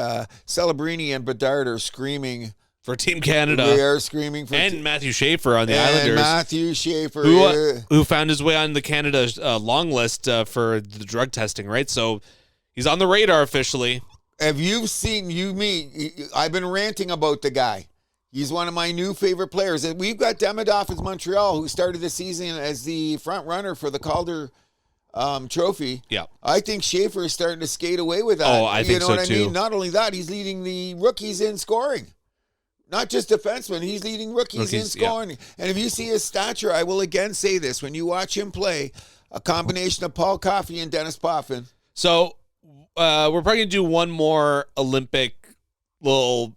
[SPEAKER 2] Celebrini and Bedard are screaming
[SPEAKER 1] for Team Canada.
[SPEAKER 2] They are screaming for
[SPEAKER 1] Matthew Schaefer on the Islanders.
[SPEAKER 2] Matthew Schaefer,
[SPEAKER 1] who found his way on the Canada long list for the drug testing, right? So he's on the radar officially.
[SPEAKER 2] Have you seen I've been ranting about the guy. He's one of my new favorite players. And we've got Demidov as Montreal, who started the season as the front runner for the Calder trophy.
[SPEAKER 1] Yeah.
[SPEAKER 2] I think Schaefer is starting to skate away with that.
[SPEAKER 1] Oh, I think so,
[SPEAKER 2] what
[SPEAKER 1] too.
[SPEAKER 2] I mean? Not only that, he's leading the rookies in scoring. Not just defensemen. He's leading rookies in scoring. Yeah. And if you see his stature, I will again say this. When you watch him play, a combination of Paul Coffey and Dennis Potvin.
[SPEAKER 1] So we're probably going to do one more Olympic little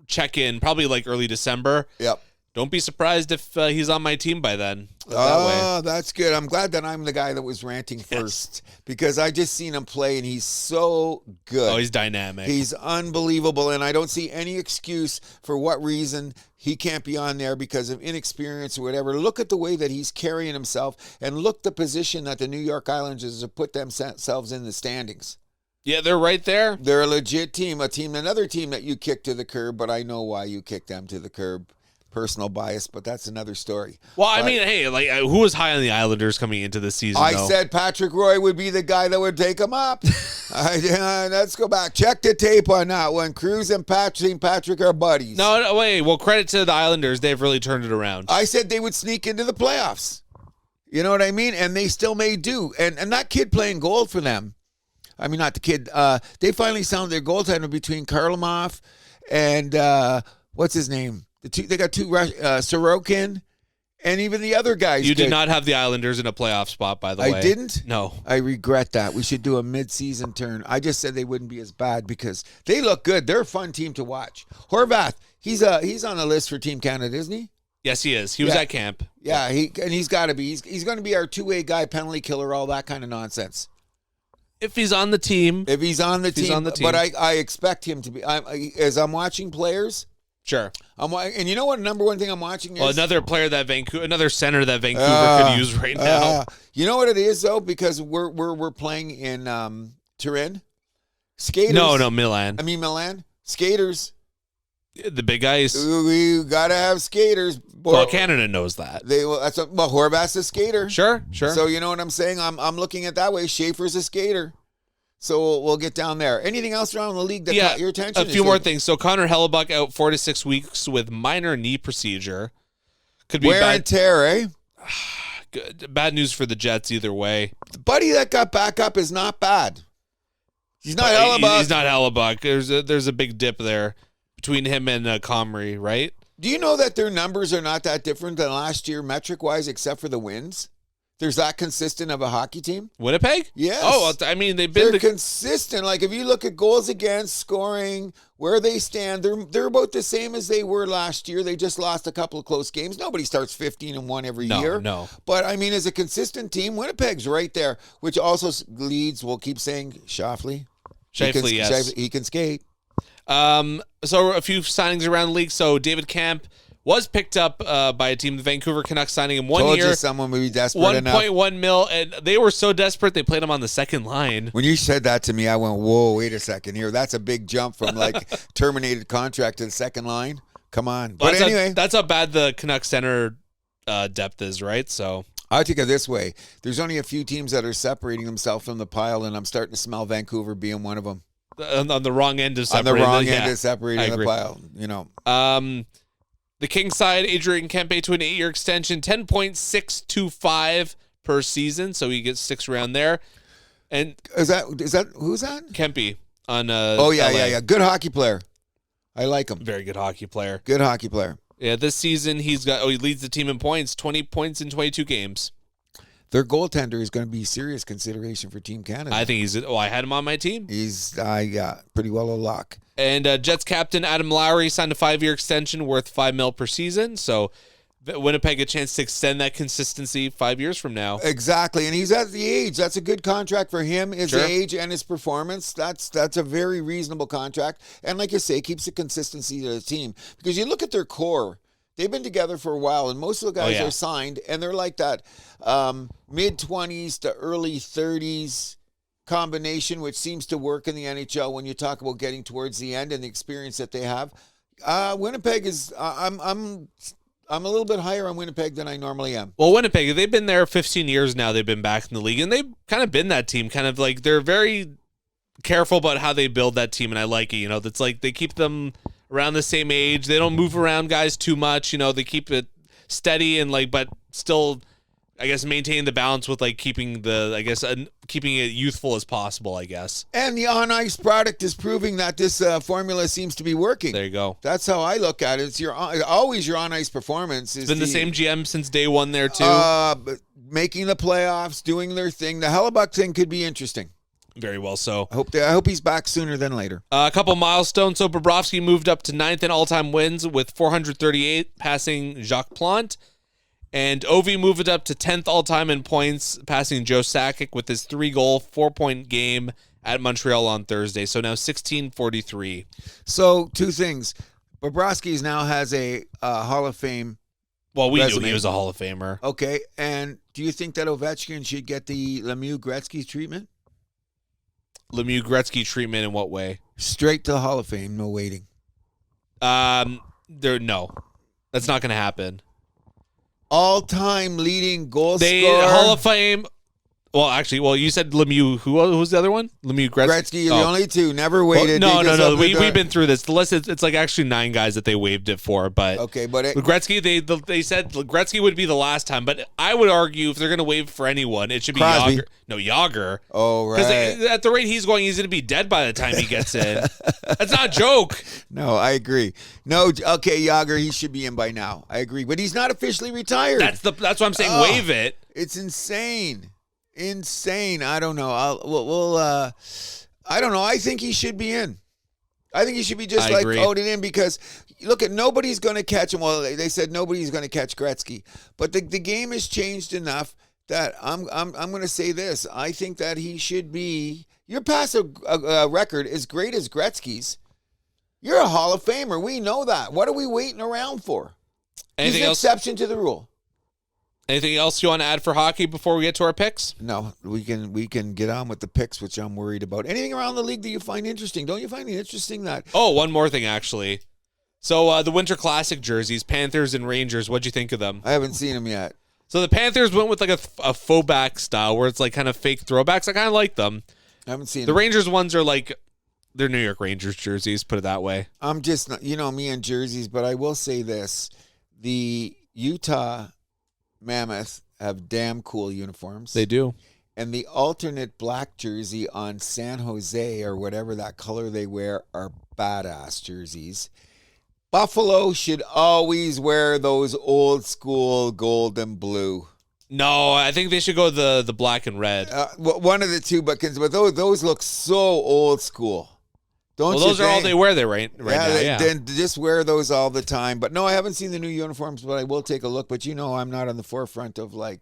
[SPEAKER 1] check-in, probably like early December.
[SPEAKER 2] Yep.
[SPEAKER 1] Don't be surprised if he's on my team by then.
[SPEAKER 2] That's good. I'm glad that I'm the guy that was ranting first because I just seen him play and he's so good.
[SPEAKER 1] Oh, he's dynamic.
[SPEAKER 2] He's unbelievable, and I don't see any excuse for what reason he can't be on there because of inexperience or whatever. Look at the way that he's carrying himself, and look the position that the New York Islanders have put themselves in the standings.
[SPEAKER 1] Yeah, they're right there.
[SPEAKER 2] They're a legit team, another team that you kicked to the curb, but I know why you kicked them to the curb. Personal bias, but that's another story.
[SPEAKER 1] Well, I mean, hey, like who was high on the Islanders coming into the season?
[SPEAKER 2] I said Patrick Roy would be the guy that would take them up. Let's go back. Check the tape on that one. Cruz and Patrick are buddies.
[SPEAKER 1] No, wait. Well, credit to the Islanders. They've really turned it around.
[SPEAKER 2] I said they would sneak into the playoffs. You know what I mean? And they still may do. And that kid playing goal for them. I mean, not the kid. They finally found their goaltender between Karlamov and what's his name? They got two Sorokin, and even the other guys.
[SPEAKER 1] You did not have the Islanders in a playoff spot, by the way.
[SPEAKER 2] I didn't?
[SPEAKER 1] No.
[SPEAKER 2] I regret that. We should do a mid-season turn. I just said they wouldn't be as bad because they look good. They're a fun team to watch. Horvath, he's on the list for Team Canada, isn't he?
[SPEAKER 1] Yes, he is. He was at camp.
[SPEAKER 2] Yeah, he's got to be. He's going to be our two-way guy, penalty killer, all that kind of nonsense.
[SPEAKER 1] If he's on the team.
[SPEAKER 2] But I expect him to be. As I'm watching players.
[SPEAKER 1] Sure.
[SPEAKER 2] And you know what? Number one thing I'm watching is
[SPEAKER 1] another center that Vancouver could use right now.
[SPEAKER 2] You know what it is though, because we're playing in Turin. Skaters. No,
[SPEAKER 1] Milan.
[SPEAKER 2] I mean Milan. Skaters.
[SPEAKER 1] The big ice.
[SPEAKER 2] We gotta have skaters.
[SPEAKER 1] Well, Canada knows that.
[SPEAKER 2] Horvath's a skater.
[SPEAKER 1] Sure.
[SPEAKER 2] So you know what I'm saying? I'm looking at that way. Schaefer's a skater. So we'll get down there. Anything else around the league that caught your attention?
[SPEAKER 1] A few more things. So Connor Hellebuck out 4 to 6 weeks with minor knee procedure. Could be
[SPEAKER 2] wear and tear, eh?
[SPEAKER 1] Good. Bad news for the Jets either way.
[SPEAKER 2] The buddy that got back up is not bad. He's not Hellebuck.
[SPEAKER 1] He's not Hellebuck. There's a big dip there between him and Comrie, right?
[SPEAKER 2] Do you know that their numbers are not that different than last year metric-wise except for the wins? There's that consistent of a hockey team?
[SPEAKER 1] Winnipeg?
[SPEAKER 2] Yes.
[SPEAKER 1] Oh, I mean, they're
[SPEAKER 2] consistent. Like, if you look at goals against, scoring, where they stand, they're about the same as they were last year. They just lost a couple of close games. Nobody starts 15-1 every year.
[SPEAKER 1] No.
[SPEAKER 2] But, I mean, as a consistent team, Winnipeg's right there, which also leads, we'll keep saying, Scheifele.
[SPEAKER 1] Yes.
[SPEAKER 2] He can skate.
[SPEAKER 1] So a few signings around the league. So David Camp was picked up by a team, the Vancouver Canucks, signing him 1
[SPEAKER 2] Told
[SPEAKER 1] year.
[SPEAKER 2] you someone would be desperate enough.
[SPEAKER 1] 1.1 mil, and they were so desperate they played him on the second line.
[SPEAKER 2] When you said that to me, I went, whoa, wait a second here. That's a big jump from like terminated contract to the second line. Come on. But anyway.
[SPEAKER 1] That's how bad the Canucks center depth is, right? So
[SPEAKER 2] I take it this way. There's only a few teams that are separating themselves from the pile, and I'm starting to smell Vancouver being one of them.
[SPEAKER 1] On the wrong end of separating.
[SPEAKER 2] On the wrong end of separating the pile, you know.
[SPEAKER 1] The Kings side, Adrian Kempe to an 8-year extension, 10.625 per season, so he gets 6 around there. And
[SPEAKER 2] is that who's that?
[SPEAKER 1] Kempe on
[SPEAKER 2] yeah. Good hockey player. I like him.
[SPEAKER 1] Very good hockey player.
[SPEAKER 2] Good hockey player.
[SPEAKER 1] Yeah, this season he leads the team in points, 20 points in 22 games.
[SPEAKER 2] Their goaltender is going to be serious consideration for Team Canada.
[SPEAKER 1] I think I had him on my team.
[SPEAKER 2] He's pretty well a lock.
[SPEAKER 1] And Jets captain Adam Lowry signed a 5-year extension worth $5 million per season. So Winnipeg a chance to extend that consistency 5 years from now.
[SPEAKER 2] Exactly, and he's at the age. That's a good contract for him. His age and his performance. That's a very reasonable contract. And like you say, keeps the consistency to the team. Because you look at their core. They've been together for a while, and most of the guys are signed, and they're like that mid-20s to early 30s combination, which seems to work in the NHL when you talk about getting towards the end and the experience that they have. Winnipeg is I'm a little bit higher on Winnipeg than I normally am.
[SPEAKER 1] Well, Winnipeg, they've been there 15 years now. They've been back in the league, and they've kind of been that team. Kind of like they're very careful about how they build that team, and I like it. You know, that's like they keep them around the same age. They don't move around guys too much. You know, they keep it steady and but still, I guess, maintain the balance with keeping keeping it youthful as possible, I guess.
[SPEAKER 2] And the on-ice product is proving that this formula seems to be working.
[SPEAKER 1] There you go.
[SPEAKER 2] That's how I look at it. It's always your on-ice performance.
[SPEAKER 1] It's been the same GM since day one there, too.
[SPEAKER 2] Making the playoffs, doing their thing. The Hellebuck thing could be interesting.
[SPEAKER 1] Very well so.
[SPEAKER 2] I hope he's back sooner than later.
[SPEAKER 1] A couple milestones. So Bobrovsky moved up to 9th in all-time wins with 438, passing Jacques Plante. And Ovi moved up to 10th all-time in points, passing Joe Sakic with his 3-goal, 4-point game at Montreal on Thursday. So now 1643.
[SPEAKER 2] So 2 things. Bobrovsky now has a Hall of Fame.
[SPEAKER 1] Well, we
[SPEAKER 2] resume.
[SPEAKER 1] knew he was a Hall of Famer.
[SPEAKER 2] Okay. And do you think that Ovechkin should get the Lemieux Gretzky treatment?
[SPEAKER 1] Lemieux Gretzky treatment in what way?
[SPEAKER 2] Straight to the Hall of Fame, no waiting.
[SPEAKER 1] No. That's not going to happen.
[SPEAKER 2] All-time leading goal scorer.
[SPEAKER 1] Hall of Fame. Well, you said Lemieux. Who's the other one? Lemieux Gretzky.
[SPEAKER 2] Gretzky, the only 2. Never waited.
[SPEAKER 1] No. We've been through this. The list, it's actually 9 guys that they waived it for. But
[SPEAKER 2] okay, but
[SPEAKER 1] Gretzky, they said Gretzky would be the last time. But I would argue if they're going to waive for anyone, it should be
[SPEAKER 2] Crosby.
[SPEAKER 1] Yager. No, Yager.
[SPEAKER 2] Oh, right.
[SPEAKER 1] Because at the rate he's going, he's going to be dead by the time he gets in. That's not a joke.
[SPEAKER 2] No, I agree. No, okay, Yager, he should be in by now. I agree, but he's not officially retired.
[SPEAKER 1] That's what I'm saying. Waive it.
[SPEAKER 2] It's insane. I don't know. I don't know. I think he should be in. I think he should be just voted in because look at nobody's going to catch him. Well, they said nobody's going to catch Gretzky, but the game has changed enough that I'm going to say this. I think that he should be. Your pass record as great as Gretzky's. You're a Hall of Famer. We know that. What are we waiting around for?
[SPEAKER 1] Anything
[SPEAKER 2] He's an
[SPEAKER 1] else?
[SPEAKER 2] Exception to the rule.
[SPEAKER 1] Anything else you want to add for hockey before we get to our picks?
[SPEAKER 2] No, we can get on with the picks, which I'm worried about. Anything around the league that you find interesting? Don't you find it interesting that?
[SPEAKER 1] Oh, one more thing, actually. So the Winter Classic jerseys, Panthers and Rangers, what'd you think of them?
[SPEAKER 2] I haven't seen them yet.
[SPEAKER 1] So the Panthers went with a faux back style where it's kind of fake throwbacks. I kind of like them.
[SPEAKER 2] I haven't seen
[SPEAKER 1] the
[SPEAKER 2] them.
[SPEAKER 1] Rangers ones are they're New York Rangers jerseys, put it that way.
[SPEAKER 2] I'm just not, me and jerseys, but I will say this. The Utah Mammoth have damn cool uniforms.
[SPEAKER 1] They do.
[SPEAKER 2] And the alternate black jersey on San Jose or whatever that color they wear are badass jerseys. Buffalo should always wear those old school gold and blue.
[SPEAKER 1] No, I think they should go the black and red.
[SPEAKER 2] One of the two, but those look so old school.
[SPEAKER 1] Those are all they wear there right now. Yeah.
[SPEAKER 2] Then just wear those all the time. But no, I haven't seen the new uniforms, but I will take a look. But I'm not on the forefront of I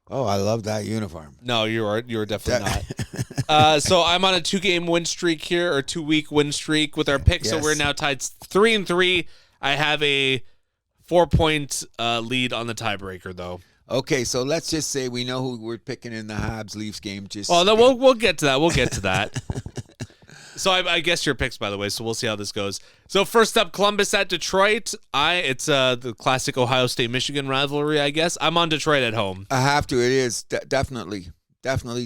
[SPEAKER 2] love that uniform.
[SPEAKER 1] No, you are definitely not. So I'm on a 2-game win streak here, or 2-week win streak with our picks.
[SPEAKER 2] Yes.
[SPEAKER 1] So we're now tied 3-3. I have a 4-point lead on the tiebreaker, though.
[SPEAKER 2] Okay, so let's just say we know who we're picking in the Habs-Leafs game.
[SPEAKER 1] We'll get to that. We'll get to that. So I guess your picks, by the way, so we'll see how this goes. So first up, Columbus at Detroit. It's the classic Ohio State-Michigan rivalry, I guess. I'm on Detroit at home.
[SPEAKER 2] I have to. It is definitely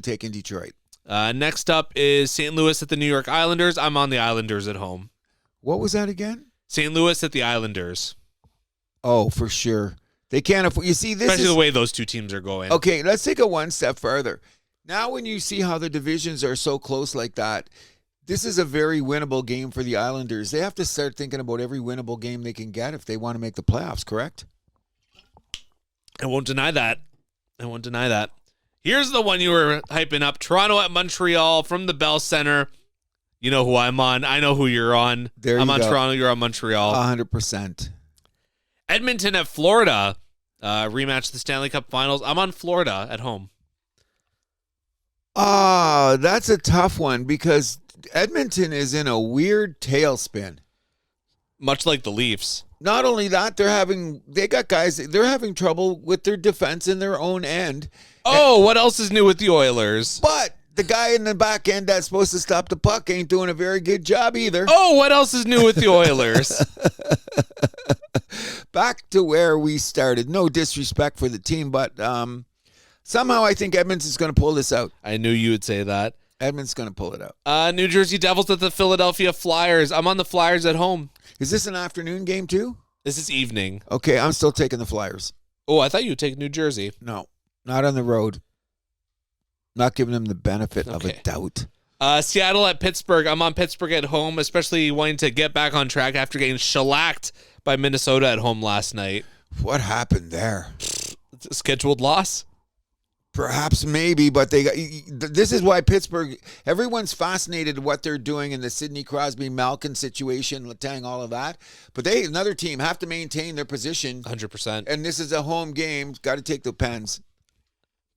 [SPEAKER 2] taking Detroit.
[SPEAKER 1] Next up is St. Louis at the New York Islanders. I'm on the Islanders at home.
[SPEAKER 2] What was that again?
[SPEAKER 1] St. Louis at the Islanders.
[SPEAKER 2] Oh, for sure. They can't afford. You see,
[SPEAKER 1] especially the way those two teams are going.
[SPEAKER 2] Okay, let's take it one step further. Now, when you see how the divisions are so close like that, this is a very winnable game for the Islanders. They have to start thinking about every winnable game they can get if they want to make the playoffs, correct?
[SPEAKER 1] I won't deny that. Here's the one you were hyping up. Toronto at Montreal from the Bell Center. You know who I'm on. I know who you're on. I'm on Toronto. You're on Montreal.
[SPEAKER 2] 100%.
[SPEAKER 1] Edmonton at Florida. Rematch of the Stanley Cup Finals. I'm on Florida at home.
[SPEAKER 2] That's a tough one because Edmonton is in a weird tailspin.
[SPEAKER 1] Much like the Leafs.
[SPEAKER 2] Not only that, they're having trouble with their defense in their own end.
[SPEAKER 1] What else is new with the Oilers?
[SPEAKER 2] But the guy in the back end that's supposed to stop the puck ain't doing a very good job either.
[SPEAKER 1] What else is new with the Oilers?
[SPEAKER 2] Back to where we started. No disrespect for the team, but somehow I think Edmonton's going to pull this out.
[SPEAKER 1] I knew you would say that.
[SPEAKER 2] Edmonton's going to pull it out.
[SPEAKER 1] New Jersey Devils at the Philadelphia Flyers. I'm on the Flyers at home.
[SPEAKER 2] Is this an afternoon game too?
[SPEAKER 1] This is evening.
[SPEAKER 2] Okay, I'm still taking the Flyers.
[SPEAKER 1] I thought you would take New Jersey.
[SPEAKER 2] No, not on the road. Not giving them the benefit of a doubt.
[SPEAKER 1] Seattle at Pittsburgh. I'm on Pittsburgh at home, especially wanting to get back on track after getting shellacked by Minnesota at home last night.
[SPEAKER 2] What happened there?
[SPEAKER 1] Scheduled loss?
[SPEAKER 2] Perhaps, maybe, but this is why Pittsburgh, everyone's fascinated with what they're doing in the Sidney Crosby-Malkin situation, Letang, all of that. But another team, have to maintain their position.
[SPEAKER 1] 100%.
[SPEAKER 2] And this is a home game. Got to take the Pens.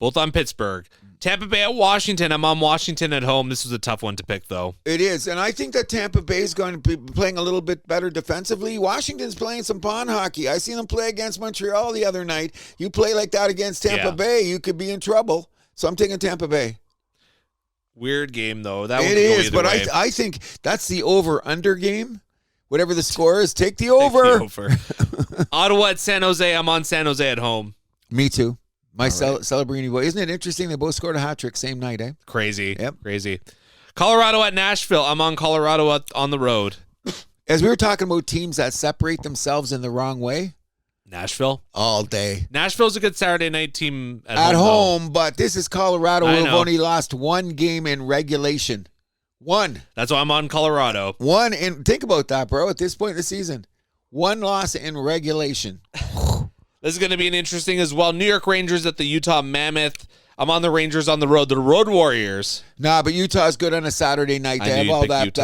[SPEAKER 1] Both on Pittsburgh. Tampa Bay at Washington. I'm on Washington at home. This was a tough one to pick, though.
[SPEAKER 2] It is, and I think that Tampa Bay is going to be playing a little bit better defensively. Washington's playing some pond hockey. I seen them play against Montreal the other night. You play like that against Tampa Bay, you could be in trouble. So I'm taking Tampa Bay.
[SPEAKER 1] Weird game, though. That
[SPEAKER 2] it is, but I think that's the over-under game. Whatever the score is, take the over.
[SPEAKER 1] Ottawa at San Jose. I'm on San Jose at home.
[SPEAKER 2] Me too. Celebrini boy. Isn't it interesting? They both scored a hat trick same night, eh?
[SPEAKER 1] Crazy.
[SPEAKER 2] Yep.
[SPEAKER 1] Crazy. Colorado at Nashville. I'm on Colorado on the road.
[SPEAKER 2] As we were talking about teams that separate themselves in the wrong way.
[SPEAKER 1] Nashville?
[SPEAKER 2] All day.
[SPEAKER 1] Nashville's a good Saturday night team
[SPEAKER 2] at home, but this is Colorado who have only lost one game in regulation. One.
[SPEAKER 1] That's why I'm on Colorado.
[SPEAKER 2] Think about that, bro, at this point in the season. One loss in regulation.
[SPEAKER 1] This is going to be an interesting as well. New York Rangers at the Utah Mammoth. I'm on the Rangers on the road. The Road Warriors.
[SPEAKER 2] Nah, but Utah's good on a Saturday night. They have all that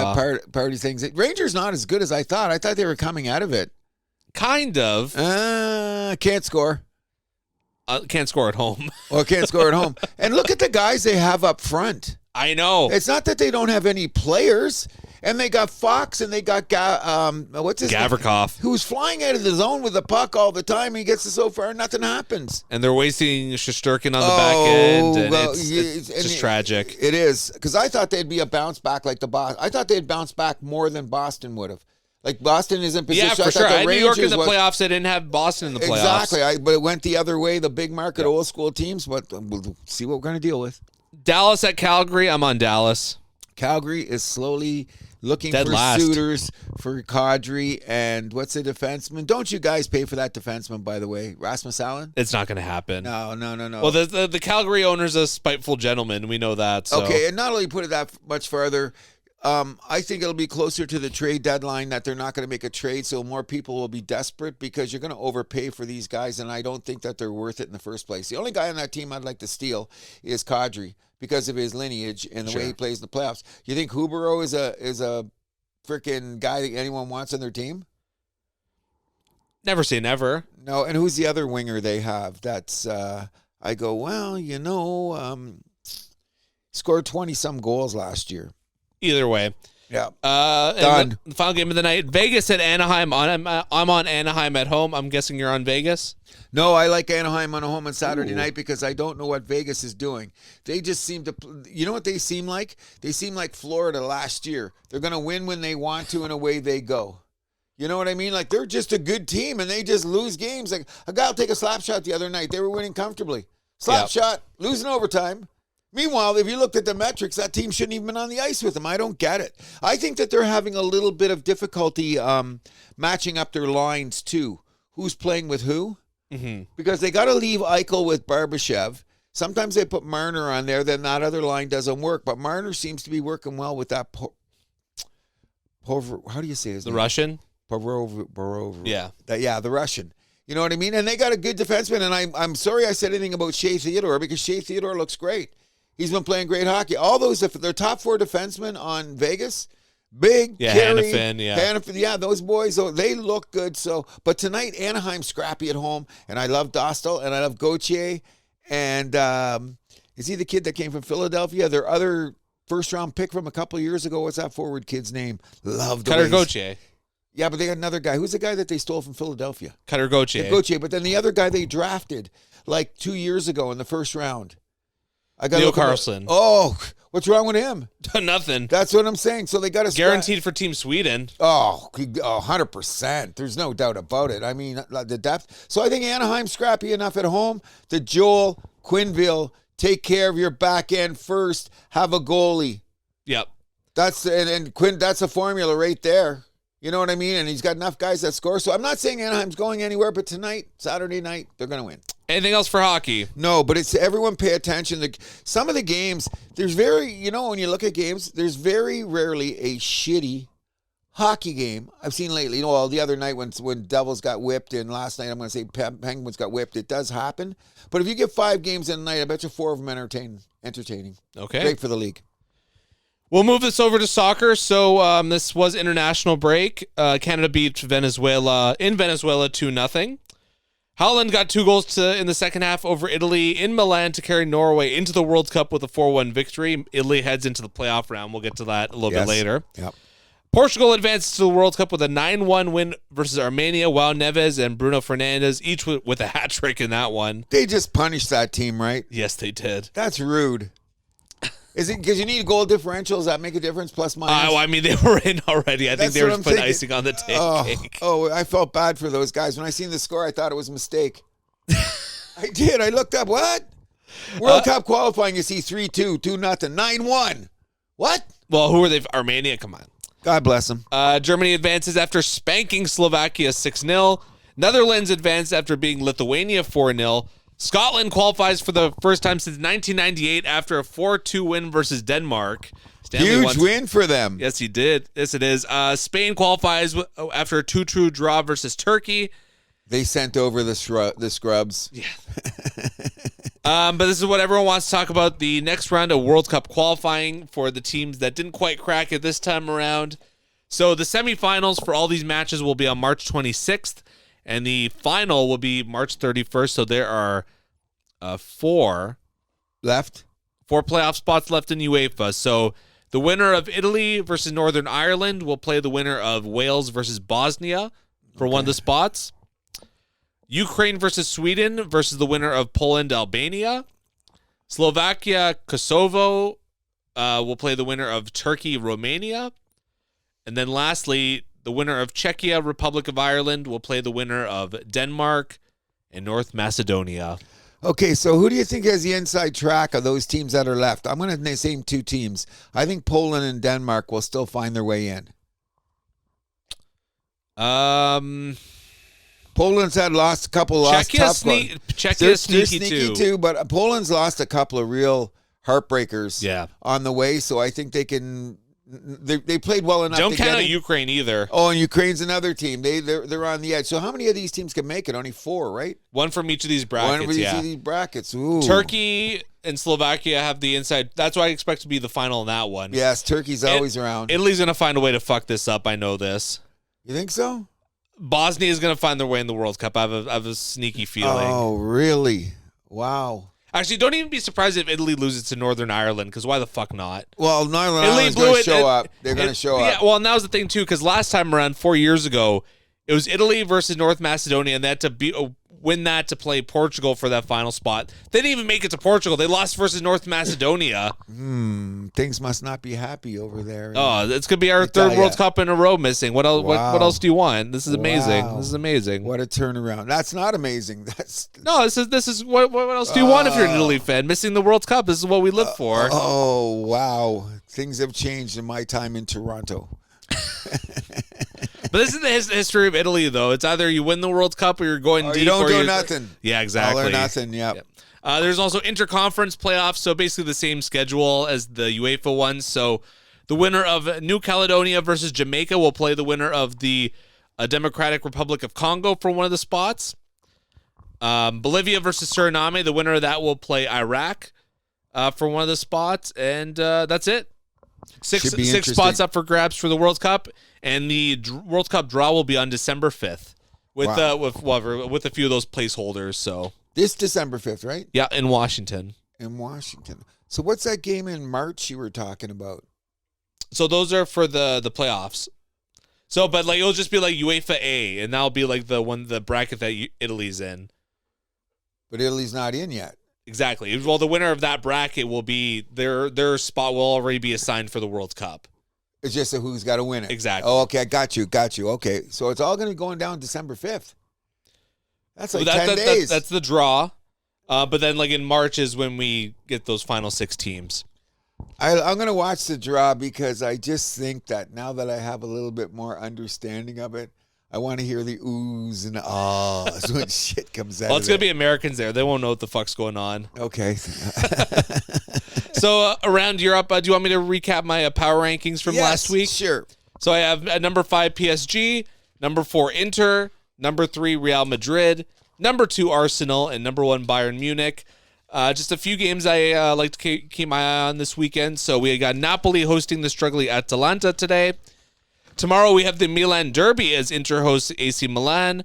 [SPEAKER 2] party things. Rangers not as good as I thought. I thought they were coming out of it.
[SPEAKER 1] Kind of.
[SPEAKER 2] Can't score.
[SPEAKER 1] Can't score at home.
[SPEAKER 2] Well, can't score at home. And look at the guys they have up front.
[SPEAKER 1] I know.
[SPEAKER 2] It's not that they don't have any players. And they got Fox and they got what's his
[SPEAKER 1] Gavrikov,
[SPEAKER 2] name? Who's flying out of the zone with the puck all the time. He gets it so far, nothing happens.
[SPEAKER 1] And they're wasting Shesterkin on the back end, and it's just tragic.
[SPEAKER 2] It is, because I thought they'd be a bounce back like the Boston. I thought they'd bounce back more than Boston would have. Like Boston is in position.
[SPEAKER 1] Yeah, for sure. I had New York in the playoffs. I didn't have Boston in the playoffs.
[SPEAKER 2] Exactly, but it went the other way. The big market, old school teams. But we'll see what we're going to deal with.
[SPEAKER 1] Dallas at Calgary. I'm on Dallas.
[SPEAKER 2] Calgary is slowly looking for suitors for Kadri, and what's the defenseman? Don't you guys pay for that defenseman, by the way? Rasmus Allen?
[SPEAKER 1] It's not going to happen.
[SPEAKER 2] No.
[SPEAKER 1] Well, the Calgary owner's a spiteful gentleman. We know that. So.
[SPEAKER 2] Okay, and not only put it that much further, I think it'll be closer to the trade deadline that they're not going to make a trade, so more people will be desperate because you're going to overpay for these guys, and I don't think that they're worth it in the first place. The only guy on that team I'd like to steal is Kadri, because of his lineage and the way he plays in the playoffs. You think Hubero is a freaking guy that anyone wants on their team?
[SPEAKER 1] Never say never.
[SPEAKER 2] No, and who's the other winger they have? That's I go, well, scored 20-some goals last year.
[SPEAKER 1] Either way.
[SPEAKER 2] Yeah.
[SPEAKER 1] Done. The final game of the night, Vegas at Anaheim. I'm on Anaheim at home. I'm guessing you're on Vegas.
[SPEAKER 2] No, I like Anaheim on a home on Saturday night because I don't know what Vegas is doing. They just seem to, you know what they seem like? They seem like Florida last year. They're going to win when they want to and away they go. You know what I mean? Like they're just a good team and they just lose games. Like a guy will take a slap shot the other night. They were winning comfortably. Slap shot, losing overtime. Meanwhile, if you looked at the metrics, that team shouldn't even been on the ice with them. I don't get it. I think that they're having a little bit of difficulty matching up their lines too. Who's playing with who? Mm-hmm. Because they got to leave Eichel with Barbashev. Sometimes they put Marner on there, then that other line doesn't work. But Marner seems to be working well with that. How do you say his name?
[SPEAKER 1] The Russian?
[SPEAKER 2] Borov.
[SPEAKER 1] Yeah.
[SPEAKER 2] The Russian. You know what I mean? And they got a good defenseman. And I'm sorry I said anything about Shea Theodore because Shea Theodore looks great. He's been playing great hockey. All those, their top 4 defensemen on Vegas, Big, Carey, Hannafin, those boys, they look good. So, but tonight, Anaheim's scrappy at home, and I love Dostal, and I love Gauthier, and is he the kid that came from Philadelphia? Their other first-round pick from a couple of years ago. What's that forward kid's name? Love the
[SPEAKER 1] Cutter Gauthier.
[SPEAKER 2] Yeah, but they got another guy. Who's the guy that they stole from Philadelphia?
[SPEAKER 1] Cutter Gauthier.
[SPEAKER 2] Yeah, Gauthier, but then the other guy they drafted like 2 years ago in the first round.
[SPEAKER 1] Leo Carlson.
[SPEAKER 2] Oh, what's wrong with him?
[SPEAKER 1] Nothing.
[SPEAKER 2] That's what I'm saying. So they got to
[SPEAKER 1] guaranteed for Team Sweden.
[SPEAKER 2] Oh, 100%. There's no doubt about it. I mean, the depth. So I think Anaheim's scrappy enough at home. The Joel Quenneville, take care of your back end first. Have a goalie.
[SPEAKER 1] Yep.
[SPEAKER 2] That's and Quinn. That's a formula right there. You know what I mean? And he's got enough guys that score. So I'm not saying Anaheim's going anywhere, but tonight, Saturday night, they're going to win.
[SPEAKER 1] Anything else for hockey?
[SPEAKER 2] No, but it's everyone pay attention. Some of the games, there's when you look at games, there's very rarely a shitty hockey game I've seen lately. The other night when Devils got whipped and last night I'm going to say Penguins got whipped. It does happen. But if you get 5 games in a night, I bet you 4 of them entertaining. Okay. Great for the league.
[SPEAKER 1] We'll move this over to soccer. So this was international break. Canada beat Venezuela in Venezuela 2-0. Holland got 2 goals in the second half over Italy in Milan to carry Norway into the World Cup with a 4-1 victory. Italy heads into the playoff round. We'll get to that a little bit later.
[SPEAKER 2] Yep.
[SPEAKER 1] Portugal advances to the World Cup with a 9-1 win versus Armenia, while Neves and Bruno Fernandes each with a hat trick in that one.
[SPEAKER 2] They just punished that team, right?
[SPEAKER 1] Yes, they did.
[SPEAKER 2] That's rude. Is it because you need goal differentials? Does that make a difference? Plus, minus?
[SPEAKER 1] I mean, they were in already. I think they were just putting icing on the cake.
[SPEAKER 2] Oh, I felt bad for those guys. When I seen the score, I thought it was a mistake. I did. I looked up, what? World Cup qualifying, you see 3-2, 2-0, 9-1. What?
[SPEAKER 1] Well, who are they? Armenia, come on.
[SPEAKER 2] God bless them.
[SPEAKER 1] Germany advances after spanking Slovakia 6-0. Netherlands advanced after beating Lithuania 4-0. Scotland qualifies for the first time since 1998 after a 4-2 win versus Denmark.
[SPEAKER 2] Huge win for them.
[SPEAKER 1] Yes, he did. Yes, it is. Spain qualifies after a 2-2 draw versus Turkey.
[SPEAKER 2] They sent over the scrubs.
[SPEAKER 1] Yeah. But this is what everyone wants to talk about. The next round of World Cup qualifying for the teams that didn't quite crack it this time around. So the semifinals for all these matches will be on March 26th. And the final will be March 31st. So there are 4 playoff spots left in UEFA. So the winner of Italy versus Northern Ireland will play the winner of Wales versus Bosnia for one of the spots. Ukraine versus Sweden versus the winner of Poland, Albania. Slovakia, Kosovo will play the winner of Turkey, Romania. And then lastly, the winner of Czechia, Republic of Ireland will play the winner of Denmark and North Macedonia.
[SPEAKER 2] Okay, so who do you think has the inside track of those teams that are left? I'm going to name 2 teams. I think Poland and Denmark will still find their way in. Poland's lost a couple of tough ones.
[SPEAKER 1] Czechia's sneaky
[SPEAKER 2] too, but Poland's lost a couple of real heartbreakers on the way, so I think they can. They played well enough.
[SPEAKER 1] Don't count out Ukraine either.
[SPEAKER 2] Oh, and Ukraine's another team. They're on the edge. So how many of these teams can make it? Only 4, right?
[SPEAKER 1] One from each of these brackets.
[SPEAKER 2] One from each of these brackets. Ooh.
[SPEAKER 1] Turkey and Slovakia have the inside. That's what I expect to be the final in that one.
[SPEAKER 2] Yes, Turkey's always around.
[SPEAKER 1] Italy's going to find a way to fuck this up. I know this.
[SPEAKER 2] You think so?
[SPEAKER 1] Bosnia is going to find their way in the World Cup. I have a sneaky feeling.
[SPEAKER 2] Oh, really? Wow.
[SPEAKER 1] Actually, don't even be surprised if Italy loses to Northern Ireland, because why the fuck not?
[SPEAKER 2] Well, Northern Ireland's going to show up. They're going to show up.
[SPEAKER 1] Yeah, well, and that was the thing, too, because last time around, 4 years ago, it was Italy versus North Macedonia, and they had to win that to play Portugal for that final spot. They didn't even make it to Portugal. They lost versus North Macedonia.
[SPEAKER 2] Things must not be happy over there.
[SPEAKER 1] Oh, it's going to be our third World Cup in a row missing. What else?
[SPEAKER 2] Wow.
[SPEAKER 1] What else do you want? This is amazing.
[SPEAKER 2] Wow.
[SPEAKER 1] This is amazing.
[SPEAKER 2] What a turnaround. That's not amazing.
[SPEAKER 1] No, this is what else do you want if you're an Italy fan? Missing the World Cup. This is what we live for.
[SPEAKER 2] Oh, wow. Things have changed in my time in Toronto.
[SPEAKER 1] But this is the history of Italy, though. It's either you win the World Cup or you're going deep.
[SPEAKER 2] You don't do nothing.
[SPEAKER 1] Yeah, exactly.
[SPEAKER 2] All or nothing, yep.
[SPEAKER 1] There's also interconference playoffs, so basically the same schedule as the UEFA ones. So the winner of New Caledonia versus Jamaica will play the winner of the Democratic Republic of Congo for one of the spots. Bolivia versus Suriname, the winner of that will play Iraq for one of the spots. And that's it. Six spots up for grabs for the World Cup, and the World Cup draw will be on December 5th with a few of those placeholders. So
[SPEAKER 2] this December 5th, right?
[SPEAKER 1] Yeah, in Washington.
[SPEAKER 2] So what's that game in March you were talking about?
[SPEAKER 1] So those are for the playoffs. So, but like it'll just be like UEFA A, and that'll be like the bracket that Italy's in.
[SPEAKER 2] But Italy's not in yet.
[SPEAKER 1] Exactly. Well, the winner of that bracket will be their spot will already be assigned for the World Cup.
[SPEAKER 2] It's just who's got to win it.
[SPEAKER 1] Exactly.
[SPEAKER 2] Oh, okay, I got you. Okay, so it's all going to be going down December 5th. That's like 10 days.
[SPEAKER 1] That's the draw. But then like in March is when we get those final 6 teams.
[SPEAKER 2] I'm going to watch the draw because I just think that now that I have a little bit more understanding of it, I want to hear the oohs and ahs when shit comes out.
[SPEAKER 1] Well, it's going to be Americans there. They won't know what the fuck's going on.
[SPEAKER 2] Okay.
[SPEAKER 1] So around Europe, do you want me to recap my power rankings from last week?
[SPEAKER 2] Sure.
[SPEAKER 1] So I have at number 5 PSG, number 4 Inter, number 3 Real Madrid, number 2 Arsenal, and number 1 Bayern Munich. Just a few games I like to keep my eye on this weekend. So we got Napoli hosting the struggling Atalanta today. Tomorrow we have the Milan Derby as Inter hosts AC Milan.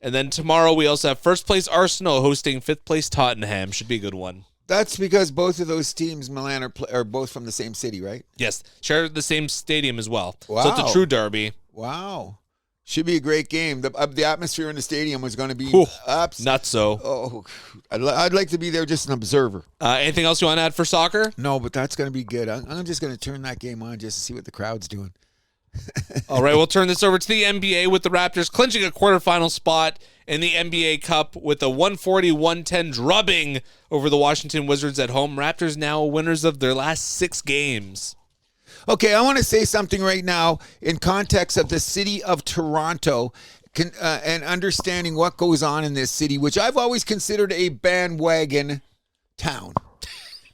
[SPEAKER 1] And then tomorrow we also have first place Arsenal hosting fifth place Tottenham. Should be a good one.
[SPEAKER 2] That's because both of those teams, Milan, are both from the same city, right?
[SPEAKER 1] Yes, share the same stadium as well.
[SPEAKER 2] Wow.
[SPEAKER 1] So it's a true derby.
[SPEAKER 2] Wow. Should be a great game. The atmosphere in the stadium was going to be
[SPEAKER 1] nuts. So.
[SPEAKER 2] Oh, I'd like to be there just an observer.
[SPEAKER 1] Anything else you want to add for soccer?
[SPEAKER 2] No, but that's going to be good. I'm just going to turn that game on just to see what the crowd's doing.
[SPEAKER 1] All right, we'll turn this over to the NBA with the Raptors clinching a quarterfinal spot in the NBA Cup with a 140-110 drubbing over the Washington Wizards at home. Raptors now winners of their last 6 games.
[SPEAKER 2] Okay, I want to say something right now in context of the city of Toronto and understanding what goes on in this city, which I've always considered a bandwagon town.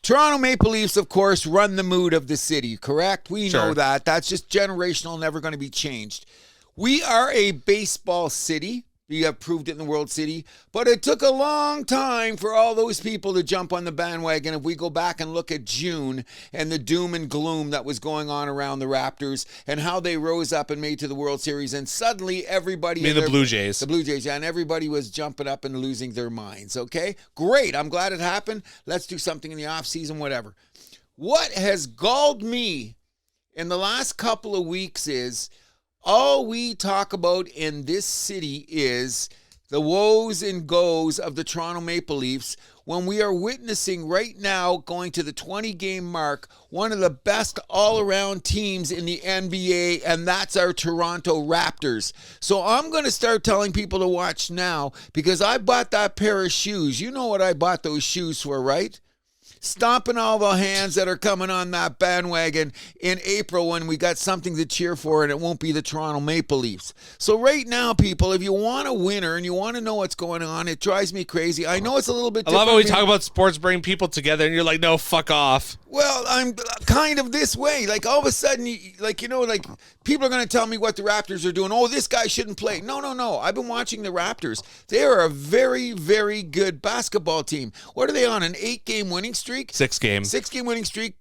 [SPEAKER 2] Toronto Maple Leafs, of course, run the mood of the city, correct? We know that. That's just generational, never going to be changed. We are a baseball city. We have proved it in the World City. But it took a long time for all those people to jump on the bandwagon. If we go back and look at June and the doom and gloom that was going on around the Raptors and how they rose up and made to the World Series, and suddenly everybody...
[SPEAKER 1] the Blue Jays.
[SPEAKER 2] The Blue Jays, yeah, and everybody was jumping up and losing their minds, okay? Great, I'm glad it happened. Let's do something in the offseason, whatever. What has galled me in the last couple of weeks is... all we talk about in this city is the woes and goes of the Toronto Maple Leafs when we are witnessing right now, going to the 20-game mark, one of the best all-around teams in the NBA, and that's our Toronto Raptors. So I'm going to start telling people to watch now because I bought that pair of shoes. You know what I bought those shoes for, right? Stomping all the hands that are coming on that bandwagon in April when we got something to cheer for, and it won't be the Toronto Maple Leafs. So right now, people, if you want a winner and you want to know what's going on, it drives me crazy. I know it's a little bit different.
[SPEAKER 1] I love how we talk about sports bring people together, and you're like, no, fuck off.
[SPEAKER 2] Well, I'm kind of this way. Like, all of a sudden, people are going to tell me what the Raptors are doing. Oh, this guy shouldn't play. No. I've been watching the Raptors. They are a very, very good basketball team. What are they on, an 8-game winning streak?
[SPEAKER 1] 6 game.
[SPEAKER 2] 6-game winning streak.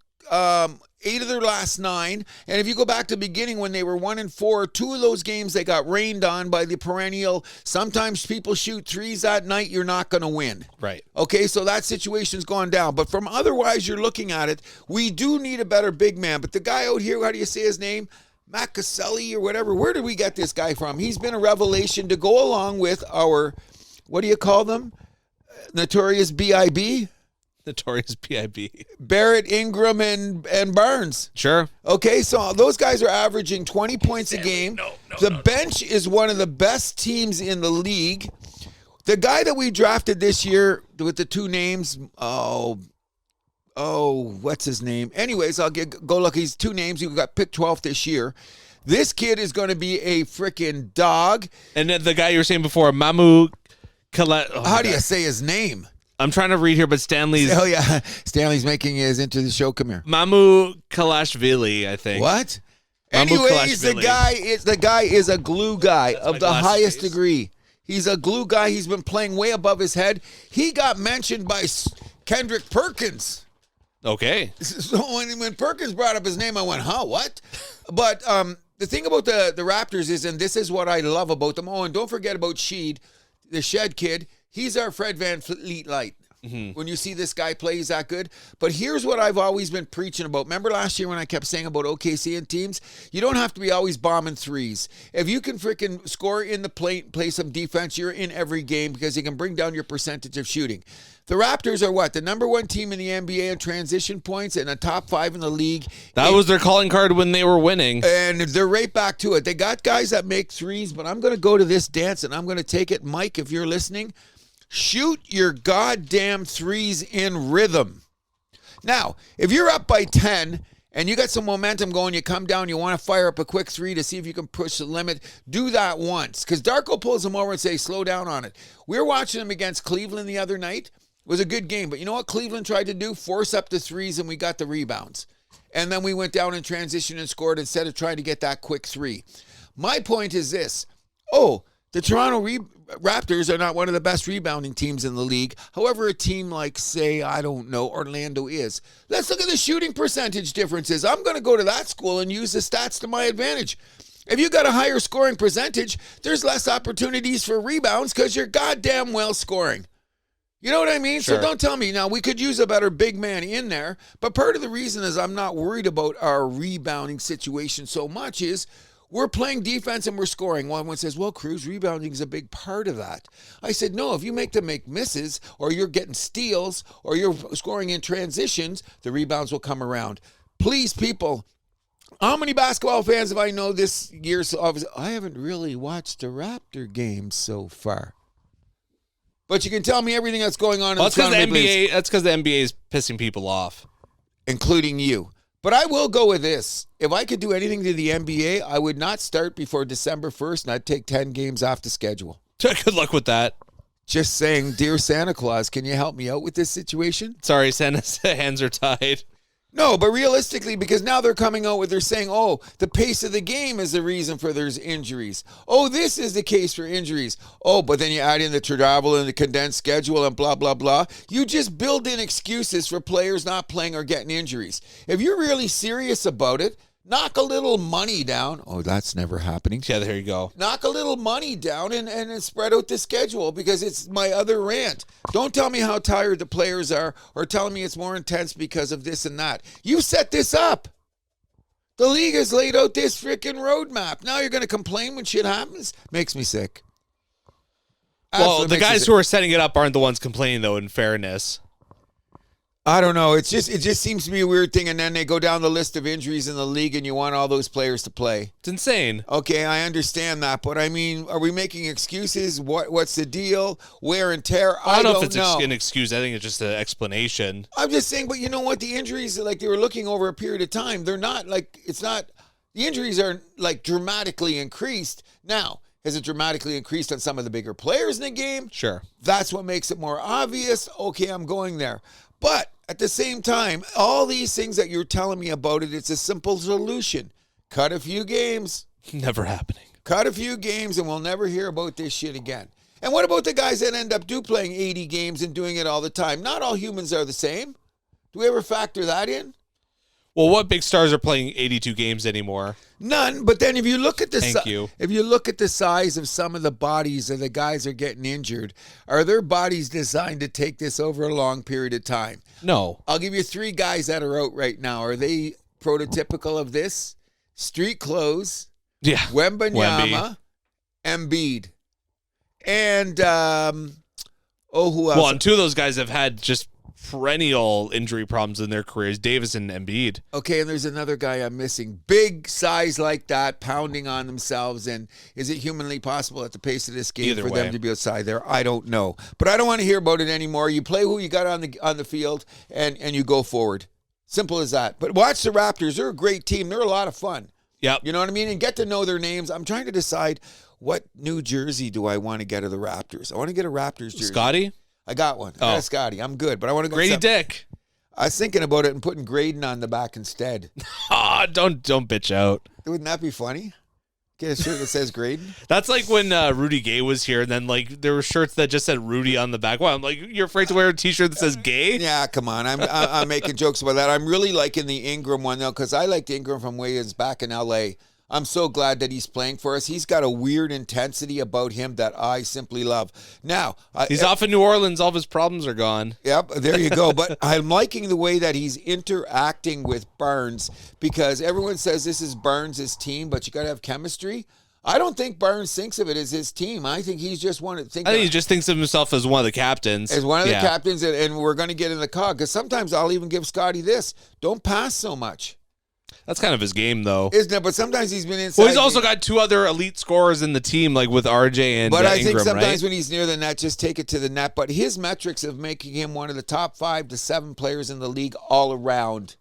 [SPEAKER 2] 8 of their last 9. And if you go back to the beginning when they were 1-4, 2 of those games they got rained on by the perennial. Sometimes people shoot threes that night, you're not going to win.
[SPEAKER 1] Right.
[SPEAKER 2] Okay, so that situation's gone down. But from otherwise, you're looking at it, we do need a better big man. But the guy out here, how do you say his name? Matt Caselli or whatever. Where did we get this guy from? He's been a revelation to go along with our, what do you call them? Notorious B.I.B.?
[SPEAKER 1] Notorious B.I.B.
[SPEAKER 2] Barrett, Ingram, and Barnes.
[SPEAKER 1] Sure.
[SPEAKER 2] Okay, so those guys are averaging 20 points a game. The bench is one of the best teams in the league. The guy that we drafted this year with the 2 names, what's his name? Anyways, go look. He's 2 names. He got picked 12th this year. This kid is going to be a freaking dog.
[SPEAKER 1] And then the guy you were saying before, Mamu Kala.
[SPEAKER 2] How do you say his name?
[SPEAKER 1] I'm trying to read here, but Stanley's.
[SPEAKER 2] Oh, yeah. Stanley's making his into the show. Come here.
[SPEAKER 1] Mamu Kalashvili, I think.
[SPEAKER 2] What?
[SPEAKER 1] Mamu
[SPEAKER 2] Anyways, the
[SPEAKER 1] Kalashvili.
[SPEAKER 2] guy is a glue guy
[SPEAKER 1] That's
[SPEAKER 2] of
[SPEAKER 1] my
[SPEAKER 2] the
[SPEAKER 1] glasses
[SPEAKER 2] highest
[SPEAKER 1] face.
[SPEAKER 2] degree. He's a glue guy. He's been playing way above his head. He got mentioned by Kendrick Perkins.
[SPEAKER 1] Okay.
[SPEAKER 2] So when Perkins brought up his name, I went, huh, what? But the thing about the Raptors is, and this is what I love about them. Oh, and don't forget about Sheed, the Shed kid. He's our Fred Van Fleet light. Mm-hmm. When you see this guy play, he's that good. But here's what I've always been preaching about. Remember last year when I kept saying about OKC and teams? You don't have to be always bombing threes. If you can freaking score in the plate, play some defense, you're in every game because you can bring down your percentage of shooting. The Raptors are what? The number 1 team in the NBA in transition points and a top 5 in the league.
[SPEAKER 1] That was their calling card when they were winning.
[SPEAKER 2] And they're right back to it. They got guys that make threes, but I'm going to go to this dance and I'm going to take it. Mike, if you're listening, shoot your goddamn threes in rhythm. Now, if you're up by 10 and you got some momentum going, you come down, you want to fire up a quick 3 to see if you can push the limit, do that once. Because Darko pulls him over and say, slow down on it. We were watching him against Cleveland the other night. It was a good game. But you know what Cleveland tried to do? Force up the threes and we got the rebounds. And then we went down in transition and scored instead of trying to get that quick 3. My point is this. The Toronto Raptors are not one of the best rebounding teams in the league. However, a team like, say, I don't know, Orlando is. Let's look at the shooting percentage differences. I'm going to go to that school and use the stats to my advantage. If you got a higher scoring percentage, there's less opportunities for rebounds because you're goddamn well scoring. You know what I mean?
[SPEAKER 1] Sure.
[SPEAKER 2] So don't tell me. Now, we could use a better big man in there, but part of the reason is I'm not worried about our rebounding situation so much is we're playing defense and we're scoring. One says, well, Cruz, rebounding is a big part of that. I said, no, if you make them make misses or you're getting steals or you're scoring in transitions, the rebounds will come around. Please, people, how many basketball fans have I know this year? So obviously, I haven't really watched the Raptor games so far. But you can tell me everything that's going on in the
[SPEAKER 1] Toronto
[SPEAKER 2] Maple Leafs.
[SPEAKER 1] That's because the NBA is pissing people off.
[SPEAKER 2] Including you. But I will go with this. If I could do anything to the NBA, I would not start before December 1st, and I'd take 10 games off the schedule.
[SPEAKER 1] Good luck with that.
[SPEAKER 2] Just saying, dear Santa Claus, can you help me out with this situation?
[SPEAKER 1] Sorry, Santa's hands are tied.
[SPEAKER 2] No, but realistically, because now they're coming out with, they're saying, the pace of the game is the reason for there's injuries. This is the case for injuries. But then you add in the travel and the condensed schedule and blah, blah, blah. You just build in excuses for players not playing or getting injuries. If you're really serious about it, knock a little money down. That's never happening.
[SPEAKER 1] Yeah, there you go.
[SPEAKER 2] Knock a little money down and spread out the schedule because it's my other rant. Don't tell me how tired the players are or tell me it's more intense because of this and that. You set this up. The league has laid out this freaking roadmap. Now you're going to complain when shit happens? Makes me sick.
[SPEAKER 1] Well, the guys who are setting it up aren't the ones complaining, though, in fairness.
[SPEAKER 2] I don't know. It just seems to be a weird thing, and then they go down the list of injuries in the league, and you want all those players to play.
[SPEAKER 1] It's insane.
[SPEAKER 2] Okay, I understand that, but I mean, are we making excuses? What's the deal? Wear and tear?
[SPEAKER 1] I don't know if it's an excuse. I think it's just an explanation.
[SPEAKER 2] I'm just saying, but you know what? The injuries, like they were looking over a period of time, they're not like the injuries are like dramatically increased. Now, has it dramatically increased on some of the bigger players in the game?
[SPEAKER 1] Sure.
[SPEAKER 2] That's what makes it more obvious. Okay, I'm going there. But at the same time, all these things that you're telling me about it's a simple solution. Cut a few games.
[SPEAKER 1] Never happening.
[SPEAKER 2] Cut a few games and we'll never hear about this shit again. And what about the guys that end up playing 80 games and doing it all the time? Not all humans are the same. Do we ever factor that in?
[SPEAKER 1] Well, what big stars are playing 82 games anymore?
[SPEAKER 2] None. But then if you look at the
[SPEAKER 1] Thank
[SPEAKER 2] if you look at the size of some of the bodies of the guys that are getting injured, are their bodies designed to take this over a long period of time?
[SPEAKER 1] No.
[SPEAKER 2] I'll give you 3 guys that are out right now. Are they prototypical of this? Street clothes.
[SPEAKER 1] Yeah.
[SPEAKER 2] Wembanyama, Embiid, and who else?
[SPEAKER 1] Well, and 2 of those guys have had just perennial injury problems in their careers, Davis and Embiid.
[SPEAKER 2] Okay, and there's another guy I'm missing. Big size like that, pounding on themselves. And is it humanly possible at the pace of this game for them to be outside there? I don't know. But I don't want to hear about it anymore. You play who you got on the field, and you go forward. Simple as that. But watch the Raptors. They're a great team. They're a lot of fun.
[SPEAKER 1] Yep.
[SPEAKER 2] You know what I mean? And get to know their names. I'm trying to decide what New Jersey do I want to get of the Raptors. I want to get a Raptors jersey.
[SPEAKER 1] Scotty?
[SPEAKER 2] I got one. I got a Scotty. I'm good, but I want to go
[SPEAKER 1] Grady Dick.
[SPEAKER 2] I was thinking about it and putting Graydon on the back instead.
[SPEAKER 1] Don't bitch out.
[SPEAKER 2] Wouldn't that be funny? Get a shirt that says Graydon.
[SPEAKER 1] That's like when Rudy Gay was here, and then like there were shirts that just said Rudy on the back. Wow, I'm like, you're afraid to wear a T-shirt that says Gay?
[SPEAKER 2] Yeah, come on. I'm making jokes about that. I'm really liking the Ingram one though, because I liked Ingram from way back in L.A. I'm so glad that he's playing for us. He's got a weird intensity about him that I simply love. Now,
[SPEAKER 1] he's off in New Orleans. All of his problems are gone.
[SPEAKER 2] Yep, there you go. But I'm liking the way that he's interacting with Barnes, because everyone says this is Barnes' team, but you got to have chemistry. I don't think Barnes thinks of it as his team. I think he's just one of the things.
[SPEAKER 1] I think he just thinks of himself as one of the captains.
[SPEAKER 2] As one of the captains, and we're going to get in the cog. Because sometimes I'll even give Scotty this. Don't pass so much.
[SPEAKER 1] That's kind of his game, though.
[SPEAKER 2] Isn't it? But sometimes he's been inside.
[SPEAKER 1] Well, he's also got 2 other elite scorers in the team, like with RJ and
[SPEAKER 2] But I
[SPEAKER 1] Ingram,
[SPEAKER 2] think sometimes
[SPEAKER 1] right?
[SPEAKER 2] when he's near the net, just take it to the net. But his metrics of making him one of the top 5 to 7 players in the league all around.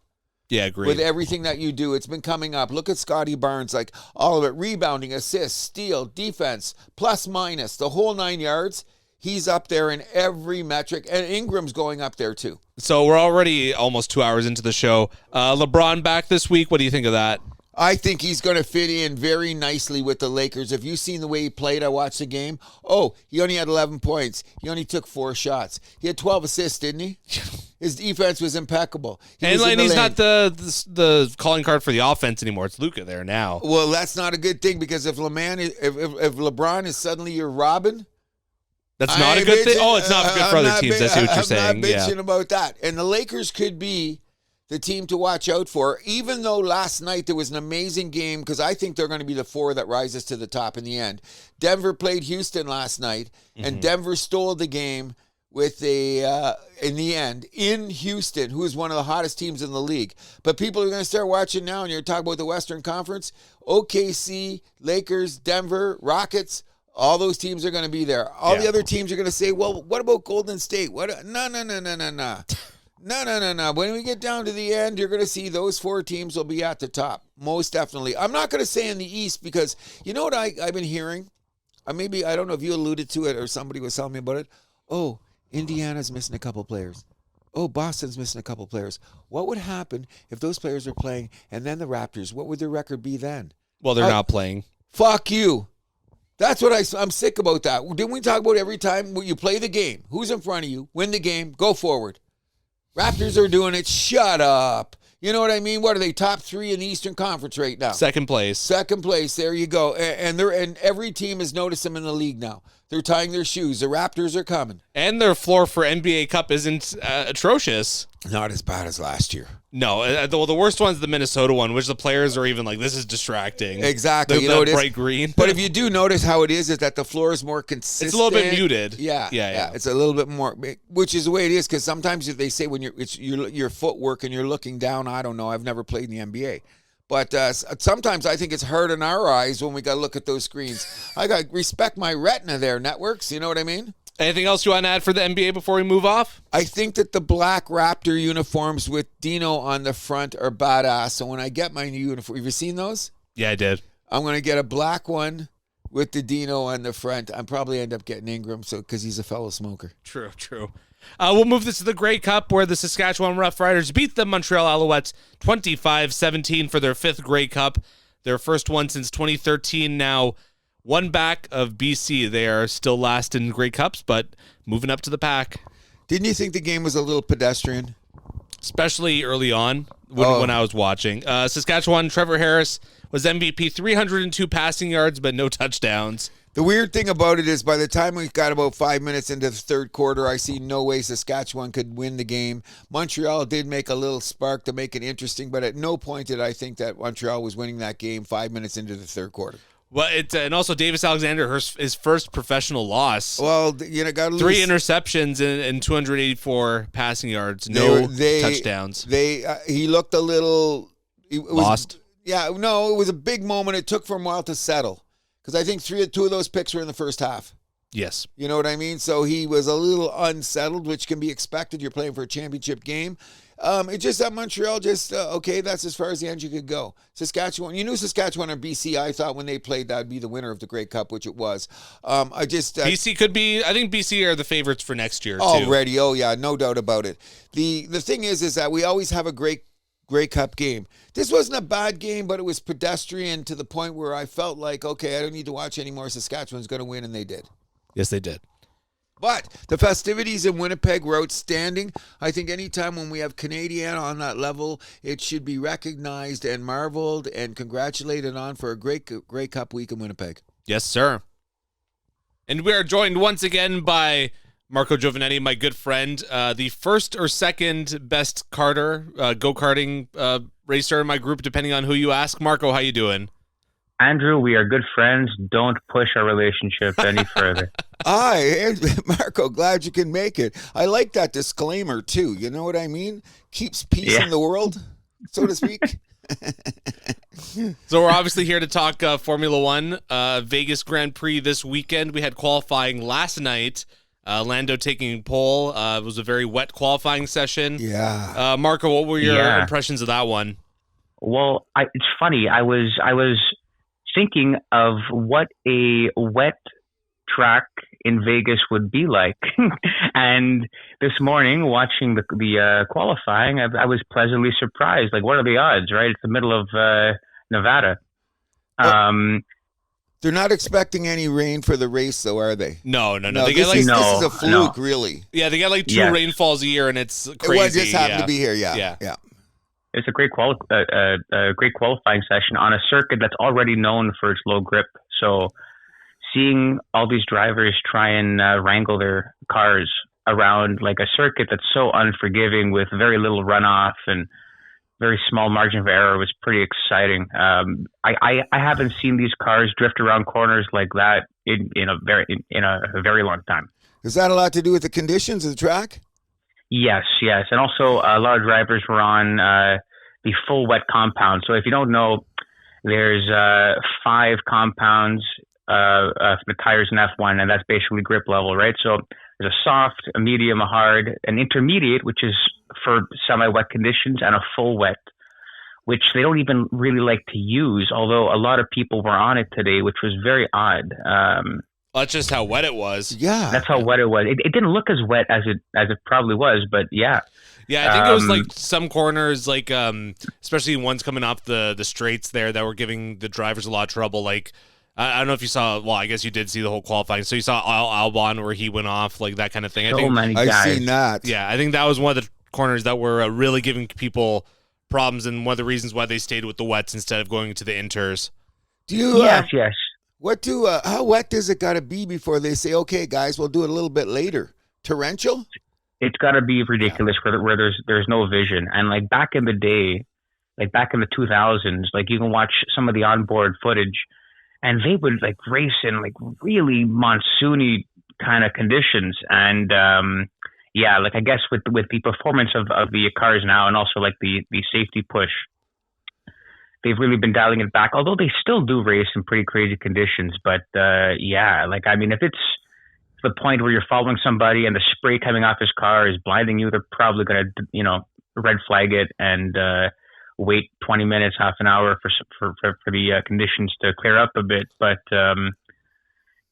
[SPEAKER 1] Yeah, agreed.
[SPEAKER 2] With everything that you do, it's been coming up. Look at Scotty Barnes, like all of it. Rebounding, assists, steal, defense, plus, minus, the whole 9 yards. He's up there in every metric. And Ingram's going up there, too.
[SPEAKER 1] So we're already almost 2 hours into the show. LeBron back this week. What do you think of that?
[SPEAKER 2] I think he's going to fit in very nicely with the Lakers. If you've seen the way he played, I watched the game. Oh, he only had 11 points. He only took 4 shots. He had 12 assists, didn't he? His defense was impeccable.
[SPEAKER 1] He's not the calling card for the offense anymore. It's Luka there now.
[SPEAKER 2] Well, that's not a good thing, because if LeBron is suddenly your Robin,
[SPEAKER 1] that's not a good thing. Oh, it's not good for other teams. I see what you're saying.
[SPEAKER 2] I'm not bitching about that. And the Lakers could be the team to watch out for, even though last night there was an amazing game, because I think they're going to be the 4 that rises to the top in the end. Denver played Houston last night, and Denver stole the game with in the end, in Houston, who is one of the hottest teams in the league. But people are going to start watching now, and you're talking about the Western Conference. OKC, Lakers, Denver, Rockets, all those teams are going to be there. All the other teams are going to say, well, what about Golden State? No. No. When we get down to the end, you're going to see those 4 teams will be at the top. Most definitely. I'm not going to say in the East, because you know what I've been hearing? I don't know if you alluded to it or somebody was telling me about it. Oh, Indiana's missing a couple players. Oh, Boston's missing a couple players. What would happen if those players were playing and then the Raptors? What would their record be then?
[SPEAKER 1] Well, they're not playing.
[SPEAKER 2] Fuck you. That's what I'm sick about that. Didn't we talk about every time you play the game? Who's in front of you? Win the game. Go forward. Raptors are doing it. Shut up. You know what I mean? What are they, top 3 in the Eastern Conference right now?
[SPEAKER 1] Second place.
[SPEAKER 2] There you go. And every team has noticed them in the league now. They're tying their shoes. The Raptors are coming.
[SPEAKER 1] And their floor for NBA Cup isn't atrocious.
[SPEAKER 2] Not as bad as last year.
[SPEAKER 1] No, the worst one's the Minnesota one, which the players are even like, this is distracting.
[SPEAKER 2] Exactly.
[SPEAKER 1] The bright green.
[SPEAKER 2] But if you do notice how it is that the floor is more consistent.
[SPEAKER 1] It's a little bit muted.
[SPEAKER 2] Yeah. It's a little bit more, which is the way it is, because sometimes if they say when it's your footwork and you're looking down, I don't know, I've never played in the NBA. But sometimes I think it's hard in our eyes when we got to look at those screens. I got to respect my retina there, networks. You know what I mean?
[SPEAKER 1] Anything else you want to add for the NBA before we move off?
[SPEAKER 2] I think that the black Raptor uniforms with Dino on the front are badass. So when I get my new uniform, have you seen those?
[SPEAKER 1] Yeah, I did.
[SPEAKER 2] I'm going to get a black one with the Dino on the front. I'm probably end up getting Ingram because he's a fellow smoker.
[SPEAKER 1] True. We'll move this to the Grey Cup, where the Saskatchewan Roughriders beat the Montreal Alouettes 25-17 for their 5th Grey Cup. Their first one since 2013 now. One back of BC. They are still last in Grey Cups, but moving up to the pack.
[SPEAKER 2] Didn't you think the game was a little pedestrian?
[SPEAKER 1] especially early on when I was watching. Saskatchewan, Trevor Harris was MVP, 302 passing yards, but no touchdowns.
[SPEAKER 2] The weird thing about it is by the time we got about 5 minutes into the third quarter, I see no way Saskatchewan could win the game. Montreal did make a little spark to make it interesting, but at no point did I think that Montreal was winning that game 5 minutes into the third quarter.
[SPEAKER 1] Well, and also Davis Alexander, his first professional loss.
[SPEAKER 2] Well, got
[SPEAKER 1] 3 interceptions and 284 passing yards, no touchdowns.
[SPEAKER 2] He looked a little
[SPEAKER 1] lost.
[SPEAKER 2] Yeah, no, it was a big moment. It took for a while to settle. Because I think 2 of those picks were in the first half.
[SPEAKER 1] Yes.
[SPEAKER 2] You know what I mean? So he was a little unsettled, which can be expected. You're playing for a championship game. It's just that Montreal just, okay, that's as far as the end you could go. Saskatchewan, you knew Saskatchewan or BC, I thought when they played that would be the winner of the Grey Cup, which it was.
[SPEAKER 1] BC could be, I think BC are the favorites for next year, too.
[SPEAKER 2] Already, oh yeah, no doubt about it. The thing is that we always have a Grey Cup game. This wasn't a bad game, but it was pedestrian to the point where I felt like, okay, I don't need to watch anymore. Saskatchewan's going to win, and they did.
[SPEAKER 1] Yes, they did.
[SPEAKER 2] But the festivities in Winnipeg were outstanding. I think anytime when we have Canadian on that level, it should be recognized and marveled and congratulated on for a great Cup week in Winnipeg.
[SPEAKER 1] Yes, sir. And we are joined once again by Marco Giovannetti, my good friend, the first or second best go-karting racer in my group, depending on who you ask. Marco, how you doing?
[SPEAKER 3] Andrew, we are good friends. Don't push our relationship any further.
[SPEAKER 2] Marco, glad you can make it. I like that disclaimer, too. You know what I mean? Keeps peace in the world, so to speak.
[SPEAKER 1] So we're obviously here to talk Formula One, Vegas Grand Prix this weekend. We had qualifying last night. Lando taking pole. It was a very wet qualifying session.
[SPEAKER 2] Yeah.
[SPEAKER 1] Marco, what were your impressions of that one?
[SPEAKER 3] Well, it's funny. I was thinking of what a wet track in Vegas would be like. And this morning, watching the qualifying, I was pleasantly surprised. Like, what are the odds, right? It's the middle of Nevada.
[SPEAKER 2] They're not expecting any rain for the race, though, are they?
[SPEAKER 1] No.
[SPEAKER 2] This is a fluke, really.
[SPEAKER 1] Yeah, they get like 2 rainfalls a year, and it's crazy.
[SPEAKER 2] It just happened to be here, yeah.
[SPEAKER 3] It's a great great qualifying session on a circuit that's already known for its low grip. So seeing all these drivers try and wrangle their cars around like a circuit that's so unforgiving with very little runoff and very small margin of error was pretty exciting. I haven't seen these cars drift around corners like that in a very long time.
[SPEAKER 2] Is that a lot to do with the conditions of the track?
[SPEAKER 3] Yes. And also a lot of drivers were on the full wet compound. So if you don't know, there's 5 compounds for the tires in F1, and that's basically grip level, right? So there's a soft, a medium, a hard, an intermediate, which is for semi-wet conditions, and a full wet, which they don't even really like to use, although a lot of people were on it today, which was very odd.
[SPEAKER 1] That's just how wet it was.
[SPEAKER 2] Yeah.
[SPEAKER 3] That's how wet it was. It didn't look as wet as it probably was, but yeah.
[SPEAKER 1] Yeah, I think it was like some corners, like especially ones coming off the straights there that were giving the drivers a lot of trouble. Like, I don't know if you saw, well, I guess you did see the whole qualifying. So you saw Albon where he went off, like that kind of thing.
[SPEAKER 2] I've seen that.
[SPEAKER 1] Yeah, I think that was one of the corners that were really giving people problems, and one of the reasons why they stayed with the wets instead of going to the inters.
[SPEAKER 2] Do you?
[SPEAKER 3] Yes.
[SPEAKER 2] How wet does it got to be before they say, okay, guys, we'll do it a little bit later? Torrential?
[SPEAKER 3] It's got to be ridiculous where there's no vision. And like back in the day, like back in the 2000s, like you can watch some of the onboard footage, and they would like race in like really monsoony kind of conditions. And like I guess with the performance of the cars now, and also like the safety push, they've really been dialing it back, although they still do race in pretty crazy conditions. But like, I mean, if it's to the point where you're following somebody and the spray coming off his car is blinding you, they're probably going to, red flag it and wait 20 minutes, half an hour for the conditions to clear up a bit. But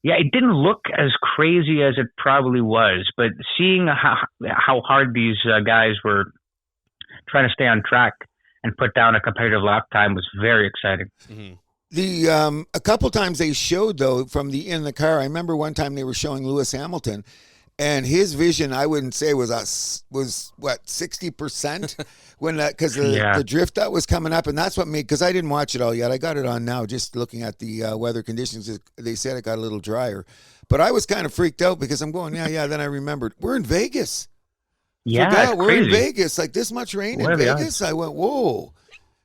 [SPEAKER 3] it didn't look as crazy as it probably was. But seeing how hard these guys were trying to stay on track and put down a competitive lap time was very exciting.
[SPEAKER 1] Mm-hmm.
[SPEAKER 2] A couple times they showed though in the car. I remember one time they were showing Lewis Hamilton, And his vision, I wouldn't say was what 60% when because the drift that was coming up, and that's what made, because I didn't watch it all yet. I got it on now, just looking at the weather conditions. They said it got a little drier, but I was kind of freaked out because I'm going, yeah. Then I remembered we're in Vegas.
[SPEAKER 3] Yeah,
[SPEAKER 2] we're in Vegas. Like this much rain in Vegas. I went, whoa.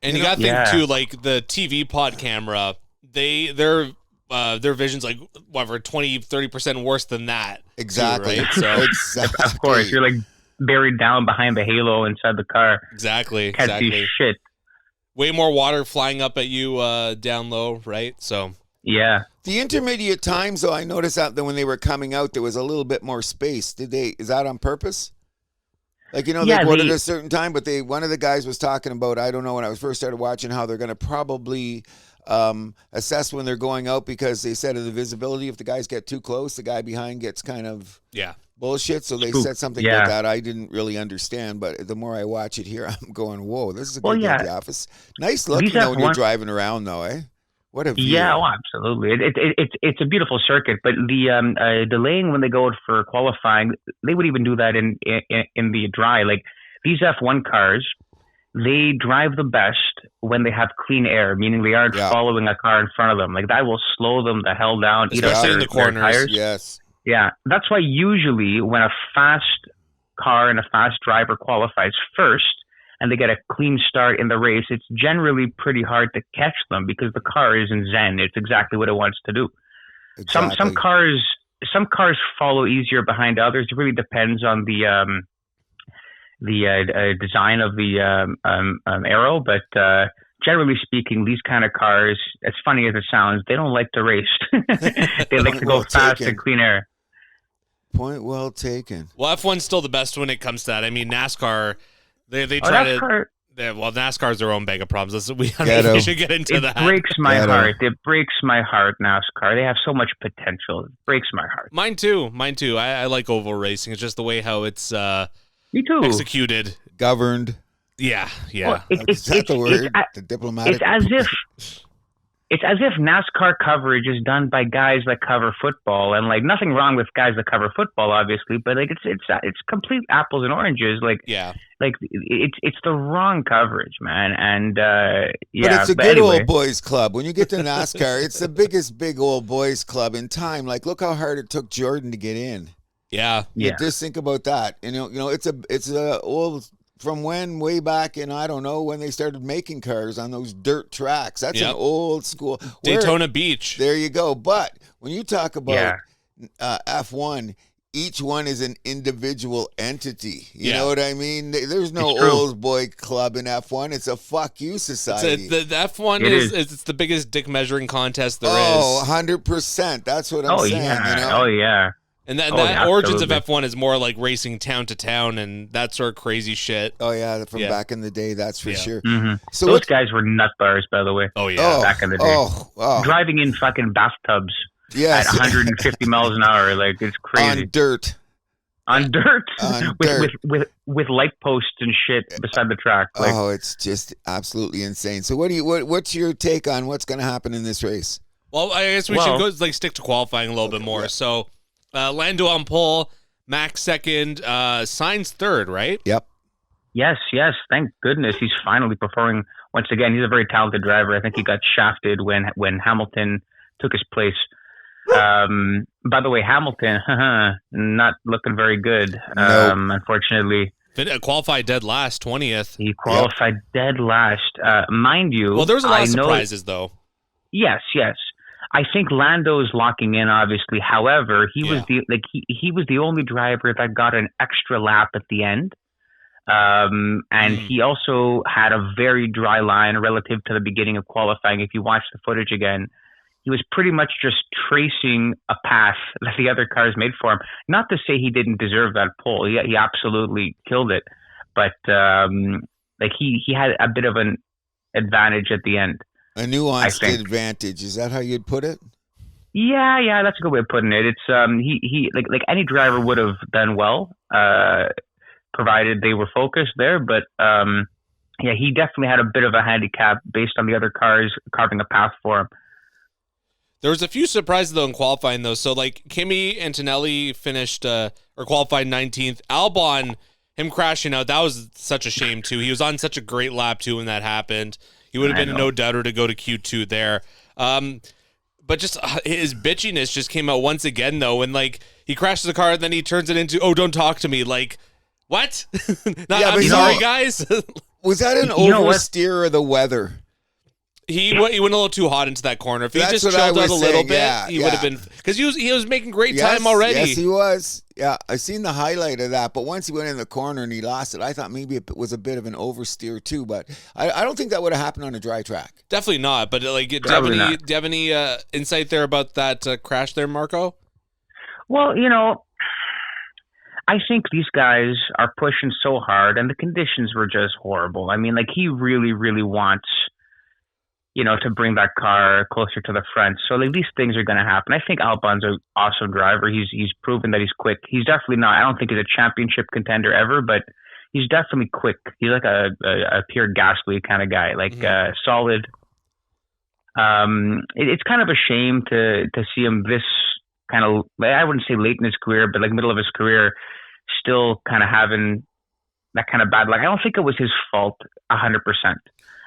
[SPEAKER 1] And you got to think too, like the TV pod camera, their vision's like whatever 20-30% worse than that.
[SPEAKER 2] Exactly.
[SPEAKER 1] Too, right? So
[SPEAKER 2] exactly.
[SPEAKER 3] Of course, you're like buried down behind the halo inside the car.
[SPEAKER 1] Exactly.
[SPEAKER 3] Can't see shit.
[SPEAKER 1] Way more water flying up at you down low, right? So
[SPEAKER 3] yeah.
[SPEAKER 2] The intermediate times, though, I noticed that when they were coming out, there was a little bit more space. Is that on purpose? Like, they go at a certain time, but one of the guys was talking about, I don't know, when I first started watching, how they're going to probably assess when they're going out, because they said of the visibility, if the guys get too close, the guy behind gets kind of bullshit. So they said something about that I didn't really understand, but the more I watch it here, I'm going, whoa, this is a good day at the office. Nice looking when you're driving around, though, eh? What a view. Yeah,
[SPEAKER 3] absolutely. It's a beautiful circuit, but the delaying when they go out for qualifying, they would even do that in the dry. Like these F1 cars, they drive the best when they have clean air, meaning they aren't following a car in front of them. Like that will slow them the hell down.
[SPEAKER 1] Especially in the corners.
[SPEAKER 3] Tires.
[SPEAKER 2] Yes.
[SPEAKER 3] Yeah, that's why usually when a fast car and a fast driver qualifies first, and they get a clean start in the race, it's generally pretty hard to catch them because the car is in zen. It's exactly what it wants to do. Exactly. Some cars follow easier behind others. It really depends on the design of the aero, but generally speaking, these kind of cars, as funny as it sounds, they don't like to race. They like to go fast and clean air.
[SPEAKER 2] Point well taken.
[SPEAKER 1] Well, F1's still the best when it comes to that. I mean, NASCAR. They try NASCAR, NASCAR's their own bag of problems. We should get into that.
[SPEAKER 3] It breaks my heart. It breaks my heart, NASCAR. They have so much potential. It breaks my heart.
[SPEAKER 1] Mine too. I like oval racing. It's just the way how it's
[SPEAKER 3] Me too.
[SPEAKER 1] executed.
[SPEAKER 2] Governed.
[SPEAKER 1] Yeah.
[SPEAKER 2] Well, is that the word? The diplomatic.
[SPEAKER 3] It's as if NASCAR coverage is done by guys that cover football, and like nothing wrong with guys that cover football, obviously, but like it's complete apples and oranges. Like it's the wrong coverage, man. And
[SPEAKER 2] but it's a good old boys club. When you get to NASCAR, it's the biggest big old boys club in time. Like look how hard it took Jordan to get in.
[SPEAKER 1] Yeah.
[SPEAKER 2] Just think about that. And it's a old. From way back in, I don't know, when they started making cars on those dirt tracks. That's an old school.
[SPEAKER 1] Daytona Beach.
[SPEAKER 2] There you go. But when you talk about F1, each one is an individual entity. You know what I mean? There's no old boy club in F1. It's a fuck you society.
[SPEAKER 1] The F1 it's the biggest dick measuring contest there is.
[SPEAKER 2] Oh, 100%. That's what I'm saying.
[SPEAKER 3] Yeah. Oh, yeah.
[SPEAKER 1] And that origins of F1 is more like racing town to town and that sort of crazy shit.
[SPEAKER 2] Oh, yeah, from back in the day, that's for sure.
[SPEAKER 3] Mm-hmm. So those guys were nut bars, by the way.
[SPEAKER 1] Oh, yeah.
[SPEAKER 3] Back in the day. Driving in fucking bathtubs at 150 miles an hour. Like, it's crazy.
[SPEAKER 2] On dirt.
[SPEAKER 3] With light posts and shit beside the track. Like,
[SPEAKER 2] it's just absolutely insane. So what's your take on what's going to happen in this race?
[SPEAKER 1] Well, I guess we should go stick to qualifying a little bit more. Yeah. So Lando on pole, Max second, Sainz third, right?
[SPEAKER 2] Yep.
[SPEAKER 3] Yes. Thank goodness he's finally performing once again. He's a very talented driver. I think he got shafted when Hamilton took his place. By the way, Hamilton, not looking very good.
[SPEAKER 2] Nope.
[SPEAKER 3] Unfortunately.
[SPEAKER 1] Qualified dead last, 20th.
[SPEAKER 3] He qualified dead last. Mind you.
[SPEAKER 1] Well, there was a lot of surprises, though.
[SPEAKER 3] Yes. I think Lando's locking in, obviously. However, he was the only driver that got an extra lap at the end. And he also had a very dry line relative to the beginning of qualifying. If you watch the footage again, he was pretty much just tracing a path that the other cars made for him. Not to say he didn't deserve that pole. He absolutely killed it. But he had a bit of an advantage at the end.
[SPEAKER 2] A nuanced advantage. Is that how you'd put it?
[SPEAKER 3] Yeah, that's a good way of putting it. It's he like any driver would have done well, provided they were focused there. But he definitely had a bit of a handicap based on the other cars carving a path for him.
[SPEAKER 1] There was a few surprises, though, in qualifying, though. So, like, Kimi Antonelli finished or qualified 19th. Albon, him crashing out, that was such a shame, too. He was on such a great lap, too, when that happened. He would have been a no-doubter to go to Q2 there. But just his bitchiness just came out once again, though, when, like, he crashes the car and then he turns it into, oh, don't talk to me. Like, what? I'm sorry, guys.
[SPEAKER 2] Was that an oversteer or the weather?
[SPEAKER 1] He went a little too hot into that corner. If he just chilled out a little bit, he would have been, because he was making great time already.
[SPEAKER 2] Yes, he was. Yeah, I seen the highlight of that. But once he went in the corner and he lost it, I thought maybe it was a bit of an oversteer too. But I don't think that would have happened on a dry track.
[SPEAKER 1] Definitely not. But like, do you have any insight there about that crash there, Marco?
[SPEAKER 3] Well, I think these guys are pushing so hard, and the conditions were just horrible. I mean, like, he really, really wants, to bring that car closer to the front. So, like, these things are going to happen. I think Albon's an awesome driver. He's proven that he's quick. He's definitely not, I don't think he's a championship contender ever, but he's definitely quick. He's like a pure Gasly kind of guy, like solid. It's kind of a shame to see him this kind of, I wouldn't say late in his career, but like middle of his career, still kind of having that kind of bad luck. I don't think it was his fault 100%.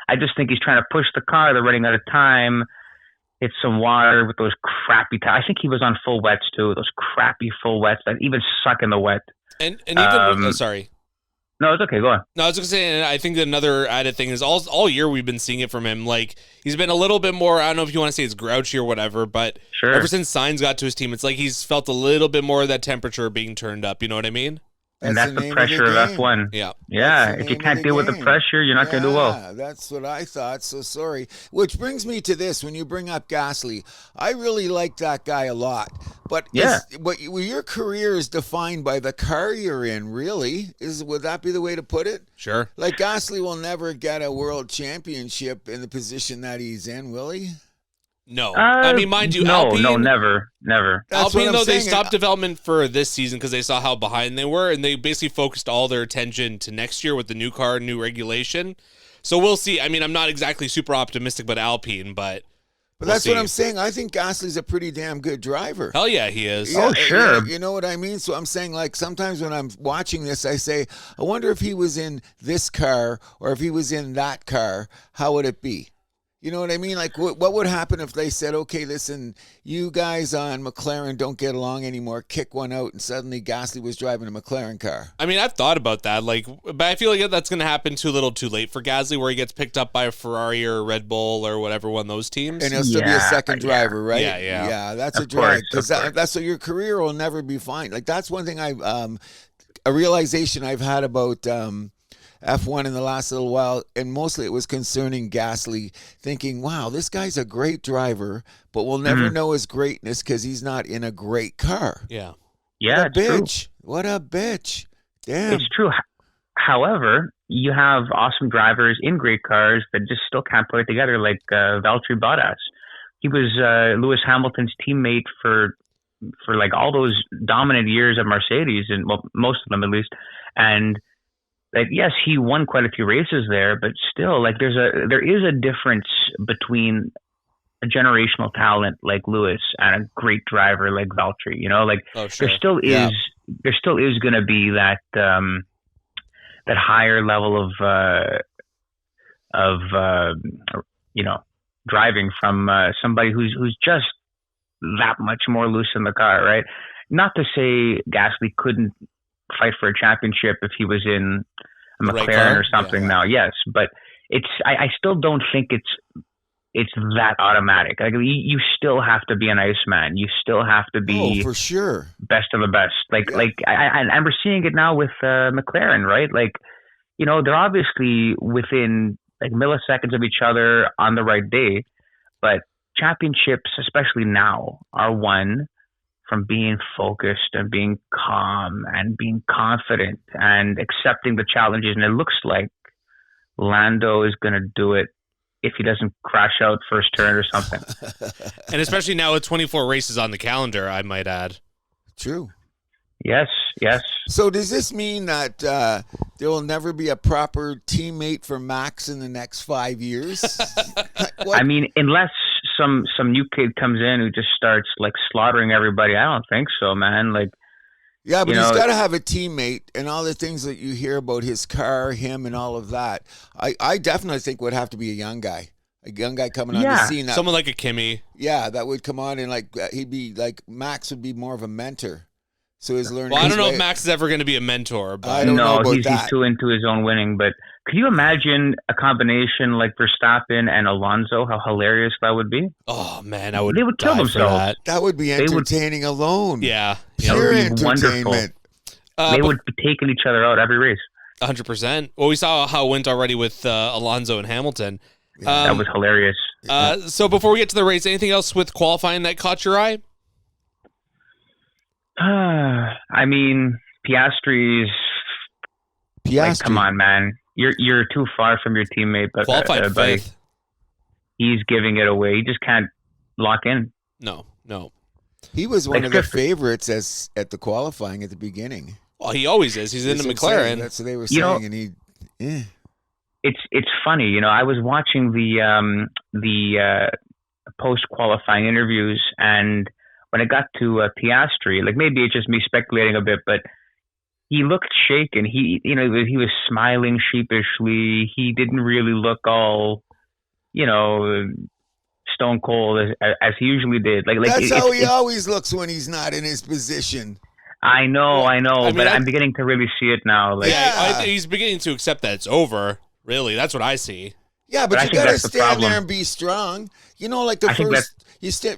[SPEAKER 3] I just think he's trying to push the car. They're running out of time. It's some water with those crappy tires. I think he was on full wets too. Those crappy full wets that even suck in the wet.
[SPEAKER 1] And even sorry.
[SPEAKER 3] No, it's okay. Go on.
[SPEAKER 1] No, I was going to say, and I think another added thing is all year we've been seeing it from him. Like, he's been a little bit more, I don't know if you want to say it's grouchy or whatever, but ever since Sainz got to his team, it's like he's felt a little bit more of that temperature being turned up. You know what I mean?
[SPEAKER 3] And that's the pressure of F1.
[SPEAKER 1] Yeah.
[SPEAKER 3] Yeah. If you can't deal with the pressure, you're not going to do well.
[SPEAKER 2] Yeah, that's what I thought. So sorry. Which brings me to this. When you bring up Gasly, I really like that guy a lot. But your career is defined by the car you're in, really. Would that be the way to put it?
[SPEAKER 1] Sure.
[SPEAKER 2] Like, Gasly will never get a world championship in the position that he's in, will he?
[SPEAKER 1] No. I mean, mind you,
[SPEAKER 3] no,
[SPEAKER 1] Alpine,
[SPEAKER 3] never.
[SPEAKER 1] Alpine, though, they stopped development for this season because they saw how behind they were, and they basically focused all their attention to next year with the new car, new regulation. So we'll see. I mean, I'm not exactly super optimistic about Alpine, but
[SPEAKER 2] that's what I'm saying. I think Gasly's a pretty damn good driver.
[SPEAKER 1] Hell yeah, he is.
[SPEAKER 2] Yeah,
[SPEAKER 3] oh, sure.
[SPEAKER 2] You know what I mean? So I'm saying, like, sometimes when I'm watching this, I say, I wonder if he was in this car or if he was in that car, how would it be? You know what I mean? Like, what would happen if they said, okay, listen, you guys on McLaren don't get along anymore, kick one out, and suddenly Gasly was driving a McLaren car?
[SPEAKER 1] I mean, I've thought about that, like, but I feel like that's going to happen too little too late for Gasly, where he gets picked up by a Ferrari or a Red Bull or whatever one of those teams.
[SPEAKER 2] And he'll still be a second driver, right?
[SPEAKER 1] Yeah.
[SPEAKER 2] Yeah, that's a drag. Because that's so your career will never be fine. Like, that's one thing a realization I've had about F1 in the last little while, and mostly it was concerning Gasly, thinking, wow, this guy's a great driver, but we'll never know his greatness because he's not in a great car.
[SPEAKER 1] Yeah.
[SPEAKER 3] Yeah,
[SPEAKER 2] what a bitch. True. What a bitch. Damn.
[SPEAKER 3] It's true. However, you have awesome drivers in great cars that just still can't put it together, like Valtteri Bottas. He was Lewis Hamilton's teammate for like all those dominant years at Mercedes, and well, most of them at least. And like, yes, he won quite a few races there, but still, like, there is a difference between a generational talent like Lewis and a great driver like Valtteri. You know, like there still is going to be that that higher level of driving from somebody who's just that much more loose in the car, right? Not to say Gasly couldn't fight for a championship if he was in a McLaren or something now, yes, but I still don't think it's that automatic. Like, you still have to be an Iceman. You still have to be
[SPEAKER 2] for sure
[SPEAKER 3] best of the best. And we're seeing it now with McLaren, right? Like, you know, they're obviously within like milliseconds of each other on the right day, but championships, especially now, are won from being focused and being calm and being confident and accepting the challenges. And it looks like Lando is going to do it if he doesn't crash out first turn or something.
[SPEAKER 1] And especially now with 24 races on the calendar, I might add.
[SPEAKER 2] True.
[SPEAKER 3] Yes.
[SPEAKER 2] So does this mean that there will never be a proper teammate for Max in the next 5 years?
[SPEAKER 3] I mean, unless some new kid comes in who just starts like slaughtering everybody. I don't think so, man. Like,
[SPEAKER 2] yeah, but he's got to have a teammate and all the things that you hear about his car, him, and all of that. I definitely think would have to be a young guy coming on the scene.
[SPEAKER 1] Someone like a Kimmy.
[SPEAKER 2] Yeah, that would come on and like he'd be like Max would be more of a mentor. So his learning.
[SPEAKER 1] Well, I don't know if Max is ever going to be a mentor, but
[SPEAKER 2] I don't know about that.
[SPEAKER 3] He's too into his own winning. But could you imagine a combination like Verstappen and Alonso? How hilarious that would be!
[SPEAKER 1] Oh man,
[SPEAKER 3] they would kill themselves.
[SPEAKER 2] That would be entertaining alone.
[SPEAKER 1] Yeah,
[SPEAKER 2] pure
[SPEAKER 3] entertainment. Wonderful. They would be taking each other out every race.
[SPEAKER 1] 100%. Well, we saw how it went already with Alonso and Hamilton.
[SPEAKER 3] Yeah, that was hilarious.
[SPEAKER 1] So before we get to the race, anything else with qualifying that caught your eye?
[SPEAKER 3] I mean, Piastri's. Like, come on, man. You're too far from your teammate, but
[SPEAKER 1] qualified fifth.
[SPEAKER 3] He's giving it away. He just can't lock in.
[SPEAKER 1] No.
[SPEAKER 2] He was one of the favorites at the qualifying at the beginning.
[SPEAKER 1] Well, he always is. He's in the McLaren.
[SPEAKER 2] That's what they were saying, and he. Yeah.
[SPEAKER 3] It's funny, I was watching the post qualifying interviews, and when it got to Piastri, like maybe it's just me speculating a bit, but he looked shaken. He was smiling sheepishly. He didn't really look all, stone cold as he usually did. Like
[SPEAKER 2] that's how he always looks when he's not in his position.
[SPEAKER 3] I know, but I'm beginning to really see it now. Like,
[SPEAKER 1] he's beginning to accept that it's over. Really, that's what I see.
[SPEAKER 2] Yeah, but you got to stand there and be strong. Like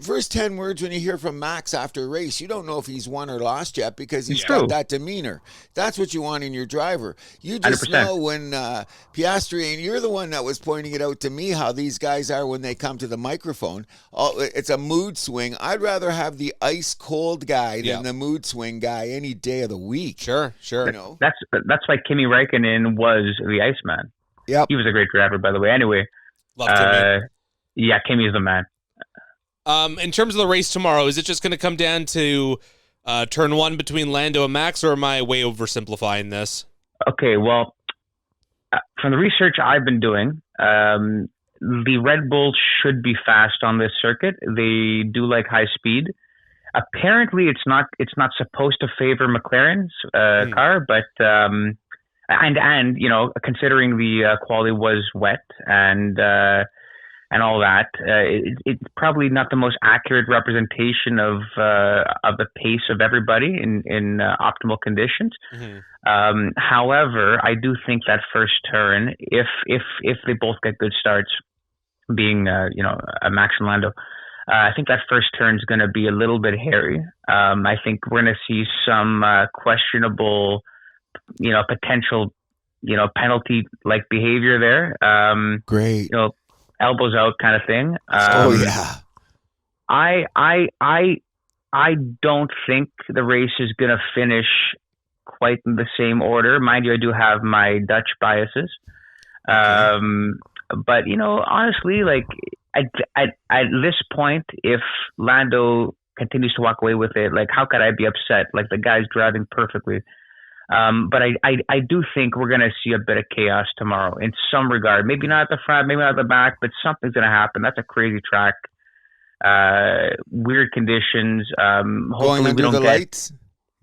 [SPEAKER 2] first 10 words when you hear from Max after a race, you don't know if he's won or lost yet because he's got that demeanor. That's what you want in your driver. You just 100%. Know when Piastri, and you're the one that was pointing it out to me, how these guys are when they come to the microphone. It's a mood swing. I'd rather have the ice cold guy than the mood swing guy any day of the week.
[SPEAKER 1] Sure.
[SPEAKER 3] That's why Kimi Räikkönen was the Iceman.
[SPEAKER 2] Yep.
[SPEAKER 3] He was a great driver, by the way. Anyway,
[SPEAKER 1] love Kimi.
[SPEAKER 3] Yeah, Kimi is the man.
[SPEAKER 1] In terms of the race tomorrow, is it just going to come down to turn one between Lando and Max, or am I way oversimplifying this?
[SPEAKER 3] Okay, well, from the research I've been doing, the Red Bull should be fast on this circuit. They do like high speed. Apparently, it's not supposed to favor McLaren's car, but and considering the quality was wet and all that, it's probably not the most accurate representation of the pace of everybody in optimal conditions. Mm-hmm. However, I do think that first turn, if they both get good starts, being a Max and Lando, I think that first turn is going to be a little bit hairy. I think we're going to see some questionable, potential, penalty like behavior there.
[SPEAKER 2] Great.
[SPEAKER 3] Elbows out kind of thing.
[SPEAKER 2] Yeah.
[SPEAKER 3] I don't think the race is going to finish quite in the same order. Mind you, I do have my Dutch biases. But honestly, like at this point, if Lando continues to walk away with it, like how could I be upset? Like the guy's driving perfectly. But I do think we're going to see a bit of chaos tomorrow in some regard. Maybe not at the front, maybe not at the back, but something's going to happen. That's a crazy track. Weird conditions.
[SPEAKER 2] Going under the lights?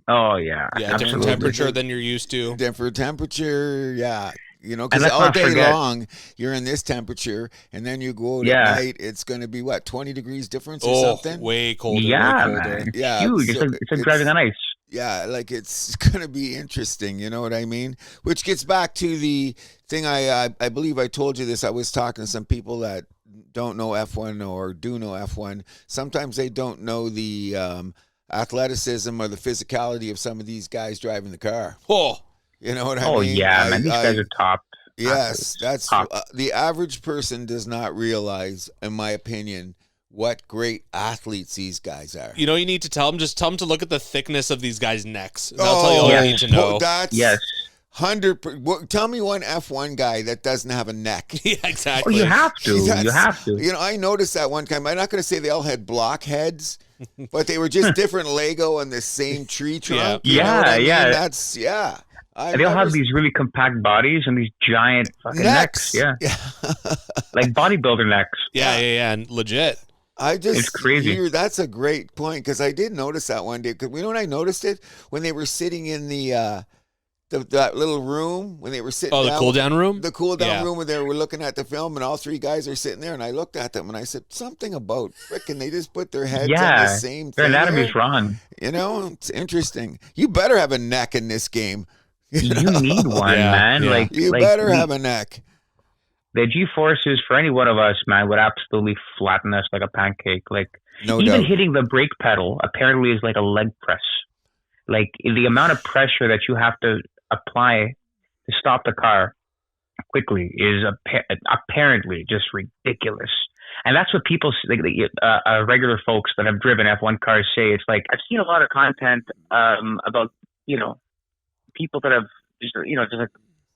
[SPEAKER 3] Oh, yeah.
[SPEAKER 1] Yeah, different temperature than you're used to.
[SPEAKER 2] Different temperature, yeah. Because all day long, you're in this temperature, and then you go out at night, it's going to be, 20 degrees difference or something?
[SPEAKER 1] Way colder.
[SPEAKER 3] Yeah,
[SPEAKER 1] way colder.
[SPEAKER 3] Man. Yeah, huge. It's like driving on ice.
[SPEAKER 2] Yeah, like it's going to be interesting, you know what I mean? Which gets back to the thing I believe I told you this. I was talking to some people that don't know F1 or do know F1. Sometimes they don't know the athleticism or the physicality of some of these guys driving the car.
[SPEAKER 1] Oh,
[SPEAKER 2] you know what I mean?
[SPEAKER 3] Oh, yeah, man. These guys are top.
[SPEAKER 2] Yes, that's the average person does not realize, in my opinion, what great athletes these guys are.
[SPEAKER 1] You need to tell them. Just tell them to look at the thickness of these guys' necks. And I'll tell you all you need to know.
[SPEAKER 2] That's 100%. Tell me one F1 guy that doesn't have a neck.
[SPEAKER 1] Yeah, exactly.
[SPEAKER 3] Oh, you have to. You have to.
[SPEAKER 2] I noticed that one time. I'm not going to say they all had block heads, but they were just different Lego on the same tree trunk.
[SPEAKER 3] Yeah.
[SPEAKER 2] That's, yeah.
[SPEAKER 3] They all have these really compact bodies and these giant fucking necks. Yeah. Like bodybuilder necks.
[SPEAKER 1] Yeah, and legit.
[SPEAKER 2] I
[SPEAKER 3] It's
[SPEAKER 2] just
[SPEAKER 3] crazy.
[SPEAKER 2] that's a great point because I did notice that one day. Because you know when I noticed it when they were sitting in that little room when they were sitting
[SPEAKER 1] Oh, the
[SPEAKER 2] down,
[SPEAKER 1] cool down room?
[SPEAKER 2] the cool down
[SPEAKER 1] Yeah.
[SPEAKER 2] room where they were looking at the film, and all three guys are sitting there, and I looked at them and I said something about frickin' they just put their heads on the
[SPEAKER 3] Yeah,
[SPEAKER 2] same
[SPEAKER 3] their
[SPEAKER 2] thing
[SPEAKER 3] anatomy's
[SPEAKER 2] here.
[SPEAKER 3] wrong.
[SPEAKER 2] You know, it's interesting. You better have a neck in this game. You
[SPEAKER 3] You need
[SPEAKER 2] know,
[SPEAKER 3] one,
[SPEAKER 1] Yeah,
[SPEAKER 3] man.
[SPEAKER 1] yeah.
[SPEAKER 2] you
[SPEAKER 3] Like
[SPEAKER 2] better have a neck.
[SPEAKER 3] the G forces for any one of us, man, would absolutely flatten us like a pancake. Like
[SPEAKER 2] No
[SPEAKER 3] even
[SPEAKER 2] doubt.
[SPEAKER 3] hitting the brake pedal apparently is like a leg press. Like the amount of pressure that you have to apply to stop the car quickly is apparently just ridiculous. And that's what people, like regular folks that have driven F1 cars say. It's like I've seen a lot of content about people that have just like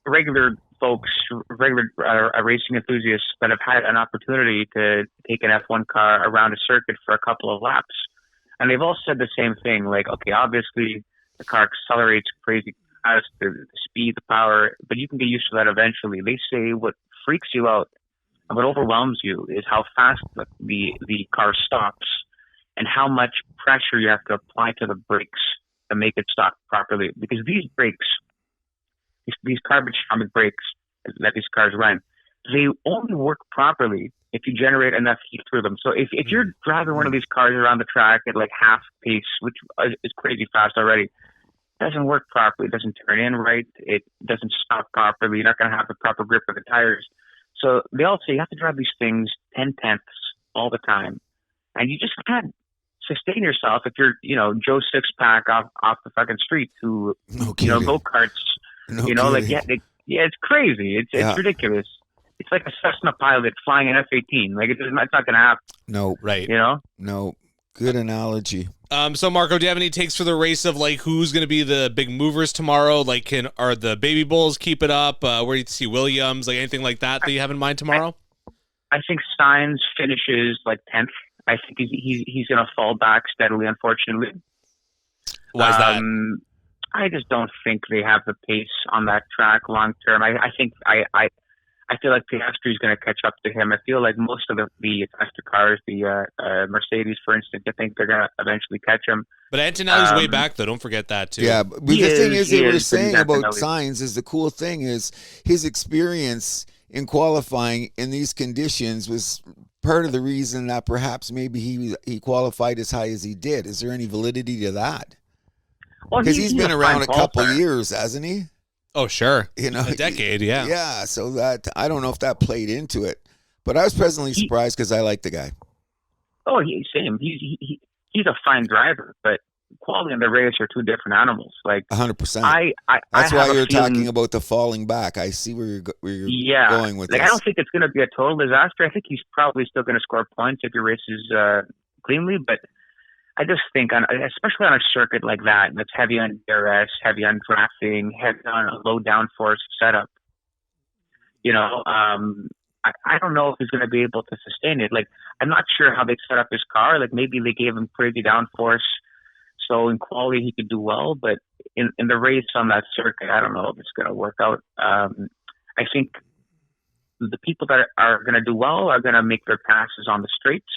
[SPEAKER 3] regular folks, regular racing enthusiasts that have had an opportunity to take an F1 car around a circuit for a couple of laps, and they've all said the same thing. Like, okay, obviously the car accelerates crazy fast, the speed, the power, but you can get used to that eventually. They say what freaks you out and what overwhelms you is how fast the car stops and how much pressure you have to apply to the brakes to make it stop properly. Because these brakes, these carbon brakes that these cars run, they only work properly if you generate enough heat through them. So if you're driving one of these cars around the track at like half pace, which is crazy fast already, it doesn't work properly. It doesn't turn in right. It doesn't stop properly. You're not going to have the proper grip of the tires. So they all say you have to drive these things 10/10 all the time. And you just can't sustain yourself if you're, Joe Six-Pack off the fucking street who,
[SPEAKER 2] No kidding.
[SPEAKER 3] go-karts,
[SPEAKER 2] No
[SPEAKER 3] like,
[SPEAKER 2] kidding.
[SPEAKER 3] it's crazy. It's ridiculous. It's like a Cessna pilot flying an F-18. Like, it's not going to happen.
[SPEAKER 2] No.
[SPEAKER 1] Right.
[SPEAKER 2] No. Good analogy.
[SPEAKER 1] So Marco, do you have any takes for the race of like who's going to be the big movers tomorrow? Like, are the Baby Bulls keep it up? Where do you see Williams? Like anything like that you have in mind tomorrow?
[SPEAKER 3] I think Sainz finishes like 10th. I think he's going to fall back steadily, unfortunately.
[SPEAKER 1] Why is that?
[SPEAKER 3] I just don't think they have the pace on that track long term. I think I feel like Piastri is going to catch up to him. I feel like most of the faster cars, the Mercedes, for instance, I think they're going to eventually catch him.
[SPEAKER 1] But Antonelli's way back, though. Don't forget that, too.
[SPEAKER 2] Yeah, but the thing is, they were saying about
[SPEAKER 3] Antonelli.
[SPEAKER 2] Sainz is the cool thing is his experience in qualifying in these conditions was part of the reason that perhaps maybe he qualified as high as he did. Is there any validity to that?
[SPEAKER 3] Well,
[SPEAKER 2] Because he's been around a couple
[SPEAKER 3] qualifier.
[SPEAKER 2] years, hasn't he?
[SPEAKER 1] Oh, sure.
[SPEAKER 2] A
[SPEAKER 1] decade, yeah.
[SPEAKER 2] Yeah, so that I don't know if that played into it, but I was pleasantly surprised because I like the guy.
[SPEAKER 3] Oh, same. He's a fine driver, but quality and the race are two different animals. Like
[SPEAKER 2] 100%. That's why you're talking about the falling back. I see where you're going with this.
[SPEAKER 3] I don't think it's going to be a total disaster. I think he's probably still going to score points if he races cleanly, but I just think, especially on a circuit like that, that's heavy on DRS, heavy on drafting, heavy on a low downforce setup, I don't know if he's going to be able to sustain it. Like, I'm not sure how they set up his car. Like, maybe they gave him crazy downforce, so in quality he could do well, but in the race on that circuit, I don't know if it's going to work out. I think the people that are going to do well are going to make their passes on the straights.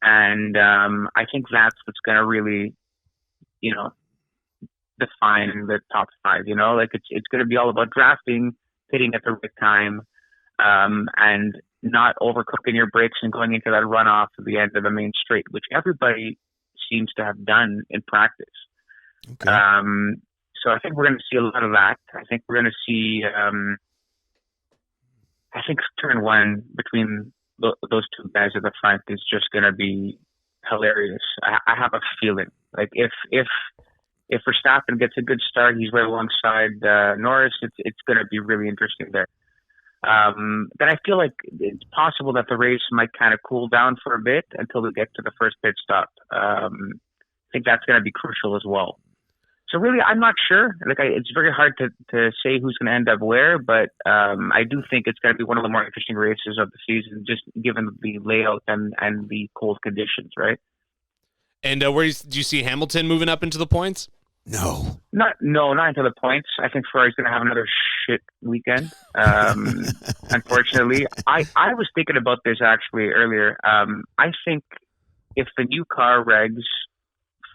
[SPEAKER 3] And I think that's what's going to really, define the top five. Like it's going to be all about drafting, pitting at the right time, and not overcooking your brakes and going into that runoff at the end of the main straight, which everybody seems to have done in practice.
[SPEAKER 2] Okay.
[SPEAKER 3] So I think we're going to see a lot of that. I think we're going to see, I think turn one between those two guys at the front is just going to be hilarious. I have a feeling like if Verstappen gets a good start, he's right alongside Norris. It's going to be really interesting there. Then I feel like it's possible that the race might kind of cool down for a bit until we get to the first pit stop. I think that's going to be crucial as well. So really, I'm not sure. Like, it's very hard to say who's going to end up where, but I do think it's going to be one of the more interesting races of the season, just given the layout and the cold conditions, right?
[SPEAKER 1] And do you see Hamilton moving up into the points?
[SPEAKER 2] No.
[SPEAKER 3] Not into the points. I think Ferrari's going to have another shit weekend. Unfortunately, I was thinking about this actually earlier. I think if the new car regs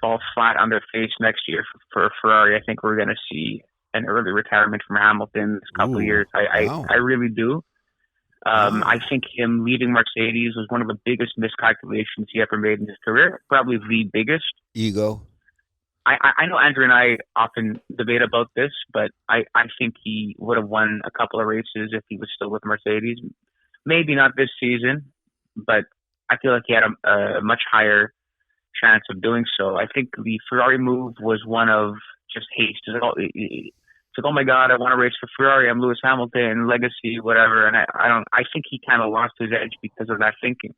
[SPEAKER 3] fall flat on their face next year for Ferrari, I think we're going to see an early retirement from Hamilton this couple of years. I really do. I think him leaving Mercedes was one of the biggest miscalculations he ever made in his career. Probably the biggest.
[SPEAKER 2] Ego.
[SPEAKER 3] I know Andrew and I often debate about this, but I think he would have won a couple of races if he was still with Mercedes. Maybe not this season, but I feel like he had a much higher chance of doing so. I think the Ferrari move was one of just haste. It's like, oh my God, I want to race for Ferrari. I'm Lewis Hamilton, legacy, whatever. And I think he kind of lost his edge because of that thinking.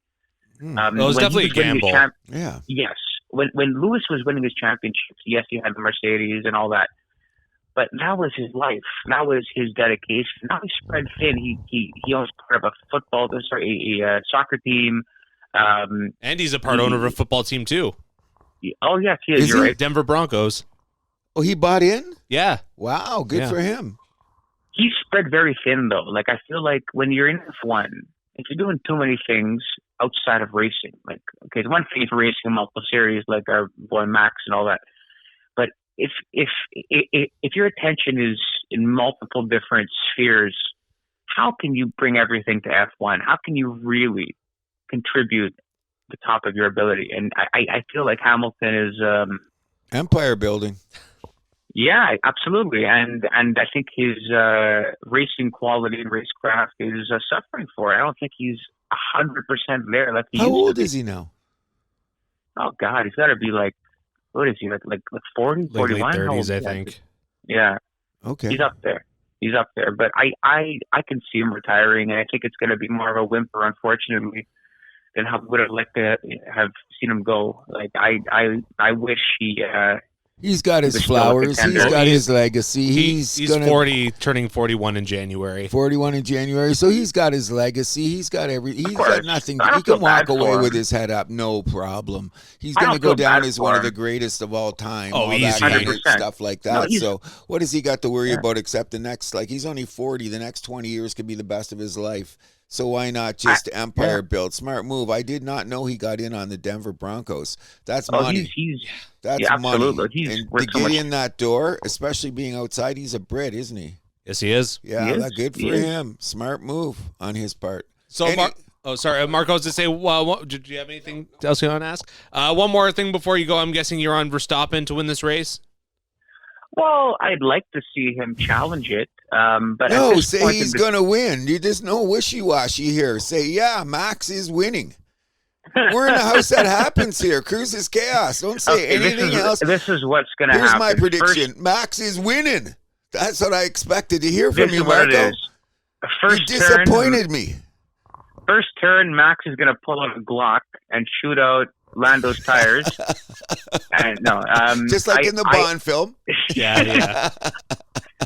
[SPEAKER 1] It was definitely a gamble.
[SPEAKER 3] Yes. When Lewis was winning his championships, yes, he had the Mercedes and all that. But that was his life. That was his dedication. Now he's spread thin. He owns part of a soccer team.
[SPEAKER 1] And he's a part owner of a football team too.
[SPEAKER 3] Oh yes, he is. You're right.
[SPEAKER 1] Denver Broncos.
[SPEAKER 2] Oh, he bought in?
[SPEAKER 1] Yeah.
[SPEAKER 2] Wow, good for him.
[SPEAKER 3] He's spread very thin though. Like I feel like when you're in F1, if you're doing too many things outside of racing, like okay, the one thing for racing multiple series like our boy Max and all that. But if your attention is in multiple different spheres, how can you bring everything to F1? How can you really contribute the top of your ability? And I feel like Hamilton is
[SPEAKER 2] empire building.
[SPEAKER 3] Yeah, absolutely. And I think his racing quality and racecraft is suffering for it. I don't think he's 100% there. Like
[SPEAKER 2] How old is he now?
[SPEAKER 3] Oh God, he's got to be like, what is he, like 40, 41?
[SPEAKER 1] Late 30s, I think.
[SPEAKER 3] Yeah.
[SPEAKER 2] Okay.
[SPEAKER 3] He's up there. But I can see him retiring, and I think it's going to be more of a whimper, unfortunately, than how I would have liked to have seen him go. Like I wish
[SPEAKER 2] he's got his flowers. He's got his legacy.
[SPEAKER 1] He's 40, turning 41 in January.
[SPEAKER 2] 41 in January. So he's got his legacy. He's got He's got nothing. He can walk away with his head up, no problem. He's going to go down as one of the greatest of all time.
[SPEAKER 1] Oh,
[SPEAKER 2] all
[SPEAKER 1] easy.
[SPEAKER 2] that kind of stuff like that. So what does he got to worry about except the next? Like he's only 40. The next 20 years could be the best of his life. So why not just empire build? Smart move. I did not know he got in on the Denver Broncos. That's money. That's money.
[SPEAKER 3] Absolutely.
[SPEAKER 2] And to get in that door, especially being outside, he's a Brit, isn't he?
[SPEAKER 1] Yes, he is.
[SPEAKER 2] Yeah, that's good for him. Smart move on his part.
[SPEAKER 1] So, Marco was to say, did you have anything else you want to ask? One more thing before you go. I'm guessing you're on Verstappen to win this race?
[SPEAKER 3] Well, I'd like to see him challenge it. But
[SPEAKER 2] no, say he's going to win. There's no wishy-washy here. Say, yeah, Max is winning. We're in a house that happens here. Cruz is chaos. Don't say anything else.
[SPEAKER 3] This is what's going to happen.
[SPEAKER 2] Here's my prediction. Max is winning. That's what I expected to hear from you, Marco. You disappointed me.
[SPEAKER 3] First turn, Max is going to pull out a Glock and shoot out Lando's tires. And
[SPEAKER 2] just like in the Bond film.
[SPEAKER 1] Yeah.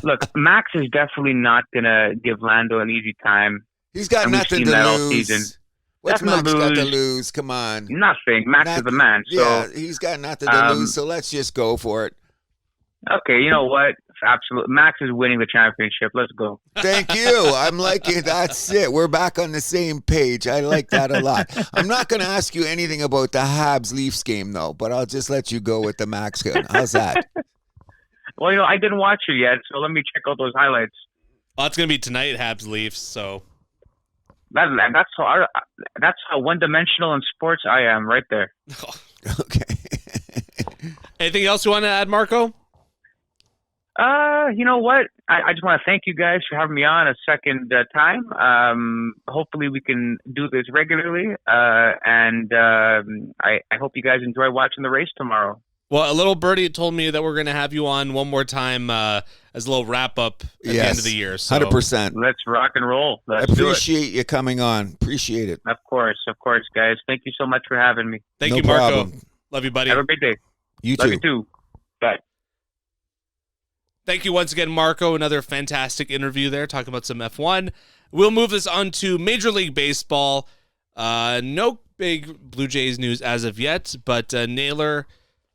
[SPEAKER 3] Look, Max is definitely not going to give Lando an easy time.
[SPEAKER 2] He's got nothing to lose. What's Max got to lose? Come on.
[SPEAKER 3] Nothing. Max is the man. So,
[SPEAKER 2] yeah, he's got nothing to lose, so let's just go for it.
[SPEAKER 3] Okay, you know what? Absolutely. Max is winning the championship. Let's go.
[SPEAKER 2] Thank you. I'm liking it. That's it. We're back on the same page. I like that a lot. I'm not going to ask you anything about the Habs Leafs game, though, but I'll just let you go with the Max gun. How's that?
[SPEAKER 3] Well, I didn't watch it yet, so let me check out those highlights.
[SPEAKER 1] Oh, it's going to be tonight, Habs Leafs, so...
[SPEAKER 3] That's how one-dimensional in sports I am right there.
[SPEAKER 2] Okay.
[SPEAKER 1] Anything else you want to add, Marco?
[SPEAKER 3] You know what? I just want to thank you guys for having me on a second time. Hopefully we can do this regularly. And I hope you guys enjoy watching the race tomorrow.
[SPEAKER 1] Well, a little birdie told me that we're going to have you on one more time as a little wrap-up at the end of the year. So.
[SPEAKER 2] 100%.
[SPEAKER 3] Let's rock and roll.
[SPEAKER 2] I appreciate you coming on. Appreciate it.
[SPEAKER 3] Of course, guys. Thank you so much for having me.
[SPEAKER 1] Thank you, Marco. Problem. Love you, buddy.
[SPEAKER 3] Have a great day.
[SPEAKER 2] You
[SPEAKER 3] Love you too. Bye.
[SPEAKER 1] Thank you once again, Marco. Another fantastic interview there, talking about some F1. We'll move this on to Major League Baseball. No big Blue Jays news as of yet, but Naylor,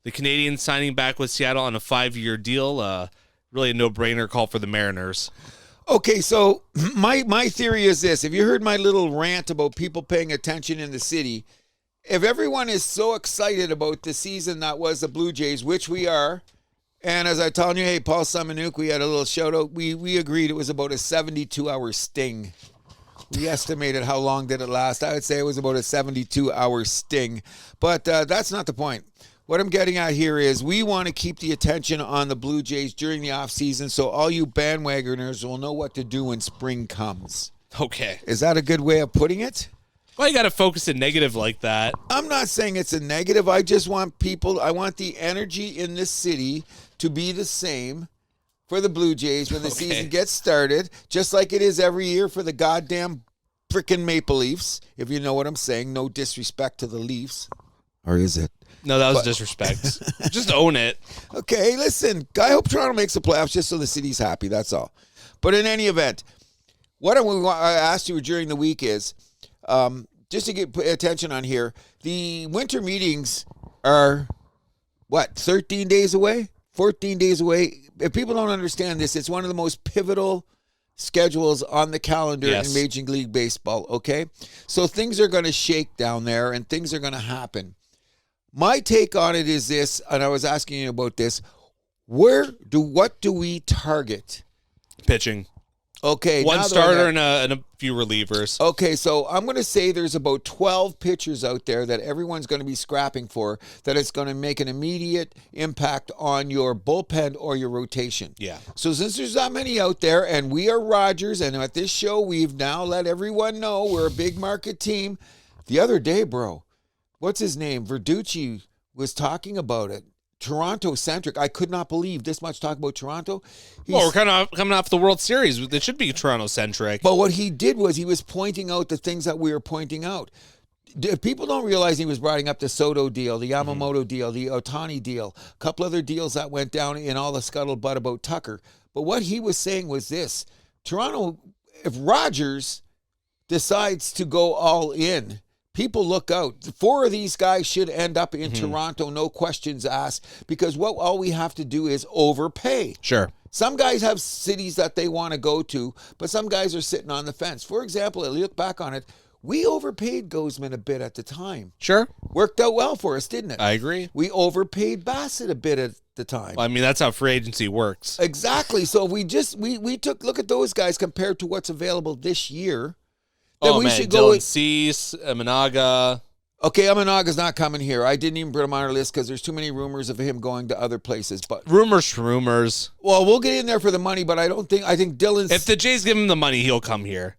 [SPEAKER 1] the Canadian, signing back with Seattle on a 5-year deal. Really a no-brainer call for the Mariners.
[SPEAKER 2] Okay, so my theory is this. Have you heard my little rant about people paying attention in the city? if everyone is so excited about the season that was the Blue Jays, which we are, and as I told you, hey, Paul Semenuk, we had a little shout out. We agreed it was about a 72-hour sting. We estimated how long did it last. I would say it was about a 72-hour sting. But that's not the point. What I'm getting at here is we want to keep the attention on the Blue Jays during the offseason so all you bandwagoners will know what to do when spring comes.
[SPEAKER 1] Okay.
[SPEAKER 2] Is that a good way of putting it?
[SPEAKER 1] Well, you got to focus in negative like that.
[SPEAKER 2] I'm not saying it's a negative. I just want I want the energy in this city to be the same for the Blue Jays when the season gets started, just like it is every year for the goddamn freaking Maple Leafs, if you know what I'm saying. No disrespect to the Leafs. Or is it?
[SPEAKER 1] No, that was disrespect. Just own it.
[SPEAKER 2] Okay, listen. I hope Toronto makes the playoffs just so the city's happy. That's all. But in any event, what I asked you during the week is, just to get attention on here, the winter meetings are, 13 days away? 14 days away? If people don't understand this, it's one of the most pivotal schedules on the calendar in Major League Baseball, okay? So things are going to shake down there and things are going to happen. My take on it is this, and I was asking you about this, what do we target?
[SPEAKER 1] Pitching.
[SPEAKER 2] Okay.
[SPEAKER 1] One starter and a few relievers.
[SPEAKER 2] Okay, so I'm going to say there's about 12 pitchers out there that everyone's going to be scrapping for, that it's going to make an immediate impact on your bullpen or your rotation.
[SPEAKER 1] Yeah.
[SPEAKER 2] So since there's that many out there, and we are Rogers, and at this show, we've now let everyone know we're a big market team. The other day, bro, what's his name? Verducci was talking about it. Toronto-centric. I could not believe this much talk about Toronto.
[SPEAKER 1] Well, we're kind of coming off the World Series. It should be Toronto-centric.
[SPEAKER 2] But what he did was he was pointing out the things that we were pointing out. People don't realize he was writing up the Soto deal, the Yamamoto deal, the Ohtani deal, a couple other deals that went down in all the scuttlebutt about Tucker. But what he was saying was this. Toronto, if Rogers decides to go all in, people look out. 4 of these guys should end up in Toronto, no questions asked, because all we have to do is overpay.
[SPEAKER 1] Sure.
[SPEAKER 2] Some guys have cities that they want to go to, but some guys are sitting on the fence. For example, if you look back on it, we overpaid Gozman a bit at the time.
[SPEAKER 1] Sure.
[SPEAKER 2] Worked out well for us, didn't it?
[SPEAKER 1] I agree.
[SPEAKER 2] We overpaid Bassett a bit at the time.
[SPEAKER 1] Well, I mean, that's how free agency works.
[SPEAKER 2] Exactly. So we took look at those guys compared to what's available this year. Then we should go
[SPEAKER 1] Dylan Cease, Managa.
[SPEAKER 2] Okay, Amanaga's not coming here. I didn't even put him on our list because there's too many rumors of him going to other places. But
[SPEAKER 1] rumors.
[SPEAKER 2] Well, we'll get in there for the money, but I think Dylan's...
[SPEAKER 1] If the Jays give him the money, he'll come here.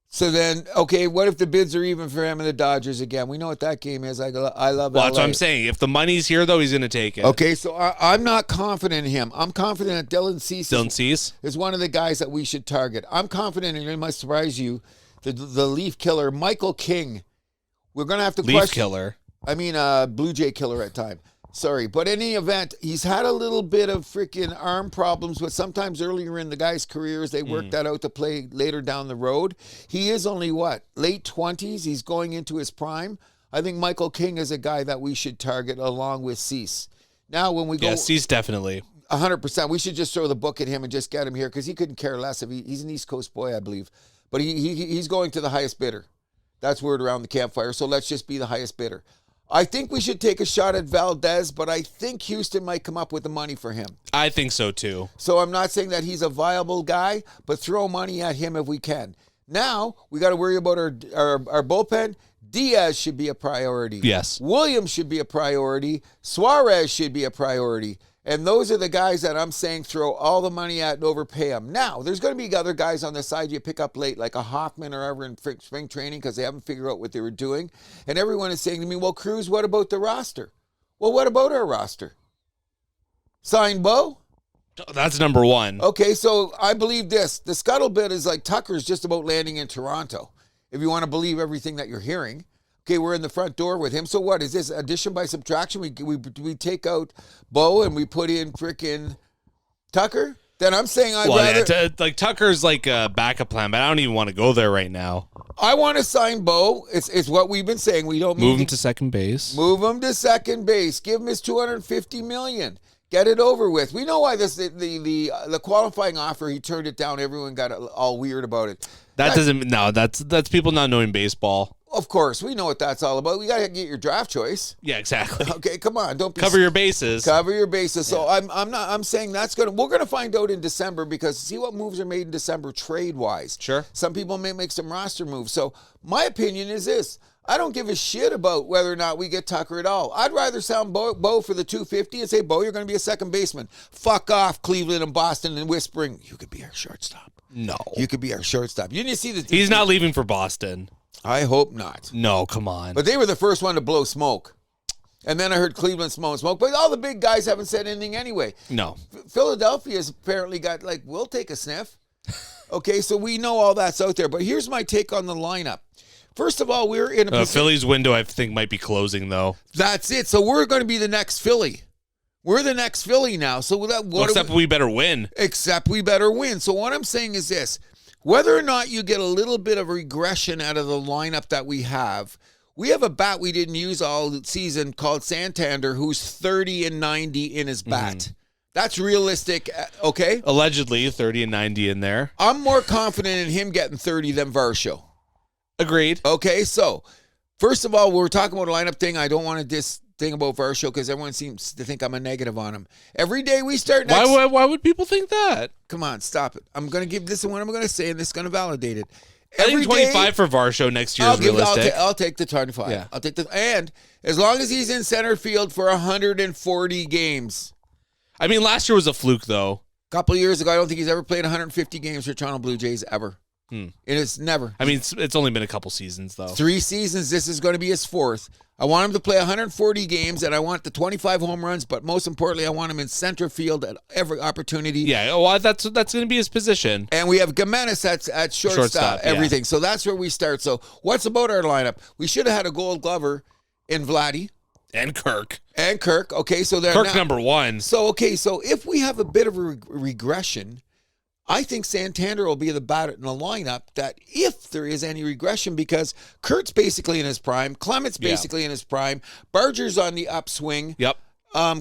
[SPEAKER 2] So then, okay, what if the bids are even for him and the Dodgers again? We know what that game is. I love
[SPEAKER 1] Well,
[SPEAKER 2] LA.
[SPEAKER 1] that's what I'm saying. If the money's here, though, he's going to take it.
[SPEAKER 2] Okay, so I'm not confident in him. I'm confident that Dylan Cease is one of the guys that we should target. I'm confident, and it might surprise you, the Leaf killer, Michael King. We're going to have to
[SPEAKER 1] Leaf killer.
[SPEAKER 2] I mean, Blue Jay killer at time. Sorry. But in any event, he's had a little bit of freaking arm problems, but sometimes earlier in the guy's careers, they work that out to play later down the road. He is only, late 20s? He's going into his prime. I think Michael King is a guy that we should target along with Cease. Now, when we go...
[SPEAKER 1] Yeah, Cease definitely.
[SPEAKER 2] 100%. We should just throw the book at him and just get him here because he couldn't care less. He's an East Coast boy, I believe. But he's going to the highest bidder. That's word around the campfire. So let's just be the highest bidder. I think we should take a shot at Valdez, but I think Houston might come up with the money for him.
[SPEAKER 1] I think so, too.
[SPEAKER 2] So I'm not saying that he's a viable guy, but throw money at him if we can. Now, we got to worry about our bullpen. Diaz should be a priority.
[SPEAKER 1] Yes.
[SPEAKER 2] Williams should be a priority. Suarez should be a priority. And those are the guys that I'm saying throw all the money at and overpay them. Now, there's going to be other guys on the side you pick up late, like a Hoffman or ever in spring training because they haven't figured out what they were doing. And everyone is saying to me, well, Cruz, what about the roster? Well, what about our roster? Sign Bo?
[SPEAKER 1] That's number one.
[SPEAKER 2] Okay, so I believe this. The scuttlebutt is like Tucker's just about landing in Toronto, if you want to believe everything that you're hearing. Okay, we're in the front door with him. So what is this? Addition by subtraction? We take out Bo and we put in frickin' Tucker? Then I'm saying
[SPEAKER 1] like Tucker's like a backup plan, but I don't even want to go there right now.
[SPEAKER 2] I want to sign Bo. It's what we've been saying. We don't
[SPEAKER 1] move him to second base.
[SPEAKER 2] Move him to second base. Give him his $250 million. Get it over with. We know why the qualifying offer, he turned it down. Everyone got all weird about it.
[SPEAKER 1] That's people not knowing baseball.
[SPEAKER 2] Of course, we know what that's all about. We got to get your draft choice.
[SPEAKER 1] Yeah, exactly.
[SPEAKER 2] Okay, come on, don't be
[SPEAKER 1] Cover your bases.
[SPEAKER 2] Cover your bases. So I'm saying we're gonna find out in December, because see what moves are made in December trade wise.
[SPEAKER 1] Sure.
[SPEAKER 2] Some people may make some roster moves. So my opinion is this: I don't give a shit about whether or not we get Tucker at all. I'd rather sound Bo for the 250 and say, Bo, you're going to be a second baseman. Fuck off, Cleveland and Boston, and whispering, you could be our shortstop.
[SPEAKER 1] No.
[SPEAKER 2] You could be our shortstop. You didn't see the.
[SPEAKER 1] He's not leaving for Boston.
[SPEAKER 2] I hope not.
[SPEAKER 1] No, come on.
[SPEAKER 2] But they were the first one to blow smoke. And then I heard Cleveland smoke. But all the big guys haven't said anything anyway.
[SPEAKER 1] No.
[SPEAKER 2] Philadelphia's apparently got, we'll take a sniff. Okay, so we know all that's out there. But here's my take on the lineup. First of all, we're in a position.
[SPEAKER 1] Philly's window, I think, might be closing, though.
[SPEAKER 2] That's it. So we're going to be the next Philly. We're the next Philly now. So
[SPEAKER 1] except we better win.
[SPEAKER 2] Except we better win. So what I'm saying is this. Whether or not you get a little bit of regression out of the lineup that we have a bat we didn't use all season called Santander, who's 30-90 in his bat. Mm-hmm. That's realistic, okay?
[SPEAKER 1] Allegedly, 30 and 90 in there.
[SPEAKER 2] I'm more confident in him getting 30 than Varsho.
[SPEAKER 1] Agreed.
[SPEAKER 2] Okay, so first of all, we're talking about a lineup thing. I don't want to diss thing about Varsho because everyone seems to think I'm a negative on him. Every day we start next...
[SPEAKER 1] Why would people think that?
[SPEAKER 2] Come on, stop it. I'm going to give this one I'm going to say, and this is going to validate it.
[SPEAKER 1] I think 25 for Varsho next year is realistic.
[SPEAKER 2] I'll take the 25.
[SPEAKER 1] Yeah.
[SPEAKER 2] I'll take and as long as he's in center field for 140 games.
[SPEAKER 1] I mean, last year was a fluke, though.
[SPEAKER 2] A couple of years ago, I don't think he's ever played 150 games for Toronto Blue Jays ever. And it's never.
[SPEAKER 1] I mean, it's only been a couple seasons, though.
[SPEAKER 2] 3 seasons. This is going to be his 4th. I want him to play 140 games, and I want the 25 home runs, but most importantly, I want him in center field at every opportunity.
[SPEAKER 1] Yeah, well, that's going to be his position.
[SPEAKER 2] And we have Gimenez at shortstop, everything. Yeah. So that's where we start. So what's about our lineup? We should have had a Gold Glover in Vladdy.
[SPEAKER 1] And Kirk.
[SPEAKER 2] Okay, so they're
[SPEAKER 1] Kirk number 1.
[SPEAKER 2] So if we have a bit of a regression, I think Santander will be the bat in the lineup that if there is any regression, because Kurt's basically in his prime, Clement's basically in his prime, Barger's on the upswing.
[SPEAKER 1] Yep.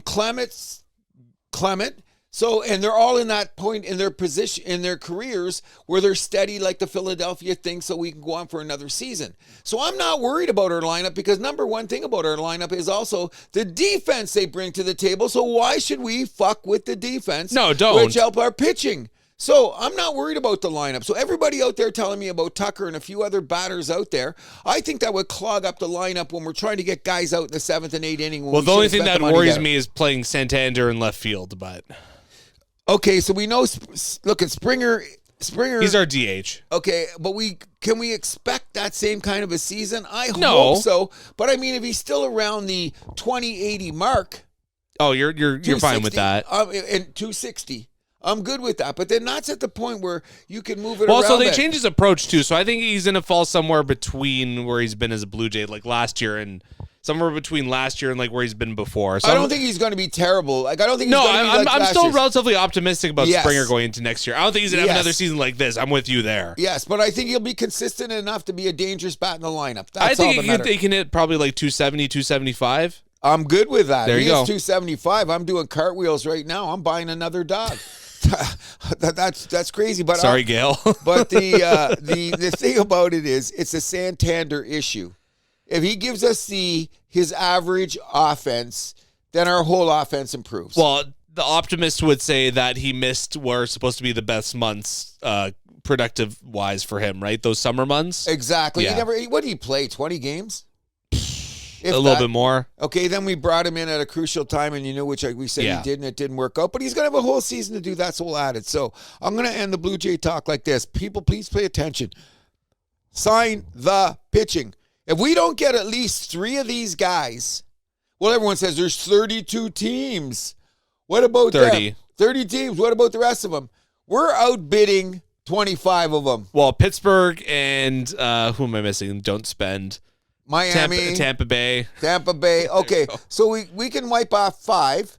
[SPEAKER 2] Clement. So, and they're all in that point in their position, in their careers where they're steady like the Philadelphia thing, so we can go on for another season. So I'm not worried about our lineup because number one thing about our lineup is also the defense they bring to the table. So why should we fuck with the defense?
[SPEAKER 1] No, don't.
[SPEAKER 2] Which help our pitching. So I'm not worried about the lineup. So everybody out there telling me about Tucker and a few other batters out there, I think that would clog up the lineup when we're trying to get guys out in the 7th and 8th inning.
[SPEAKER 1] Well, the only thing that worries me is playing Santander in left field, but...
[SPEAKER 2] Okay, so we know, look at Springer.
[SPEAKER 1] He's our DH.
[SPEAKER 2] Okay, but can we expect that same kind of a season? I hope so. But I mean, if he's still around the 2080 mark.
[SPEAKER 1] Oh, you're fine with that.
[SPEAKER 2] And 260. I'm good with that. But then that's at the point where you can move it
[SPEAKER 1] well,
[SPEAKER 2] around.
[SPEAKER 1] Well, so they changed his approach, too. So I think he's going to fall somewhere between where he's been as a Blue Jay, like last year, and somewhere between last year and like where he's been before. So
[SPEAKER 2] I don't think he's going to be terrible. Like I don't think he's going to be like
[SPEAKER 1] I'm still
[SPEAKER 2] year's.
[SPEAKER 1] Relatively optimistic about Springer going into next year. I don't think he's going to have another season like this. I'm with you there.
[SPEAKER 2] Yes, but I think he'll be consistent enough to be a dangerous bat in the lineup. That's
[SPEAKER 1] I think
[SPEAKER 2] he
[SPEAKER 1] can hit probably like 270, 275.
[SPEAKER 2] I'm good with that.
[SPEAKER 1] There you go.
[SPEAKER 2] 275. I'm doing cartwheels right now. I'm buying another dog. That's crazy. But
[SPEAKER 1] sorry, Gail.
[SPEAKER 2] But the thing about it is, it's a Santander issue. If he gives us his average offense, then our whole offense improves.
[SPEAKER 1] Well, the optimist would say that he missed what are supposed to be the best months, productive wise for him, right? Those summer months.
[SPEAKER 2] Exactly.
[SPEAKER 1] Yeah.
[SPEAKER 2] What did he play? 20 games.
[SPEAKER 1] A little bit more.
[SPEAKER 2] Okay, then we brought him in at a crucial time, and which we said he did, and it didn't work out. But he's going to have a whole season to do that, so we'll add it. So I'm going to end the Blue Jay talk like this. People, please pay attention. Sign the pitching. If we don't get at least 3 of these guys, well, everyone says there's 32 teams. What about
[SPEAKER 1] 30?
[SPEAKER 2] Them? 30 teams. What about the rest of them? We're outbidding 25 of them.
[SPEAKER 1] Well, Pittsburgh and who am I missing? Don't spend.
[SPEAKER 2] Miami.
[SPEAKER 1] Tampa Bay.
[SPEAKER 2] Okay, so we can wipe off 5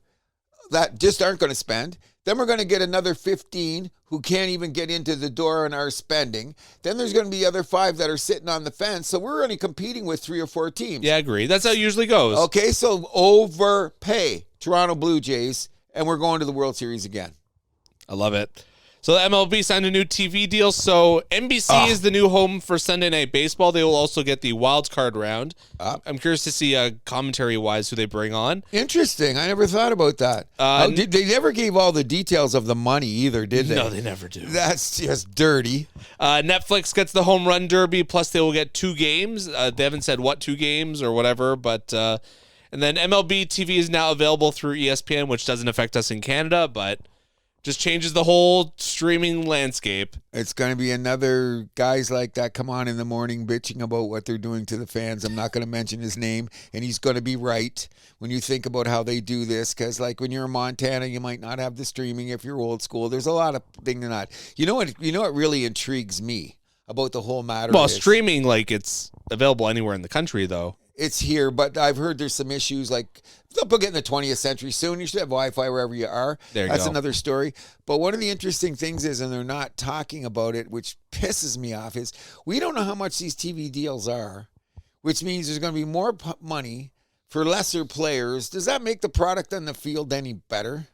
[SPEAKER 2] that just aren't going to spend. Then we're going to get another 15 who can't even get into the door and are spending. Then there's going to be other 5 that are sitting on the fence. So we're only competing with 3 or 4 teams.
[SPEAKER 1] Yeah, I agree. That's how it usually goes.
[SPEAKER 2] Okay, so overpay Toronto Blue Jays, and we're going to the World Series again.
[SPEAKER 1] I love it. So the MLB signed a new TV deal. So NBC is the new home for Sunday Night Baseball. They will also get the wild card round. I'm curious to see commentary-wise who they bring on.
[SPEAKER 2] Interesting. I never thought about that. They never gave all the details of the money either, did they?
[SPEAKER 1] No, they never do.
[SPEAKER 2] That's just dirty.
[SPEAKER 1] Netflix gets the home run derby, plus they will get 2 games. They haven't said what 2 games or whatever, but... and then MLB TV is now available through ESPN, which doesn't affect us in Canada, but... just changes the whole streaming landscape.
[SPEAKER 2] It's going to be another guys like that come on in the morning bitching about what they're doing to the fans. I'm not going to mention his name, and he's going to be right when you think about how they do this. Because like when you're in Montana, you might not have the streaming if you're old school. There's a lot of things not. You know what really intrigues me about the whole matter?
[SPEAKER 1] Well, streaming, like it's available anywhere in the country, though.
[SPEAKER 2] It's here, but I've heard there's some issues like they'll get in the 20th century soon. You should have Wi-Fi wherever you are. That's another story. But one of the interesting things is, and they're not talking about it, which pisses me off, is we don't know how much these TV deals are, which means there's going to be more money for lesser players. Does that make the product on the field any better?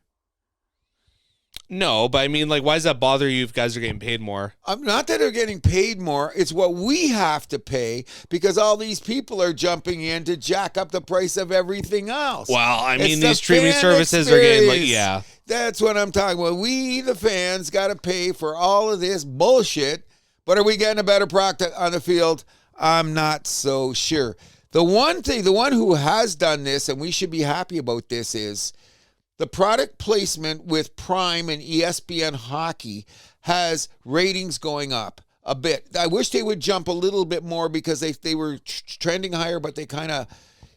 [SPEAKER 1] No, but I mean, like, why does that bother you if guys are getting paid more?
[SPEAKER 2] Not that they're getting paid more. It's what we have to pay because all these people are jumping in to jack up the price of everything else.
[SPEAKER 1] Well, I mean, these streaming services are getting, like, yeah.
[SPEAKER 2] That's what I'm talking about. We, the fans, got to pay for all of this bullshit, but are we getting a better product on the field? I'm not so sure. The one who has done this, and we should be happy about this, is the product placement with Prime and ESPN Hockey has ratings going up a bit. I wish they would jump a little bit more because they were trending higher, but they kind of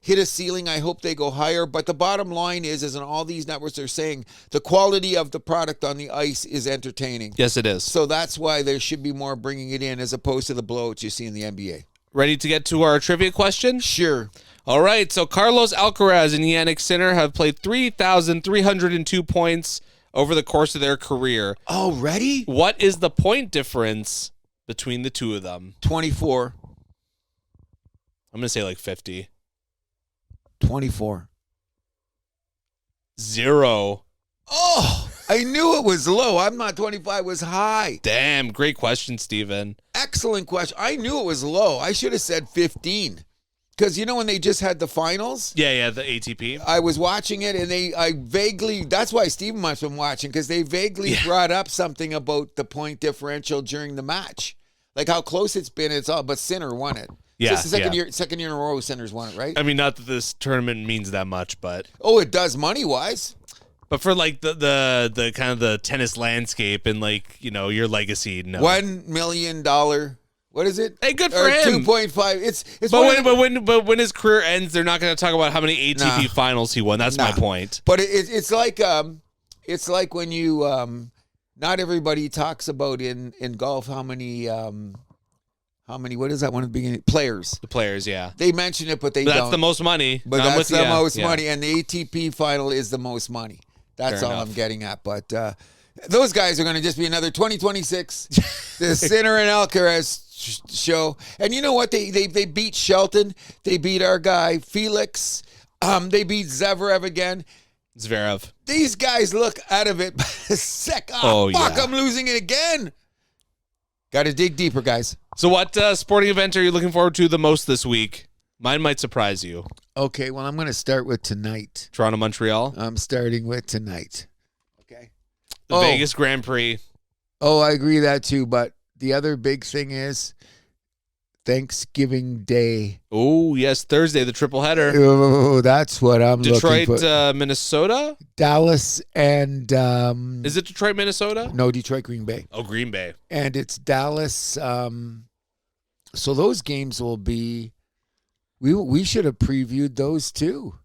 [SPEAKER 2] hit a ceiling. I hope they go higher. But the bottom line is in all these networks are saying the quality of the product on the ice is entertaining.
[SPEAKER 1] Yes, it is.
[SPEAKER 2] So that's why there should be more bringing it in as opposed to the blowouts you see in the NBA.
[SPEAKER 1] Ready to get to our trivia question?
[SPEAKER 2] Sure.
[SPEAKER 1] All right, so Carlos Alcaraz and Yannick Sinner have played 3,302 points over the course of their career.
[SPEAKER 2] Already?
[SPEAKER 1] What is the point difference between the two of them?
[SPEAKER 2] 24.
[SPEAKER 1] I'm going to say like 50.
[SPEAKER 2] 24.
[SPEAKER 1] 0.
[SPEAKER 2] Oh, I knew it was low. I'm not 25, it was high.
[SPEAKER 1] Damn, great question, Steven.
[SPEAKER 2] Excellent question. I knew it was low. I should have said 15. Because, you know, when they just had the finals?
[SPEAKER 1] Yeah, the ATP.
[SPEAKER 2] I was watching it, and I vaguely, that's why Steven must have been watching, because they vaguely brought up something about the point differential during the match. Like how close it's been, but Sinner won it.
[SPEAKER 1] Yeah,
[SPEAKER 2] it's the second year in a row Sinner's won it, right?
[SPEAKER 1] I mean, not that this tournament means that much, but...
[SPEAKER 2] Oh, it does money-wise.
[SPEAKER 1] But for, like, the kind of the tennis landscape and, like, you know, your legacy, no.
[SPEAKER 2] $1 million... What is it?
[SPEAKER 1] Hey, good for him.
[SPEAKER 2] 2.5. It's
[SPEAKER 1] but when his career ends, they're not going to talk about how many ATP finals he won. That's my point.
[SPEAKER 2] But it's like when you not everybody talks about in golf how many what is that one at the beginning? Players.
[SPEAKER 1] The players, yeah.
[SPEAKER 2] They mention it, but don't.
[SPEAKER 1] That's the most money.
[SPEAKER 2] But that's the most money, and the ATP final is the most money. That's
[SPEAKER 1] Fair
[SPEAKER 2] all
[SPEAKER 1] enough.
[SPEAKER 2] I'm getting at. But those guys are going to just be another 2026. The Sinner and Alcaraz show. And you know what? They beat Shelton. They beat our guy Felix. They beat Zverev again.
[SPEAKER 1] Zverev.
[SPEAKER 2] These guys look out of it. Fuck, I'm losing it again. Got to dig deeper, guys.
[SPEAKER 1] So what sporting event are you looking forward to the most this week? Mine might surprise you.
[SPEAKER 2] Okay, well, I'm going to start with tonight.
[SPEAKER 1] Toronto, Montreal.
[SPEAKER 2] I'm starting with tonight. Okay.
[SPEAKER 1] The Vegas Grand Prix.
[SPEAKER 2] Oh, I agree with that too, but the other big thing is Thanksgiving Day.
[SPEAKER 1] Oh, yes, Thursday, the triple header.
[SPEAKER 2] Oh, that's what I'm looking for.
[SPEAKER 1] Detroit, Minnesota?
[SPEAKER 2] Dallas and...
[SPEAKER 1] is it Detroit, Minnesota?
[SPEAKER 2] No, Detroit, Green Bay.
[SPEAKER 1] Oh, Green Bay.
[SPEAKER 2] And it's Dallas. So those games will be... We should have previewed those too.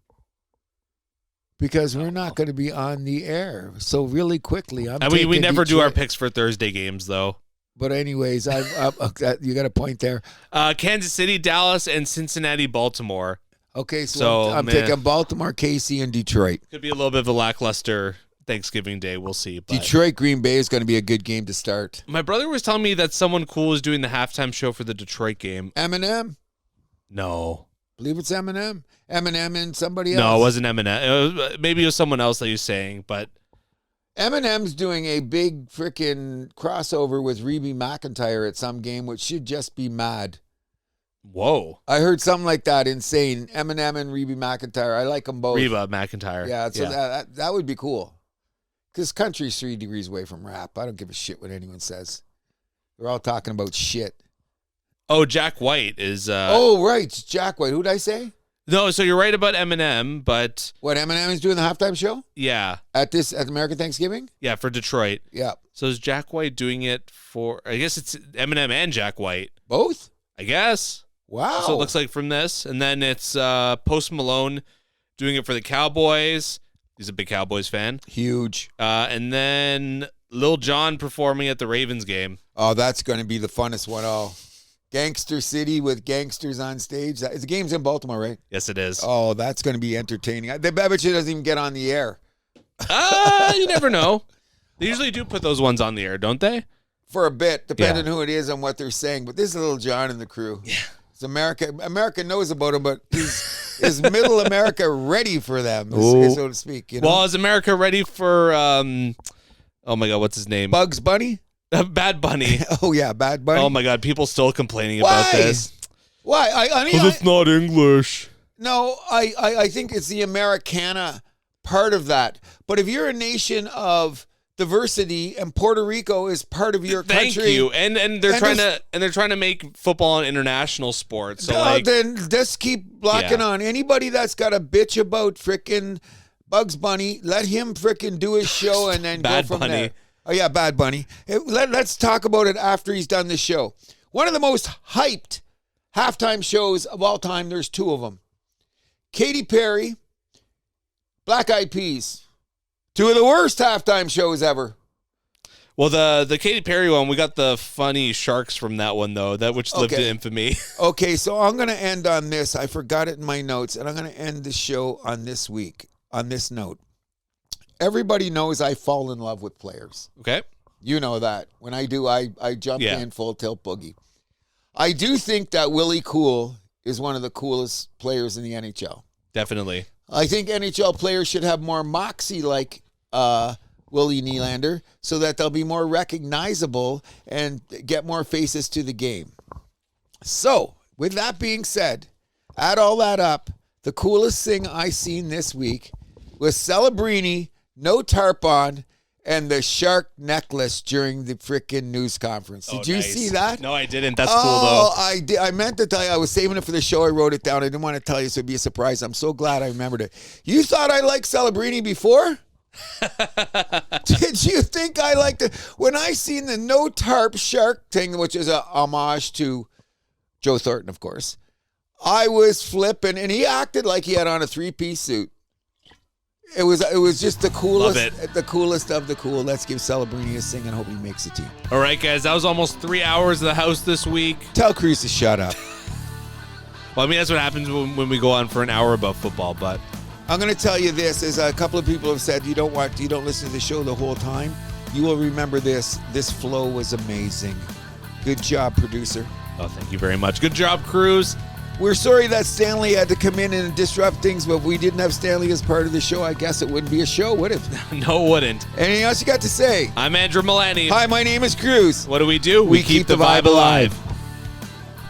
[SPEAKER 2] Because we're not going to be on the air. So really quickly,
[SPEAKER 1] we never do our picks for Thursday games, though.
[SPEAKER 2] But anyways, you got a point there.
[SPEAKER 1] Kansas City, Dallas, and Cincinnati, Baltimore.
[SPEAKER 2] Okay, so I'm taking Baltimore, KC, and Detroit.
[SPEAKER 1] Could be a little bit of a lackluster Thanksgiving Day. We'll see. But
[SPEAKER 2] Detroit, Green Bay is going to be a good game to start.
[SPEAKER 1] My brother was telling me that someone cool is doing the halftime show for the Detroit game.
[SPEAKER 2] Eminem?
[SPEAKER 1] No.
[SPEAKER 2] I believe it's Eminem. Eminem and somebody else.
[SPEAKER 1] No, it wasn't Eminem. Maybe it was someone else that he was saying, but...
[SPEAKER 2] Eminem's doing a big freaking crossover with Reba McEntire at some game, which should just be mad.
[SPEAKER 1] Whoa.
[SPEAKER 2] I heard something like that. Insane. Eminem and Reba McEntire. I like them both.
[SPEAKER 1] Reba McEntire.
[SPEAKER 2] Yeah, so that would be cool. Because country's 3 degrees away from rap. I don't give a shit what anyone says. They're all talking about shit.
[SPEAKER 1] Oh, Jack White is...
[SPEAKER 2] oh, right. Jack White. Who did I say?
[SPEAKER 1] No, so you're right about Eminem, but...
[SPEAKER 2] What, Eminem is doing the halftime show?
[SPEAKER 1] Yeah.
[SPEAKER 2] At American Thanksgiving?
[SPEAKER 1] Yeah, for Detroit.
[SPEAKER 2] Yeah.
[SPEAKER 1] So is Jack White doing it for... I guess it's Eminem and Jack White.
[SPEAKER 2] Both?
[SPEAKER 1] I guess.
[SPEAKER 2] Wow.
[SPEAKER 1] So it looks like from this. And then it's Post Malone doing it for the Cowboys. He's a big Cowboys fan.
[SPEAKER 2] Huge.
[SPEAKER 1] And then Lil Jon performing at the Ravens game.
[SPEAKER 2] Oh, that's going to be the funnest one all. Gangster City with gangsters on stage. The game's in Baltimore, right?
[SPEAKER 1] Yes, it is.
[SPEAKER 2] Oh, that's going to be entertaining. I bet you doesn't even get on the air.
[SPEAKER 1] You never know. They usually do put those ones on the air, don't they?
[SPEAKER 2] For a bit, depending who it is and what they're saying. But this is Lil Jon and the crew.
[SPEAKER 1] Yeah.
[SPEAKER 2] It's America. America knows about him, but is middle America ready for them, so to speak? You know?
[SPEAKER 1] Well, is America ready for, oh my God, what's his name?
[SPEAKER 2] Bugs Bunny?
[SPEAKER 1] Bad Bunny.
[SPEAKER 2] Oh, yeah, Bad Bunny.
[SPEAKER 1] Oh my God, people still complaining about this.
[SPEAKER 2] Why?
[SPEAKER 1] Because it's not English.
[SPEAKER 2] No, I think it's the Americana part of that. But if you're a nation of diversity and Puerto Rico is part of your country.
[SPEAKER 1] Thank you. And they're trying to make football an international sport. So
[SPEAKER 2] then just keep blocking on anybody that's got a bitch about frickin' Bugs Bunny. Let him frickin' do his show and then go from there. Oh yeah, Bad Bunny. Let's talk about it after he's done the show. One of the most hyped halftime shows of all time. There's 2 of them. Katy Perry, Black Eyed Peas. 2 of the worst halftime shows ever.
[SPEAKER 1] Well, the Katy Perry one, we got the funny sharks from that one, though, which lived in infamy.
[SPEAKER 2] Okay, so I'm going to end on this. I forgot it in my notes, and I'm going to end the show on this note. Everybody knows I fall in love with players.
[SPEAKER 1] Okay.
[SPEAKER 2] You know that. When I do, I jump in full tilt boogie. I do think that Willie Cool is one of the coolest players in the NHL.
[SPEAKER 1] Definitely.
[SPEAKER 2] I think NHL players should have more moxie like Willie Nylander so that they'll be more recognizable and get more faces to the game. So, with that being said, add all that up, the coolest thing I seen this week was Celebrini, no tarp on, and the shark necklace during the freaking news conference. Did you see that?
[SPEAKER 1] No, I didn't. That's cool, though.
[SPEAKER 2] I did. I meant to tell you. I was saving it for the show. I wrote it down. I didn't want to tell you, so it'd be a surprise. I'm so glad I remembered it. You thought I liked Celebrini before? Did you think I liked it? When I seen the no tarp shark thing, which is a homage to Joe Thornton, of course, I was flipping, and he acted like he had on a 3-piece suit. It was just the coolest.
[SPEAKER 1] Love it.
[SPEAKER 2] The coolest of the cool. Let's give Celebrini a sing and hope he makes the team.
[SPEAKER 1] All right, guys, that was almost 3 hours of the house this week.
[SPEAKER 2] Tell Cruz to shut up.
[SPEAKER 1] Well, I mean, that's what happens when we go on for an hour about football, but
[SPEAKER 2] I'm going to tell you this, as a couple of people have said, you don't listen to the show the whole time. You will remember this. This flow was amazing. Good job, producer.
[SPEAKER 1] Oh, thank you very much. Good job, Cruz.
[SPEAKER 2] We're sorry that Stanley had to come in and disrupt things, but if we didn't have Stanley as part of the show, I guess it wouldn't be a show, would it?
[SPEAKER 1] No, it wouldn't.
[SPEAKER 2] Anything else you got to say?
[SPEAKER 1] I'm Andrew Milani.
[SPEAKER 2] Hi, my name is Cruz.
[SPEAKER 1] What do?
[SPEAKER 2] We keep the vibe alive.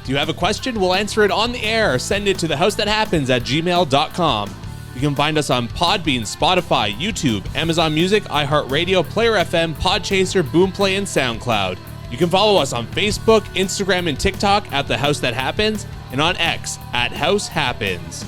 [SPEAKER 1] Do you have a question? We'll answer it on the air. Send it to thehousethathappens@gmail.com. You can find us on Podbean, Spotify, YouTube, Amazon Music, iHeart Radio, Player FM, Podchaser, Boomplay, and SoundCloud. You can follow us on Facebook, Instagram, and TikTok at The House That Happens, and on X at House Happens.